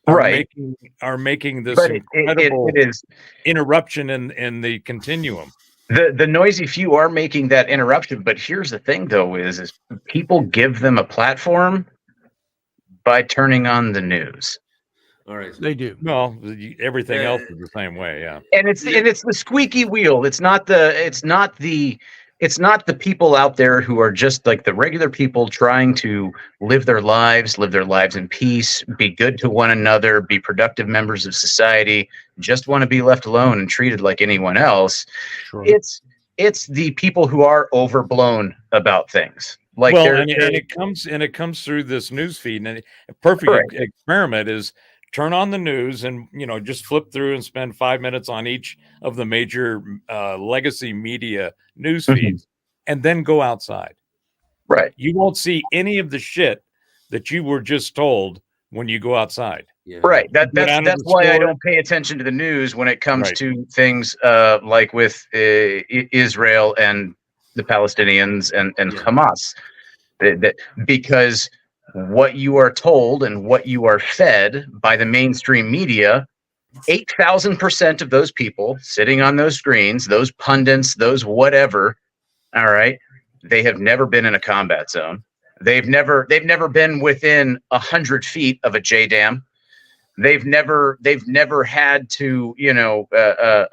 are making this
But
incredible
it is
interruption in the continuum.
the noisy few are making that interruption. But here's the thing, though, is people give them a platform by turning on the news.
All right.
They do.
Well, everything else is the same way, yeah.
And it's the squeaky wheel. It's not the people out there who are just like the regular people trying to live their lives in peace, be good to one another, be productive members of society, just want to be left alone and treated like anyone else.
Sure.
It's the people who are overblown about things. Like,
well, and it comes through this news feed, and a perfect experiment is turn on the news and just flip through and spend 5 minutes on each of the major legacy media news feeds, and then go outside.
Right.
You won't see any of the shit that you were just told when you go outside.
Yeah.
Right. That's why I don't pay attention to the news when it comes to things like with Israel and the Palestinians and Hamas. Because what you are told and what you are fed by the mainstream media, 8,000% of those people sitting on those screens, those pundits, those whatever, all right, they have never been in a combat zone. They've never been within 100 feet of a JDAM. They've never had to,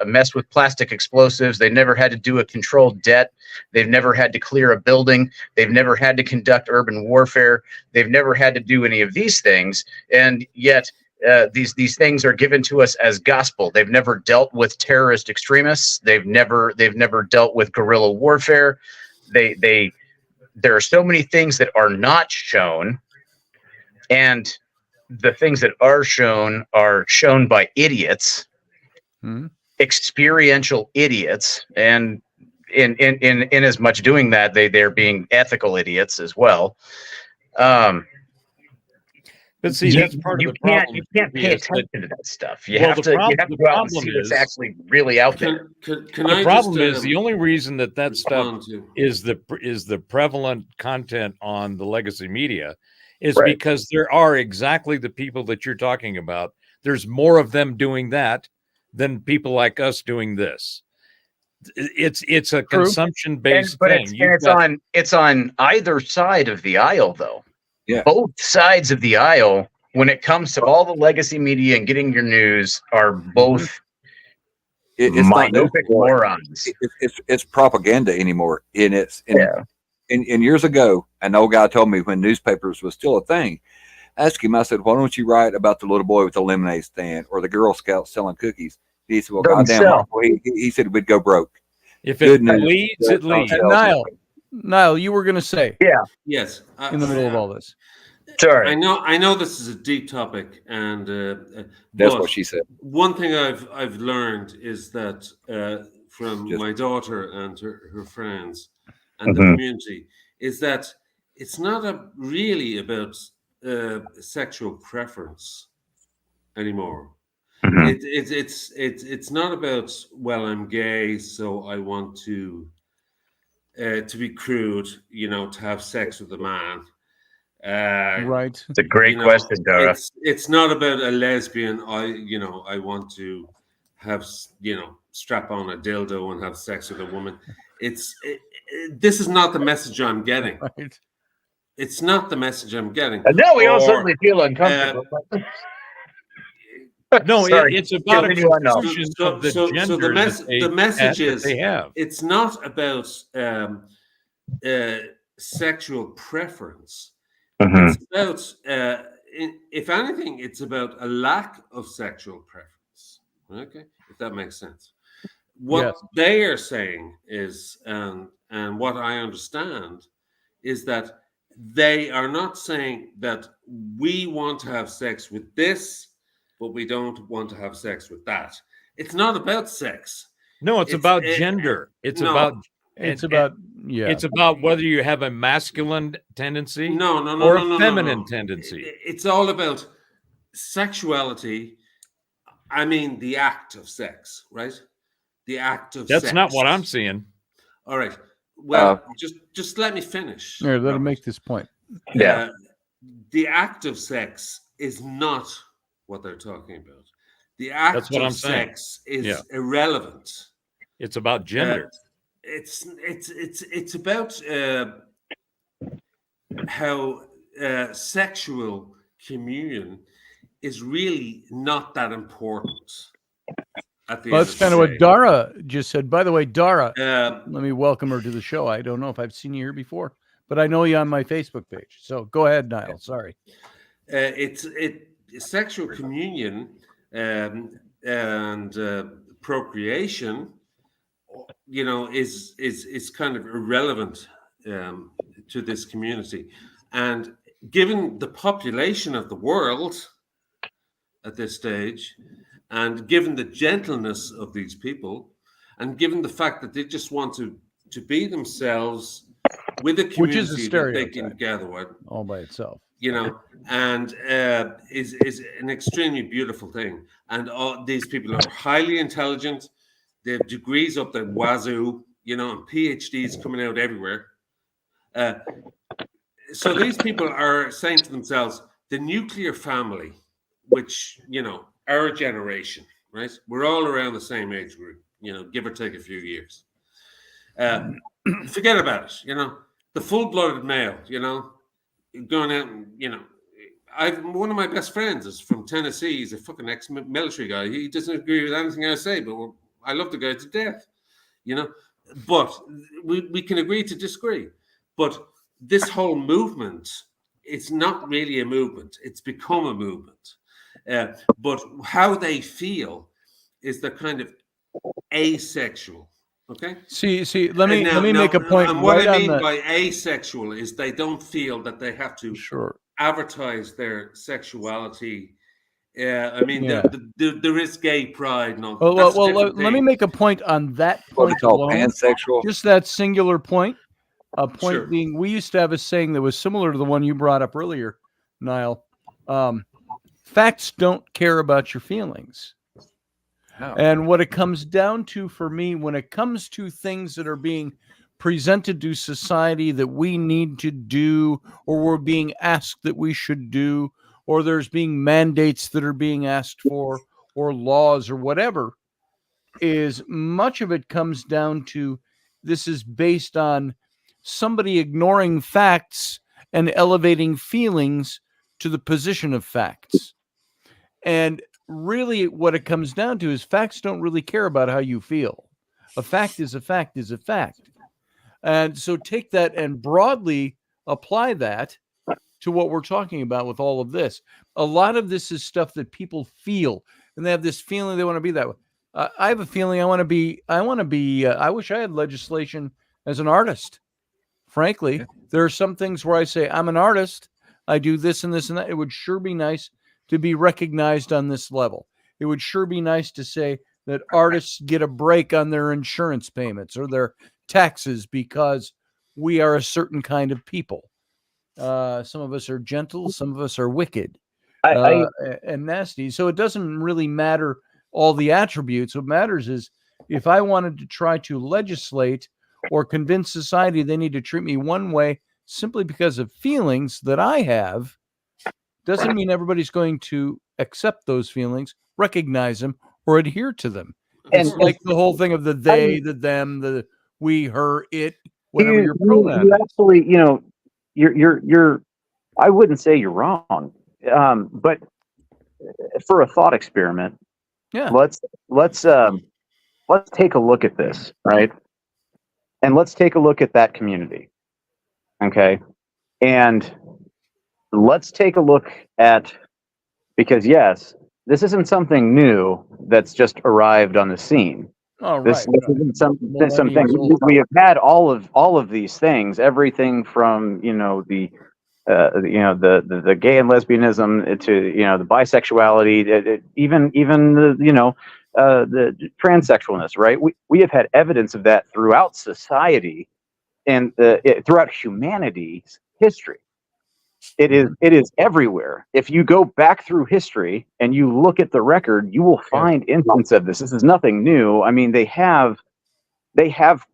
mess with plastic explosives. They never had to do a controlled det. They've never had to clear a building. They've never had to conduct urban warfare. They've never had to do any of these things. And yet these things are given to us as gospel. They've never dealt with terrorist extremists. They've never dealt with guerrilla warfare. There are so many things that are not shown, and the things that are shown by idiots, experiential idiots, and in as much doing that, they're being ethical idiots as well.
But see, that's part of the problem.
You can't pay attention to that stuff. You have to go out and see what's actually really out there.
The problem is the only reason that stuff is the prevalent content on the legacy media is because there are exactly the people that you're talking about. There's more of them doing that than people like us doing this. It's a consumption-based thing.
It's on either side of the aisle, though.
Yeah.
Both sides of the aisle, when it comes to all the legacy media and getting your news, are both
it's
myopic morons.
It's propaganda anymore. And years ago, an old guy told me when newspapers was still a thing, I asked him, I said, why don't you write about the little boy with the lemonade stand or the Girl Scouts selling cookies? He said, well, goddamn, he said we'd go broke.
If it leads, it leads.
Niall, you were going to say.
Yeah.
Yes.
In the middle of all this.
Sorry.
I know this is a deep topic, and
that's what she said.
One thing I've learned is that from my daughter and her friends and the community is that it's not really about sexual preference anymore. It's not about, well, I'm gay, so I want to be crude, to have sex with a man.
Right.
It's a great question, Dora.
It's not about a lesbian. I want to have, strap on a dildo and have sex with a woman. This is not the message I'm getting.
Right.
It's not the message I'm getting.
No, we all suddenly feel uncomfortable.
No, it's about a confusion of the gender.
The message is
they have.
It's not about sexual preference. It's about, if anything, it's about a lack of sexual preference. Okay, if that makes sense. What they are saying is, and what I understand, is that they are not saying that we want to have sex with this, but we don't want to have sex with that. It's not about sex.
No, it's about gender. It's about
It's about
It's about whether you have a masculine tendency
or
a feminine tendency.
It's all about sexuality. I mean, the act of sex, right? The act of sex.
That's not what I'm seeing.
All right. Well, just let me finish.
Here, let him make this point.
Yeah.
The act of sex is not what they're talking about. The act of sex is irrelevant.
It's about gender.
It's about how sexual communion is really not that important.
That's kind of what Dara just said. By the way, Dara, let me welcome her to the show. I don't know if I've seen you here before, but I know you on my Facebook page. So go ahead, Niall. Sorry.
Sexual communion and procreation, is kind of irrelevant to this community. And given the population of the world at this stage, and given the gentleness of these people, and given the fact that they just want to be themselves with a community that they can gather with
all by itself,
and is an extremely beautiful thing. And all these people are highly intelligent. They have degrees up the wazoo, and PhDs coming out everywhere. So these people are saying to themselves, the nuclear family, which, our generation, right? We're all around the same age group, give or take a few years. Forget about it, the full-blooded male, going out and, one of my best friends is from Tennessee. He's a fucking ex-military guy. He doesn't agree with anything I say, but I love the guy to death, but we can agree to disagree. But this whole movement, it's not really a movement. It's become a movement. But how they feel is they're kind of asexual. Okay.
See. Let me make a point.
And what I mean by asexual is they don't feel that they have to advertise their sexuality. I mean, there is gay pride. And all.
Well, let me make a point on that point.
What we call pansexual.
Just that singular point. A point being, we used to have a saying that was similar to the one you brought up earlier, Niall. Facts don't care about your feelings.
No.
And what it comes down to for me, when it comes to things that are being presented to society that we need to do, or we're being asked that we should do, or there's being mandates that are being asked for, or laws or whatever, is much of it comes down to this is based on somebody ignoring facts and elevating feelings to the position of facts. And really what it comes down to is facts don't really care about how you feel. A fact is a fact is a fact. And so take that and broadly apply that to what we're talking about with all of this. A lot of this is stuff that people feel, and they have this feeling they want to be that way. I have a feeling I wish I had legislation as an artist. Frankly, there are some things where I say, I'm an artist. I do this and this and that. It would sure be nice to be recognized on this level. It would sure be nice to say that artists get a break on their insurance payments or their taxes because we are a certain kind of people. Some of us are gentle. Some of us are wicked and nasty. So it doesn't really matter all the attributes. What matters is if I wanted to try to legislate or convince society they need to treat me one way simply because of feelings that I have, doesn't mean everybody's going to accept those feelings, recognize them, or adhere to them. It's like the whole thing of the they, the them, the we, her, it, whatever your pronoun.
You absolutely, you're. I wouldn't say you're wrong, but for a thought experiment, let's take a look at this, right? And let's take a look at that community, okay? And let's take a look at, because yes, this isn't something new that's just arrived on the scene.
Oh,
this isn't something we have had all of these things, everything from the gay and lesbianism to the bisexuality, even the the transsexualness, right? We have had evidence of that throughout society and throughout humanity's history. It is everywhere. If you go back through history and you look at the record, you will find instances of this. This is nothing new. I mean, they have, there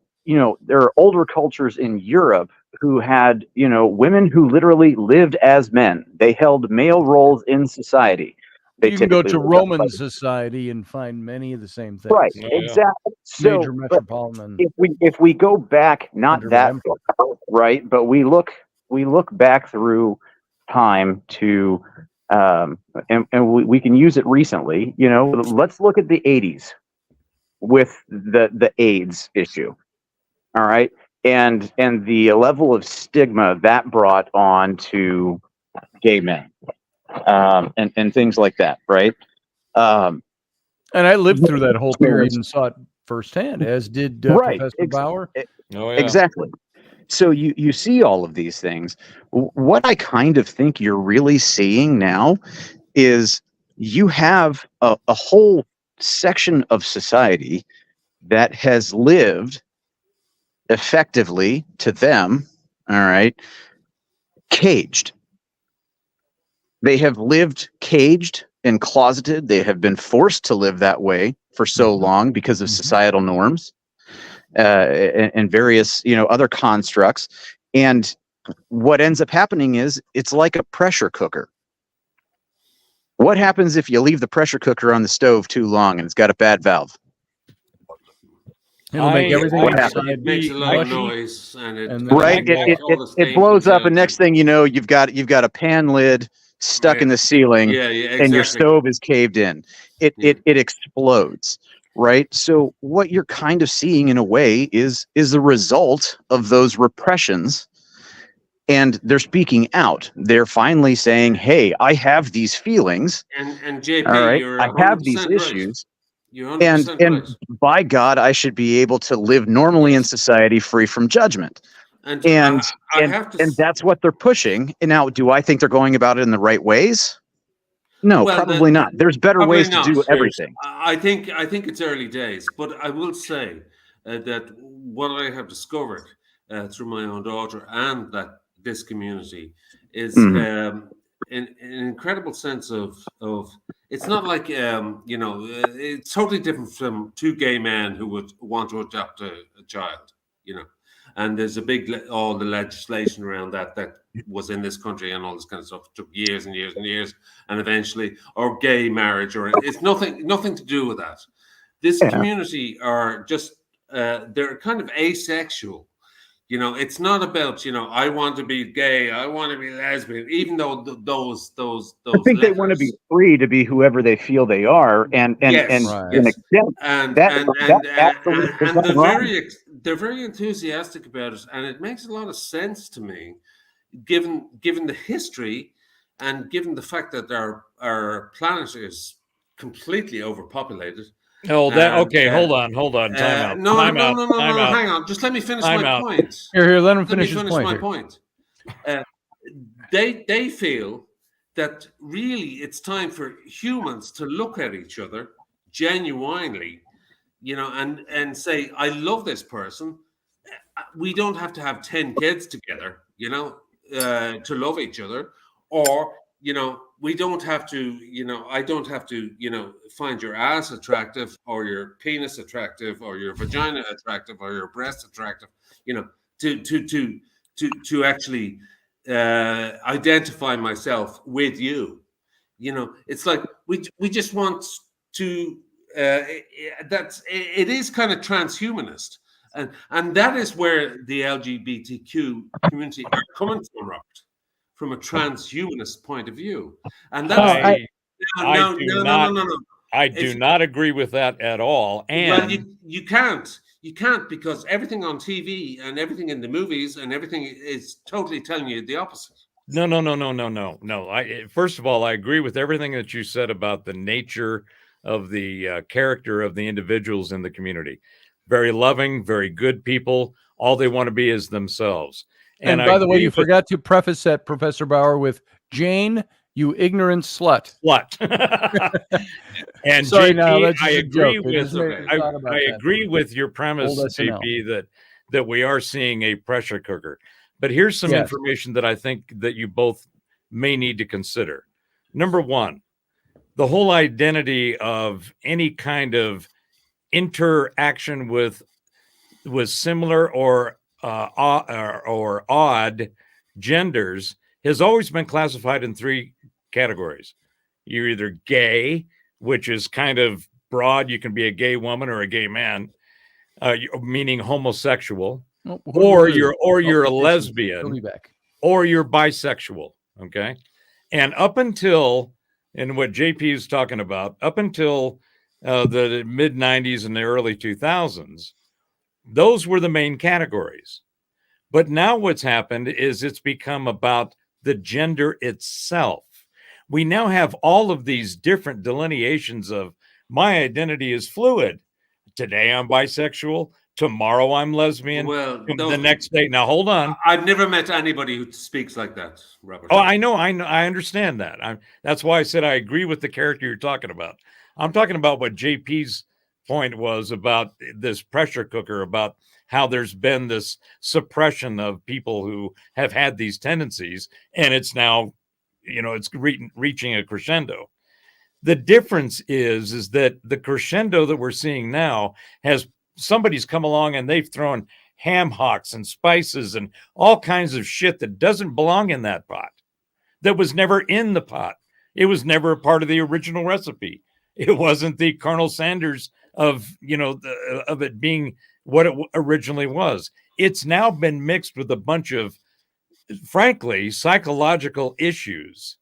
are older cultures in Europe who had, women who literally lived as men. They held male roles in society.
You can go to Roman society and find many of the same things.
Right, exactly. So,
major metropolitan.
If we go back, not that far, right, but we look back through time to, and we can use it recently. Let's look at the 80s with the AIDS issue. All right, and the level of stigma that brought on to gay men. And things like that, right?
And I lived through that whole period and saw it firsthand, as did Professor Bauer.
Exactly. So you see all of these things. What I kind of think you're really seeing now is you have a whole section of society that has lived effectively, to them, all right, caged. They have lived caged and closeted. They have been forced to live that way for so long because of societal norms and various, other constructs. And what ends up happening is it's like a pressure cooker. What happens if you leave the pressure cooker on the stove too long and it's got a bad valve?
It'll make everything
it makes a lot of noise, and
it blows up, and next thing you know, you've got a pan lid stuck in the ceiling,
exactly.
And your stove is caved in. It explodes, right? So what you're kind of seeing in a way is the result of those repressions, and they're speaking out. They're finally saying, "Hey, I have these feelings,
and JP,
all right,
you're
I have these
right.
issues."
You're
And
right.
by God, I should be able to live normally in society, free from judgment. And that's what they're pushing. And now, do I think they're going about it in the right ways? No, probably not. There's better ways to do everything.
I think it's early days, but I will say that what I have discovered through my own daughter and that this community is an incredible sense of it's not like it's totally different from two gay men who would want to adopt a child, and there's a big all the legislation around that was in this country and all this kind of stuff. It took years and years and years, and eventually, or gay marriage, or it's nothing to do with that. This community are just they're kind of asexual. It's not about, I want to be gay, I want to be lesbian, even though those
I think they want to be free to be whoever they feel they are, and they're
very enthusiastic about it, and it makes a lot of sense to me, given the history and given the fact that our planet is completely overpopulated.
Oh, okay. Hold on. Time out.
No. Hang on. Just let me finish my point.
Here. Let him finish
my point. They feel that really it's time for humans to look at each other genuinely, and say, I love this person. We don't have to have 10 kids together, to love each other, or we don't have to, I don't have to, find your ass attractive or your penis attractive or your vagina attractive or your breast attractive, to actually identify myself with you. It's like we just want to. It is kind of transhumanist, and that is where the LGBTQ community are coming from, Robert. From a transhumanist point of view, and that's
I do not agree with that at all. And
you can't because everything on TV and everything in the movies and everything is totally telling you the opposite.
No. First of all, I agree with everything that you said about the nature of the character of the individuals in the community. Very loving, very good people. All they want to be is themselves.
And by the way, you forgot to preface that, Professor Bauer, with Jane, you ignorant slut.
And
Sorry,
JP,
now that's
I
just a
agree
joke. It
with
just made me thought about
I
that.
agree with your premise,
Old SNL.
JP, that we are seeing a pressure cooker. But here's some
Yes.
information that I think that you both may need to consider. Number one, the whole identity of any kind of interaction with similar or odd genders has always been classified in three categories. You're either gay, which is kind of broad. You can be a gay woman or a gay man, meaning homosexual,
Oh,
or you're a
He'll
lesbian,
be back.
or you're bisexual. Okay, and up until, and what JP is talking about, up until the mid 90s and the early 2000s, those were the main categories. But now what's happened is it's become about the gender itself. We now have all of these different delineations of my identity is fluid. Today I'm bisexual. Tomorrow I'm lesbian.
Well,
The next day. Now hold on.
I've never met anybody who speaks like that, Robert.
Oh, I know. I understand that. That's why I said I agree with the character you're talking about. I'm talking about what JP's point was about this pressure cooker, about how there's been this suppression of people who have had these tendencies, and it's now, it's reaching a crescendo. The difference is that the crescendo that we're seeing now has somebody's come along and they've thrown ham hocks and spices and all kinds of shit that doesn't belong in that pot, that was never in the pot. It was never a part of the original recipe. It wasn't the Colonel Sanders of it being what it originally was. It's now been mixed with a bunch of, frankly, psychological issues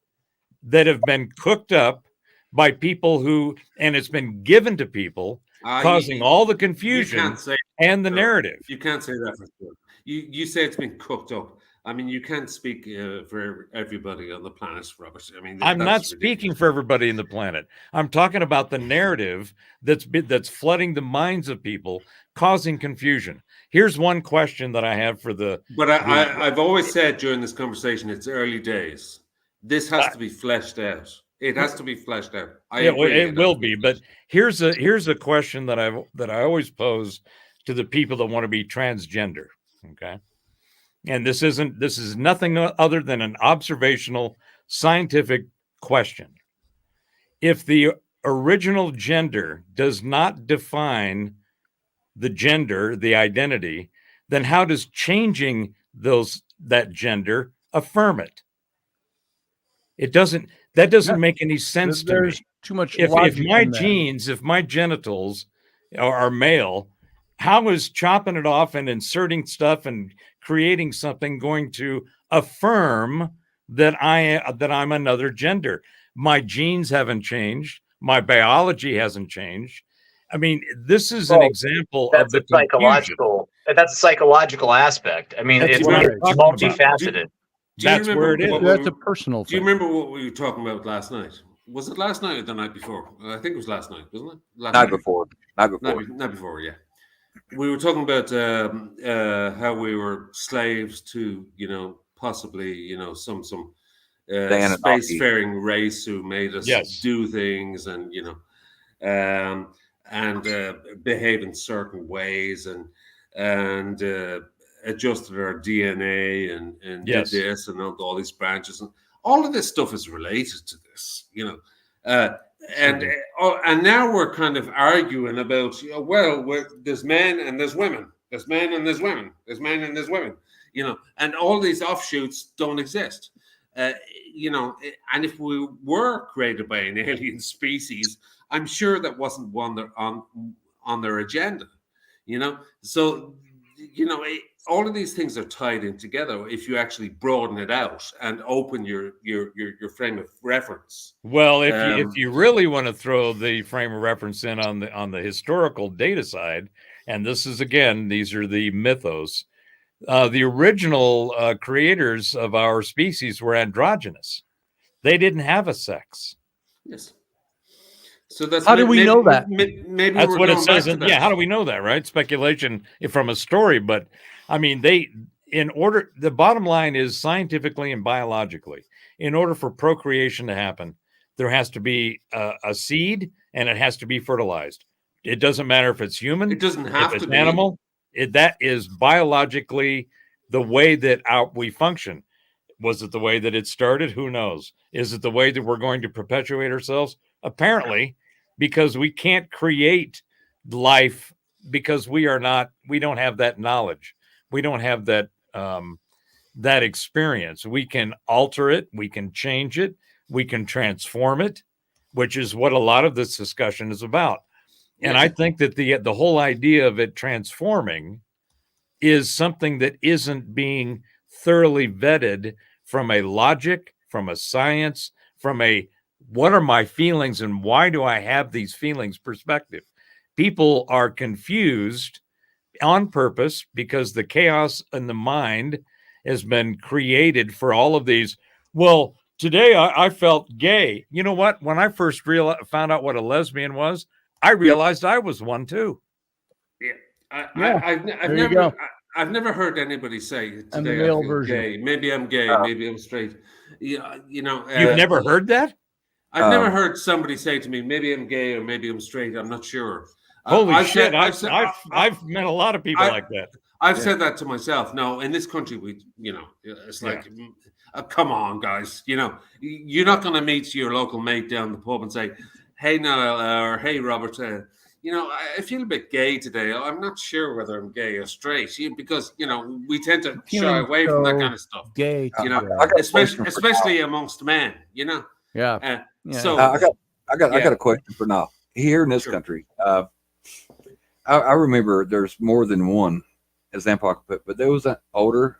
that have been cooked up by people who, and it's been given to people, causing all the confusion and the narrative.
You can't say that for sure. You say it's been cooked up. I mean, you can't speak for everybody on the planet, Robert. I mean,
I'm not speaking for everybody in the planet. I'm talking about the narrative that's flooding the minds of people, causing confusion. Here's one question that I have for the.
But I've always said during this conversation, it's early days. This has to be fleshed out. It has to be fleshed out.
It will be. But here's a question that I always pose to the people that want to be transgender. Okay. And this is nothing other than an observational scientific question. If the original gender does not define the gender, the identity, then how does changing that gender affirm it? It doesn't. That doesn't make any sense to me.
There's too much
If
logic
my
in that.
genes, if my genitals are male, how is chopping it off and inserting stuff and creating something going to affirm that I'm another gender? My genes haven't changed. My biology hasn't changed. I mean, this is an example of the
psychological. That's a psychological aspect. I mean, it's multifaceted.
That's where it is.
That's a personal thing.
Do you remember what we were talking about last night? Was it last night or the night before? I think it was last night, wasn't it?
Night before.
Night before, yeah. We were talking about how we were slaves to, possibly, some spacefaring race who made us do things and, behave in certain ways and adjusted our DNA and did this and all these branches, and all of this stuff is related to this, and now we're kind of arguing about, there's men and there's women, there's men and there's women, there's men and there's women, and all these offshoots don't exist, and if we were created by an alien species, I'm sure that wasn't one that on their agenda, so. All of these things are tied in together if you actually broaden it out and open your frame of reference.
Well, if you really want to throw the frame of reference in on the historical data side, and this is these are the mythos. The original creators of our species were androgynous. They didn't have a sex.
Yes. So that's
how do we know that?
Maybe
that's what it says. How do we know that? Right? Speculation from a story, but I mean, the bottom line is scientifically and biologically, in order for procreation to happen, there has to be a seed and it has to be fertilized. It doesn't matter if it's human.
It doesn't have
if
to
it's
be
animal. That is biologically the way that we function. Was it the way that it started? Who knows? Is it the way that we're going to perpetuate ourselves? Apparently, because we can't create life because we don't have that knowledge. We don't have that that experience. We can alter it, we can change it, we can transform it, which is what a lot of this discussion is about. And I think that the whole idea of it transforming is something that isn't being thoroughly vetted from a logic, from a science, from a what are my feelings and why do I have these feelings perspective. People are confused on purpose because the chaos in the mind has been created for all of these. Well, today I felt gay. You know what? When I first found out what a lesbian was, I realized I was one too.
Yeah, I've never heard anybody say today I feel gay. Maybe I'm gay. Maybe I'm straight. Yeah, you know.
You've never heard that?
I've never heard somebody say to me, maybe I'm gay or maybe I'm straight. I'm not sure.
Holy shit! I've met a lot of people like that.
I've said that to myself. No, in this country, it's like, come on, guys. You know, you're not going to meet your local mate down the pub and say, hey, Niall, or hey, Robert, you know, I feel a bit gay today. I'm not sure whether I'm gay or straight, because, you know, we tend to shy away from that kind of stuff.
Gay,
you know, especially amongst men, you know.
Yeah.
So
I got a question for Niall. Here in this country, I remember there's more than one example I could put, but there was an older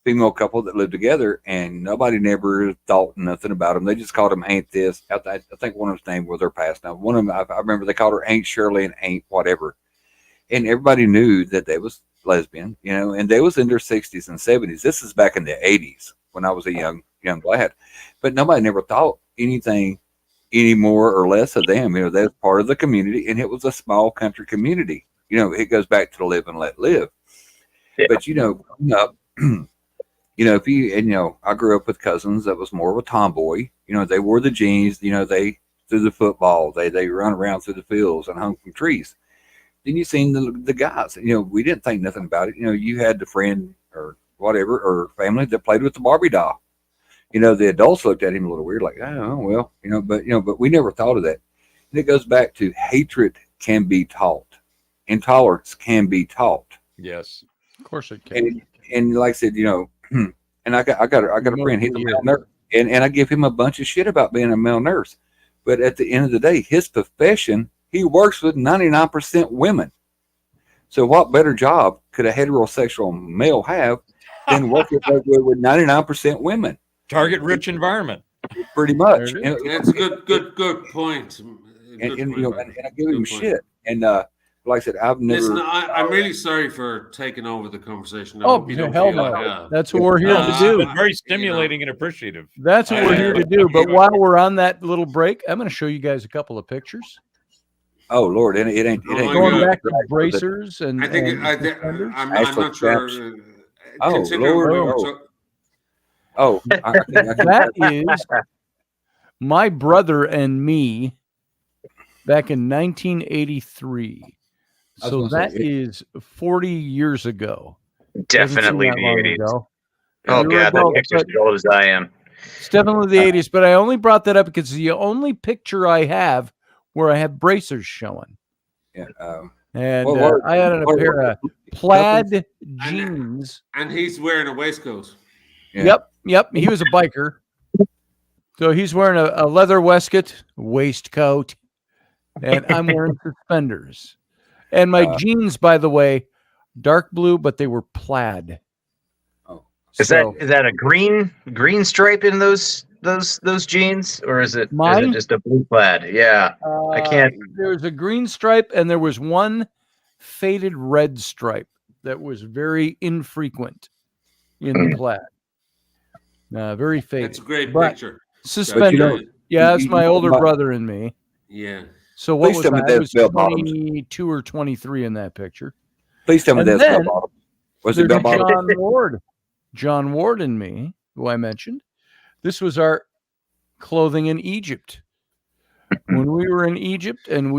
female couple that lived together, and nobody never thought nothing about them. They just called them Aunt this. I think one of them's name was their past. Now, one of them, I remember they called her Aunt Shirley and Aunt whatever, and everybody knew that they was lesbian, you know, and they was in their 60s and 70s. This is back in the 80s when I was a young lad, but nobody never thought anything any more or less of them. You know, they're part of the community, and it was a small country community. You know, it goes back to the live and let live. Yeah. But, you know, growing up, you know, I grew up with cousins that was more of a tomboy. You know, they wore the jeans, you know, they threw the football, they run around through the fields and hung from trees. Then you seen the guys, you know, we didn't think nothing about it. You know, you had the friend or whatever, or family that played with the Barbie doll. You know, the adults looked at him a little weird, like, oh, well, but we never thought of that. And it goes back to hatred can be taught. Intolerance can be taught.
Yes.
Of course it can.
And like I said, you know, and I got a friend, he's a male nurse, and I give him a bunch of shit about being a male nurse. But at the end of the day, his profession, he works with 99% women. So what better job could a heterosexual male have than working with 99% women?
Target rich environment.
Pretty much.
That's a good point.
And I give him shit. And like I said, I've never.
Listen, I'm really sorry for taking over the conversation.
Oh, hell no. That's what we're here to do.
But very stimulating and appreciative.
That's what we're here to do. But while we're on that little break, I'm going to show you guys a couple of pictures.
Oh Lord, it ain't
going back to bracers and.
I think I'm not sure.
Oh Lord.
That is my brother and me back in 1983. So that is 40 years ago.
Definitely the 80s.
Ago.
Oh, God, that picture's as old as I am.
It's definitely the 80s, but I only brought that up because it's the only picture I have where I have bracers showing.
Yeah.
I had a pair of plaid jeans.
And he's wearing a waistcoat.
Yeah. Yep. He was a biker. So he's wearing a leather waistcoat, and I'm wearing suspenders. And my jeans, by the way, dark blue, but they were plaid.
Oh, is that a green stripe in those jeans, or is it just a blue plaid? Yeah, I can't.
There's a green stripe, and there was one faded red stripe that was very infrequent in the plaid. Very faded.
That's a great picture.
Suspenders. That's my older brother and me.
Yeah.
So what was that? I was 22 or 23 in that picture.
Please tell me that's bell bottom. Was it bell bottom?
John Ward and me, who I mentioned. This was our clothing in Egypt when when we were in Egypt, and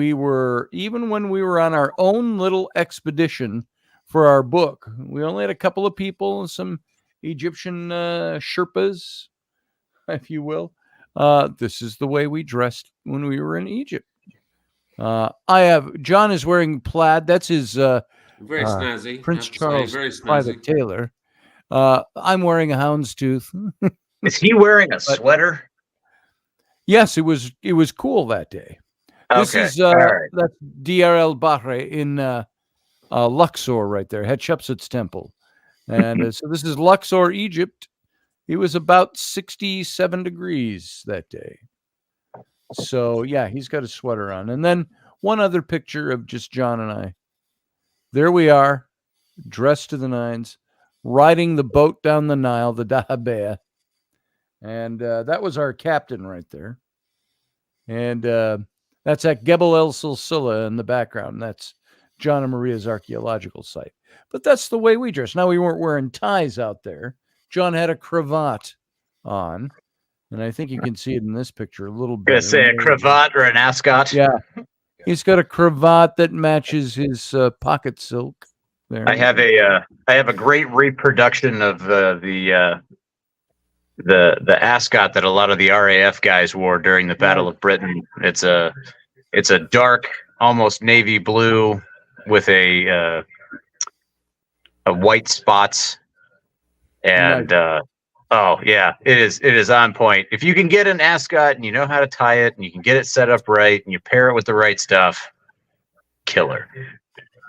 even when we were on our own little expedition for our book, we only had a couple of people and some Egyptian Sherpas, if you will. This is the way we dressed when we were in Egypt. John is wearing plaid. That's his
very snazzy.
Prince Charles
very snazzy.
private tailor. I'm wearing a houndstooth.
Is he wearing a sweater?
Yes, it was cool that day. This is that's Diyar el Bahre in Luxor right there, Hatshepsut's temple. And so this is Luxor, Egypt. It was about 67 degrees that day. So yeah, he's got a sweater on. And then one other picture of just John and I. There we are, dressed to the nines, riding the boat down the Nile, the Dahabea. And that was our captain right there. And that's at Gebel El Silsila in the background. That's John and Maria's archaeological site. But that's the way we dress. Now, we weren't wearing ties out there. John had a cravat on. And I think you can see it in this picture a little bit.
Gonna say a cravat or an ascot?
Yeah. He's got a cravat that matches his pocket silk. There.
I have a great reproduction of the ascot that a lot of the RAF guys wore during the Battle of Britain. It's a dark, almost navy blue with a white spots, and oh yeah, it is on point. If you can get an ascot and you know how to tie it and you can get it set up right and you pair it with the right stuff, killer.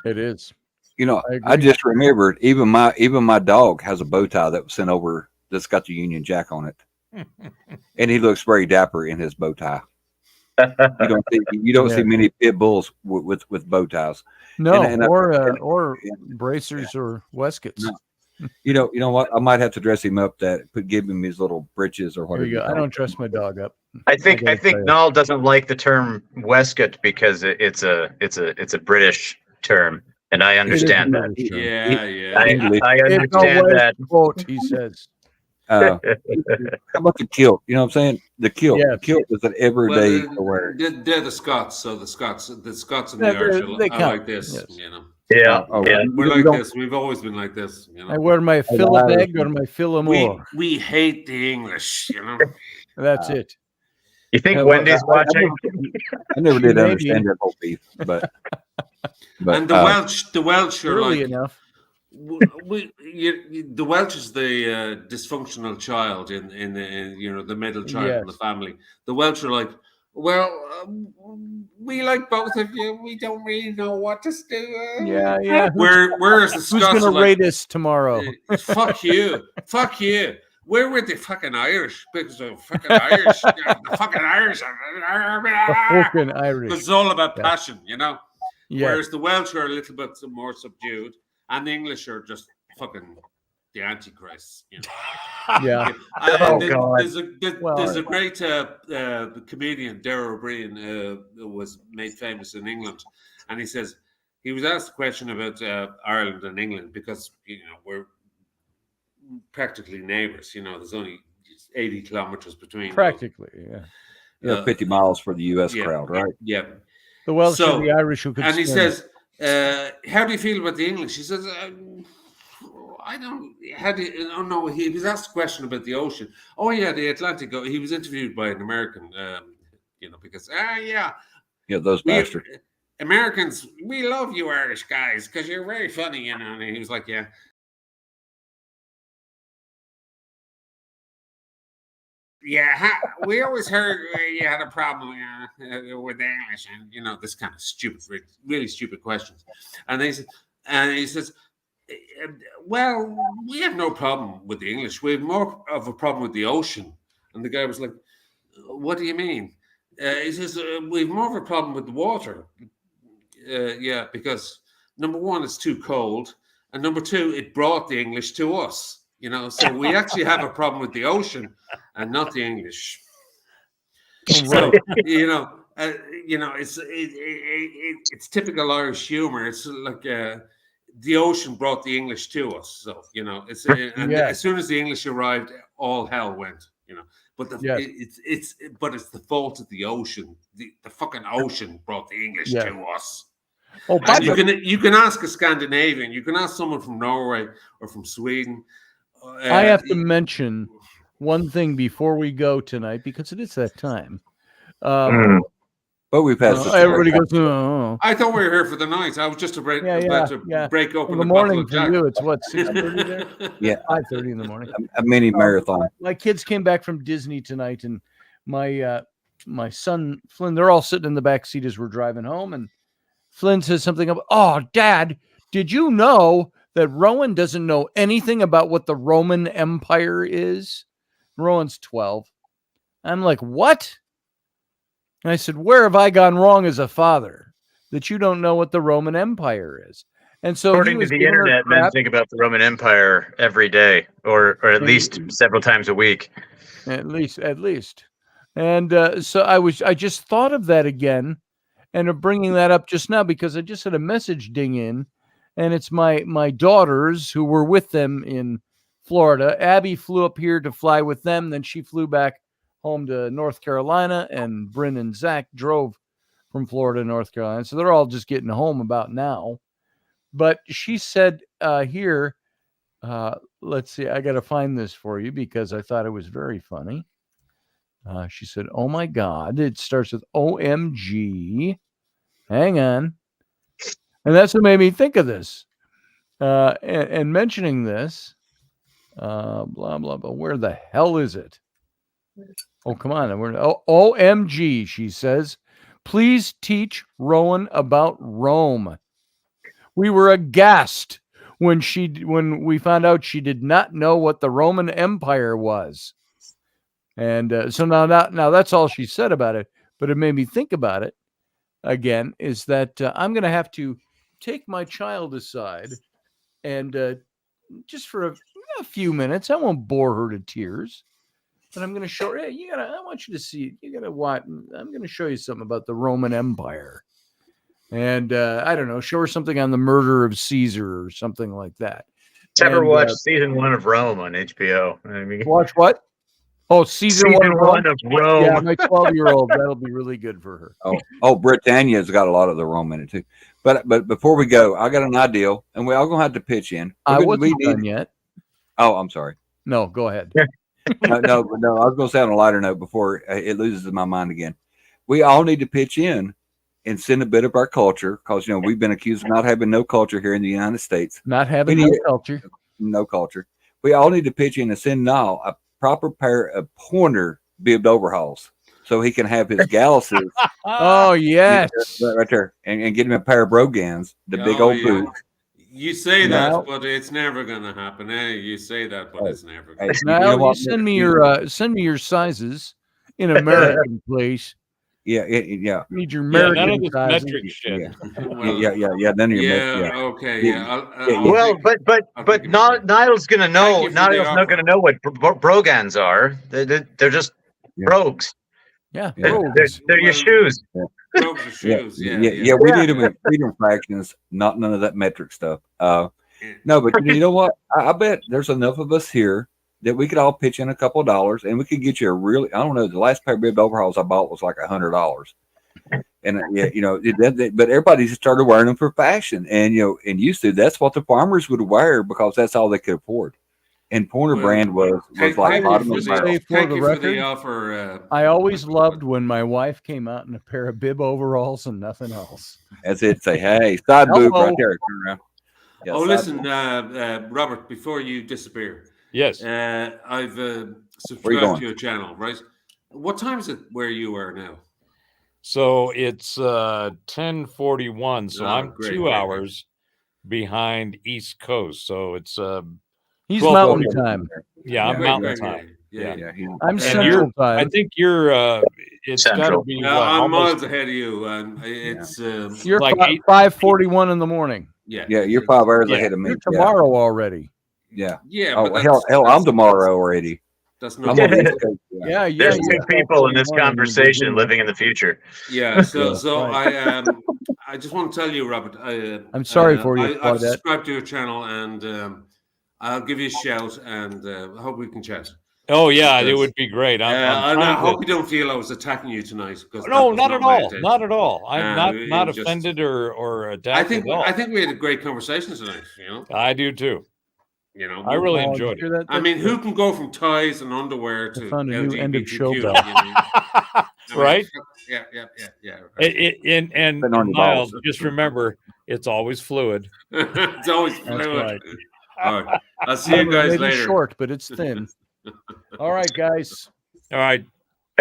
It is.
I just remembered even my dog has a bow tie that was sent over that's got the Union Jack on it, and he looks very dapper in his bow tie. You don't see many pit bulls with bow ties.
No, or bracers or waistcoats.
No. You know what? I might have to dress him up. Give him his little breeches or whatever.
There you go. I don't dress my dog up.
I think Noel doesn't like the term waistcoat because it's a British term, and I understand that.
Yeah.
I understand that.
Quote, he says.
How about the kilt? You know what I'm saying? The kilt.
Yeah.
The kilt is an everyday wear.
They're the Scots, so the Scots and the Irish are like this.
Yes.
Yeah.
We're like this. We've always been like this.
I wear my fill of egg or my fill of more.
We hate the English.
That's it.
You think Wendy's watching?
I never did understand that whole beef, but
and the Welsh are
early
like
enough.
The Welsh is the dysfunctional child in the middle child in the family. The Welsh are like, well, we like both of you. We don't really know what to do.
Yeah.
Whereas the Scots
who's gonna rate us tomorrow?
Fuck you. We're with the fucking Irish because the fucking Irish, the fucking Irish.
Fucking Irish.
It's all about passion,
Yeah.
Whereas the Welsh are a little bit more subdued, and the English are just fucking the Antichrist.
Yeah.
God.
There's a great comedian, Darragh O'Brien, who was made famous in England, and he says he was asked a question about Ireland and England because we're practically neighbors. There's only 80 kilometers between.
Practically,
50 miles for the U.S. crowd, right?
Yeah.
The Welsh and the Irish who could.
And he says, "How do you feel about the English?" He says, "I don't." He was asked a question about the ocean. Oh yeah, the Atlantic. He was interviewed by an American. Because
those bastards.
Americans, we love you Irish guys because you're very funny, And he was like, yeah. Yeah, we always heard you had a problem with the English, and this kind of stupid, really stupid questions. And he says, well, we have no problem with the English. We have more of a problem with the ocean. And the guy was like, what do you mean? He says, we have more of a problem with the water. Because number one, it's too cold, and number two, it brought the English to us. So we actually have a problem with the ocean and not the English. So it's typical Irish humor. It's like the ocean brought the English to us. So as soon as the English arrived, all hell went. But
Yes.
it's the fault of the ocean. The fucking ocean brought the English
Yeah.
to us.
Oh,
And you can ask a Scandinavian, you can ask someone from Norway or from Sweden.
I have to mention one thing before we go tonight because it is that time.
But we've had such a
everybody
great
goes. Oh.
I thought we were here for the night. I was just about to break open
the
a
morning
bottle
for
of Jack.
you. It's what 6:30 there.
Yeah,
5:30 in the morning.
a mini marathon.
My kids came back from Disney tonight, and my son Flynn. They're all sitting in the back seat as we're driving home, and Flynn says something about, "Oh, Dad, did you know that Rowan doesn't know anything about what the Roman Empire is?" Rowan's 12. I'm like, "What?" And I said, "Where have I gone wrong as a father that you don't know what the Roman Empire is?" And so,
according to the internet, men think about the Roman Empire every day, or at least several times a week.
At least. And so I just thought of that again, and of bringing that up just now because I just had a message ding in, and it's my daughters who were with them in Florida. Abby flew up here to fly with them, then she flew back home to North Carolina, and Bryn and Zach drove from Florida to North Carolina. So they're all just getting home about now. But she said here, let's see, I got to find this for you because I thought it was very funny. She said, "Oh my God," it starts with OMG. Hang on. And that's what made me think of this. And mentioning this, blah, blah, blah. Where the hell is it? Oh, come on. OMG, she says, "Please teach Rowan about Rome." We were aghast when we found out she did not know what the Roman Empire was. And so now that's all she said about it. But it made me think about it again, is that I'm going to have to take my child aside and just for a few minutes, I won't bore her to tears, but I'm going to show her, hey, I want you to see, you got to watch. I'm going to show you something about the Roman Empire. And I don't know, show her something on the murder of Caesar or something like that.
Ever watch season 1 of Rome on HBO? I mean,
watch what? Oh, season 1
of Rome.
Yeah, my 12-year-old. That'll be really good for her.
Oh, Britannia's got a lot of the Rome in it too. But before we go, I got an idea, and we're all gonna have to pitch in.
I wasn't done yet.
Oh, I'm sorry.
No, go ahead.
no. I was gonna say on a lighter note before it loses my mind again. We all need to pitch in and send a bit of our culture, because we've been accused of not having no culture here in the United States.
Not having no culture.
No culture. We all need to pitch in and send Niall a proper pair of pointer bibbed overalls so he can have his galluses.
Oh, yes.
Right there. And get him a pair of brogans, the big old boots.
You say that, but it's never going to happen. You say that, but it's never going to happen.
Now, you send me your sizes in American, please.
Yeah.
Need your American
none of this
sizes.
metric shit.
Yeah. None of your
okay.
Well, but Niall's gonna know. Niall's not gonna know what brogans are. They're just brogues.
Yeah,
they're your shoes.
Brogues are shoes.
Yeah. We need them in freedom fractions, not none of that metric stuff. No, but you know what? I bet there's enough of us here that we could all pitch in a couple of dollars, and we could get you a really, I don't know, the last pair of bibbed overalls I bought was like $100. And but everybody started wearing them for fashion, and used to. That's what the farmers would wear because that's all they could afford. And Pointer brand was like bottom of the barrel.
Thank you for the offer.
I always loved when my wife came out in a pair of bib overalls and nothing else.
That's it. Say, hey, side boob right there. Turn around.
Yeah, listen, Robert, before you disappear.
Yes.
I've subscribed to your channel, right? What time is it where you are now?
So it's 10:41. So I'm 2 hours behind East Coast. So it's
he's mountain time.
Yeah, I'm mountain time.
Yeah.
I'm central time.
I think you're it's gotta be
I'm miles ahead of you, and it's
you're
like
5:41 in the morning.
Yeah,
you're 5 hours ahead of me.
You're tomorrow already.
Yeah.
Oh, hell, I'm tomorrow already.
That's no.
There's two people in this conversation living in the future.
Yeah. So I just want to tell you, Robert.
I'm sorry for you.
I've subscribed to your channel, and I'll give you a shout, and I hope we can chat.
Oh yeah, it would be great.
And I hope you don't feel I was attacking you tonight.
No, not at all. Not at all. I'm not
just,
offended or attacked at all.
I think we had a great conversation tonight. You know,
I do too.
You know,
I really enjoyed it.
I mean, who can go from ties and underwear to
found a new end of show
LGBTQ?
bell.
Right?
Yeah.
Right. And Miles, just remember, it's always fluid.
It's always fluid.
Right.
All right. I'll see you guys later.
Short, but it's thin. All right, guys.
All right.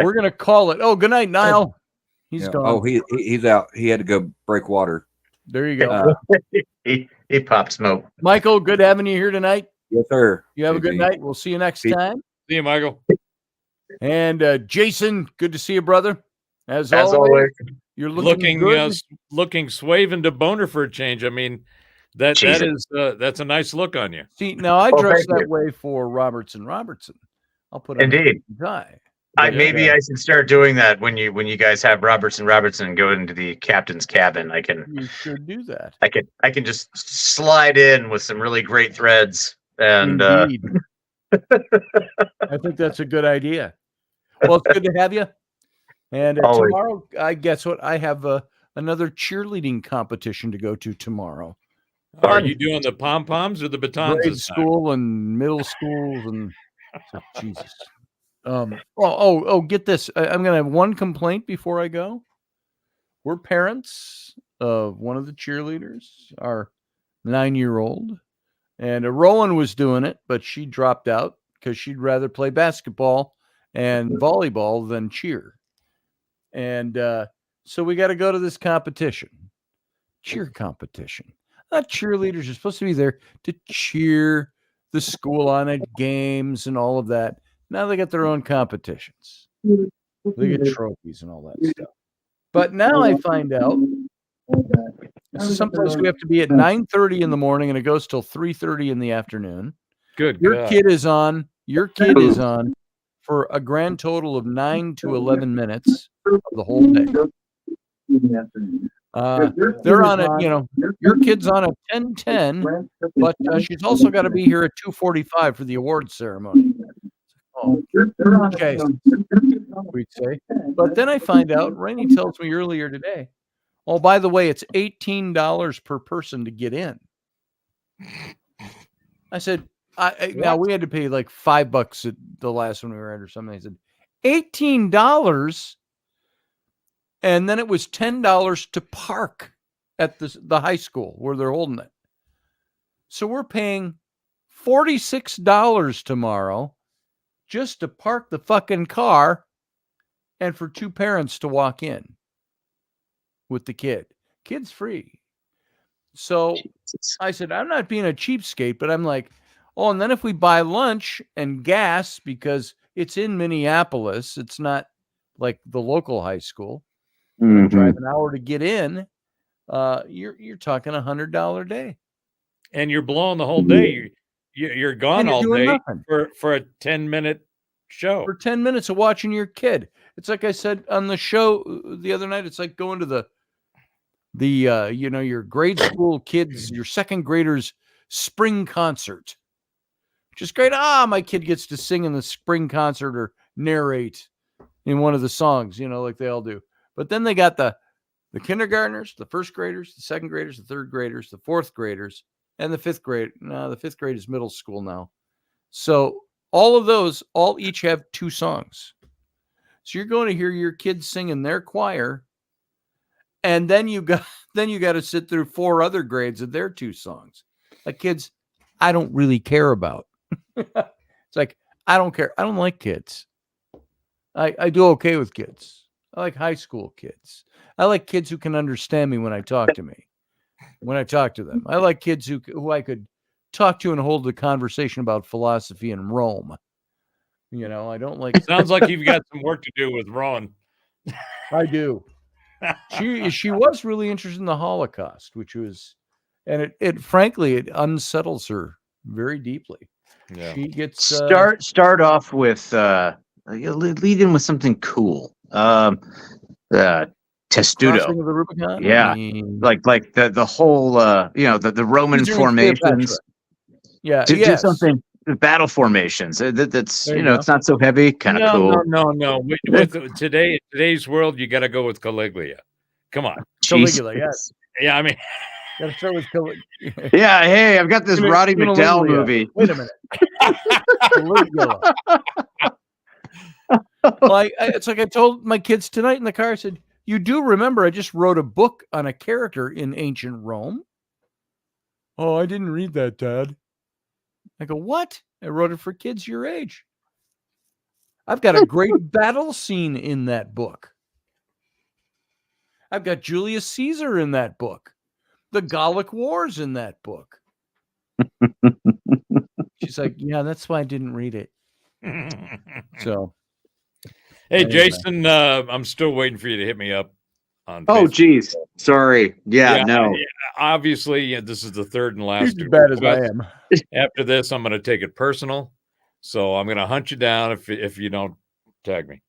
We're gonna call it. Oh, good night, Niall. He's gone.
Oh, he's out. He had to go break water.
There you go.
He popped smoke.
Michael, good having you here tonight.
Yes, sir.
You have a good night. We'll see you next time.
See you, Michael.
And Jason, good to see you, brother. As always, you're looking
swaven to boner for a change. I mean, that's a nice look on you.
See, now I dress that way for Robertson. I'll put on
Indeed.
a tie.
Maybe I should start doing that when you guys have Robertson go into the captain's cabin.
You should do that.
I can just slide in with some really great threads and
I think that's a good idea. Well, it's good to have you. And tomorrow, guess what? I have another cheerleading competition to go to tomorrow.
Are you doing the pom-poms or the batons?
Grade school and middle schools and Jesus. Get this. I'm going to have one complaint before I go. We're parents of one of the cheerleaders, our 9-year-old. And Rowan was doing it, but she dropped out because she'd rather play basketball and volleyball than cheer. And so we got to go to this competition, cheer competition. Not cheerleaders are supposed to be there to cheer the school on at games and all of that. Now they got their own competitions. They get trophies and all that stuff. But now I find out someplace we have to be at 9:30 in the morning and it goes till 3:30 in the afternoon. Your kid is on for a grand total of 9 to 11 minutes of the whole day. They're on it, your kid's on at 10:10, but she's also got to be here at 2:45 for the awards ceremony. Oh, okay, we'd say. But then I find out, Rainey tells me earlier today, oh, by the way, it's $18 per person to get in. I said, now we had to pay like $5 at the last one we were at or something. I said, $18? And then it was $10 to park at the high school where they're holding it. So we're paying $46 tomorrow just to park the fucking car and for two parents to walk in with the kid. Kid's free. So I said, I'm not being a cheapskate, but I'm like, oh, and then if we buy lunch and gas, because it's in Minneapolis, it's not like the local high school.
Mm-hmm.
Drive an hour to get in. You're talking $100 a day,
and you're blowing the whole day. You're gone all day for a 10-minute show.
For 10 minutes of watching your kid. It's like I said on the show the other night. It's like going to your grade school kids, your second graders spring concert. Just great. My kid gets to sing in the spring concert or narrate in one of the songs, like they all do. But then they got the kindergartners, the first graders, the second graders, the third graders, the fourth graders, and the fifth grade. No, the fifth grade is middle school now. So all of those, each have 2 songs. So you're going to hear your kids sing in their choir, and then you got to sit through 4 other grades of their 2 songs. Like kids, I don't really care about. It's like I don't care. I don't like kids. I do okay with kids. I like high school kids. I like kids who can understand me when I talk to me. When I talk to them, I like kids who I could talk to and hold a conversation about philosophy in Rome. I don't like.
Sounds like you've got some work to do with Ron.
I do. She was really interested in the Holocaust, which was, and it frankly it unsettles her very deeply.
Yeah.
She gets
start off with lead in with something cool. Testudo.
Crossing of the Rubicon?
Yeah, like the whole the Roman formations.
Yeah,
do something battle formations. That's
There you
know,
go.
it's not so heavy. Kind of cool.
No. With today's world, you got to go with Caligula. Come on,
Caligula, yes.
Jesus.
yeah. I mean,
Gotta start with Caligula.
Yeah. Hey, I've got this Roddy McDowell
Caligula.
movie.
Wait a minute. Caligula. Well, it's like I told my kids tonight in the car. I said, "You do remember I just wrote a book on a character in ancient Rome?" "Oh, I didn't read that, Dad." I go, "What? I wrote it for kids your age. I've got a great battle scene in that book. I've got Julius Caesar in that book. The Gallic Wars in that book." She's like, "Yeah, that's why I didn't read it." So,
hey,
anyway.
Jason, I'm still waiting for you to hit me up on.
Oh,
Facebook.
geez. Sorry. Yeah. No.
Obviously, this is the third and last.
You're as bad as I am.
After this, I'm going to take it personal. So I'm going to hunt you down if you don't tag me.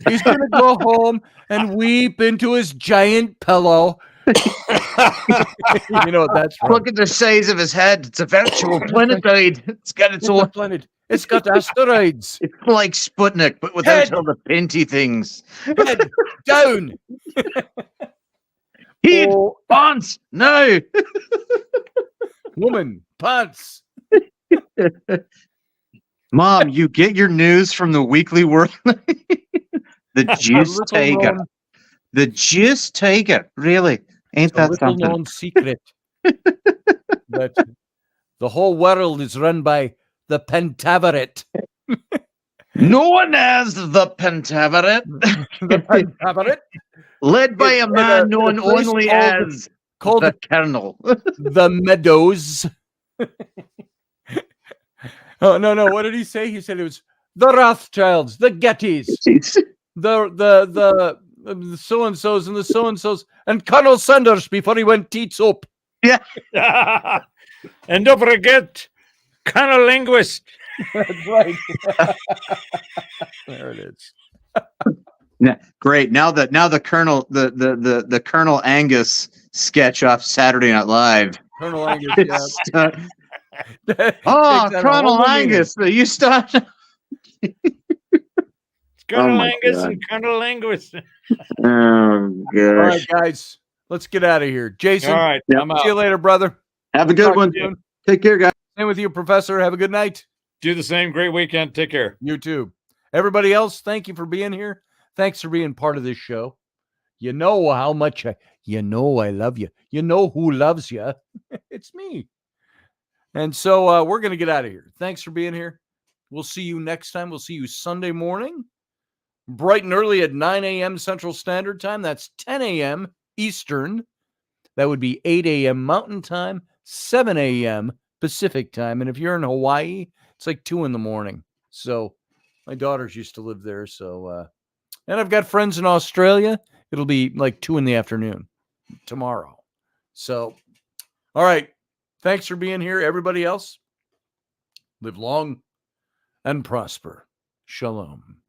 He's going to go home and weep into his giant pillow. You know what that's from?
Look at the size of his head. It's a virtual planetoid. It's got its own
planet. It's got asteroids.
It's like Sputnik, but without
Head.
all the pinty things.
Head down.
Head pants. No.
Woman pants.
Mom, you get your news from the Weekly World. The Juice Tiger. The Juice Tiger. Really? Ain't that
little
something?
known secret that the whole world is run by the Pentaveret.
Known as the Pentaveret.
The Pentaveret.
Led by a man known only as
called
the Colonel.
The Meadows. Oh, no. What did he say? He said it was the Rothschilds, the Gettys, the so-and-sos and the so-and-sos, and Colonel Sanders before he went teats up.
Yeah.
And don't forget, Colonel Linguist.
That's right. There it is.
Yeah, great. Now the Colonel, the Colonel Angus sketch off Saturday Night Live.
Colonel Angus, yeah.
Colonel Angus. You start.
Colonel Angus and Colonel Linguist.
Oh, gosh.
All right, guys. Let's get out of here. Jason,
all right,
I'm out. See you later, brother.
Have a good one. Take care, guys.
Same with you, Professor. Have a good night.
Do the same. Great weekend. Take care.
You too. Everybody else, thank you for being here. Thanks for being part of this show. You know how much I love you. You know who loves you. It's me. And so we're going to get out of here. Thanks for being here. We'll see you next time. We'll see you Sunday morning, bright and early at 9 a.m. Central Standard Time. That's 10 a.m. Eastern. That would be 8 a.m. Mountain Time, 7 a.m. Pacific Time. And if you're in Hawaii, it's like 2 in the morning. So my daughters used to live there. So, and I've got friends in Australia. It'll be like 2 in the afternoon tomorrow. So, all right. Thanks for being here. Everybody else, live long and prosper. Shalom.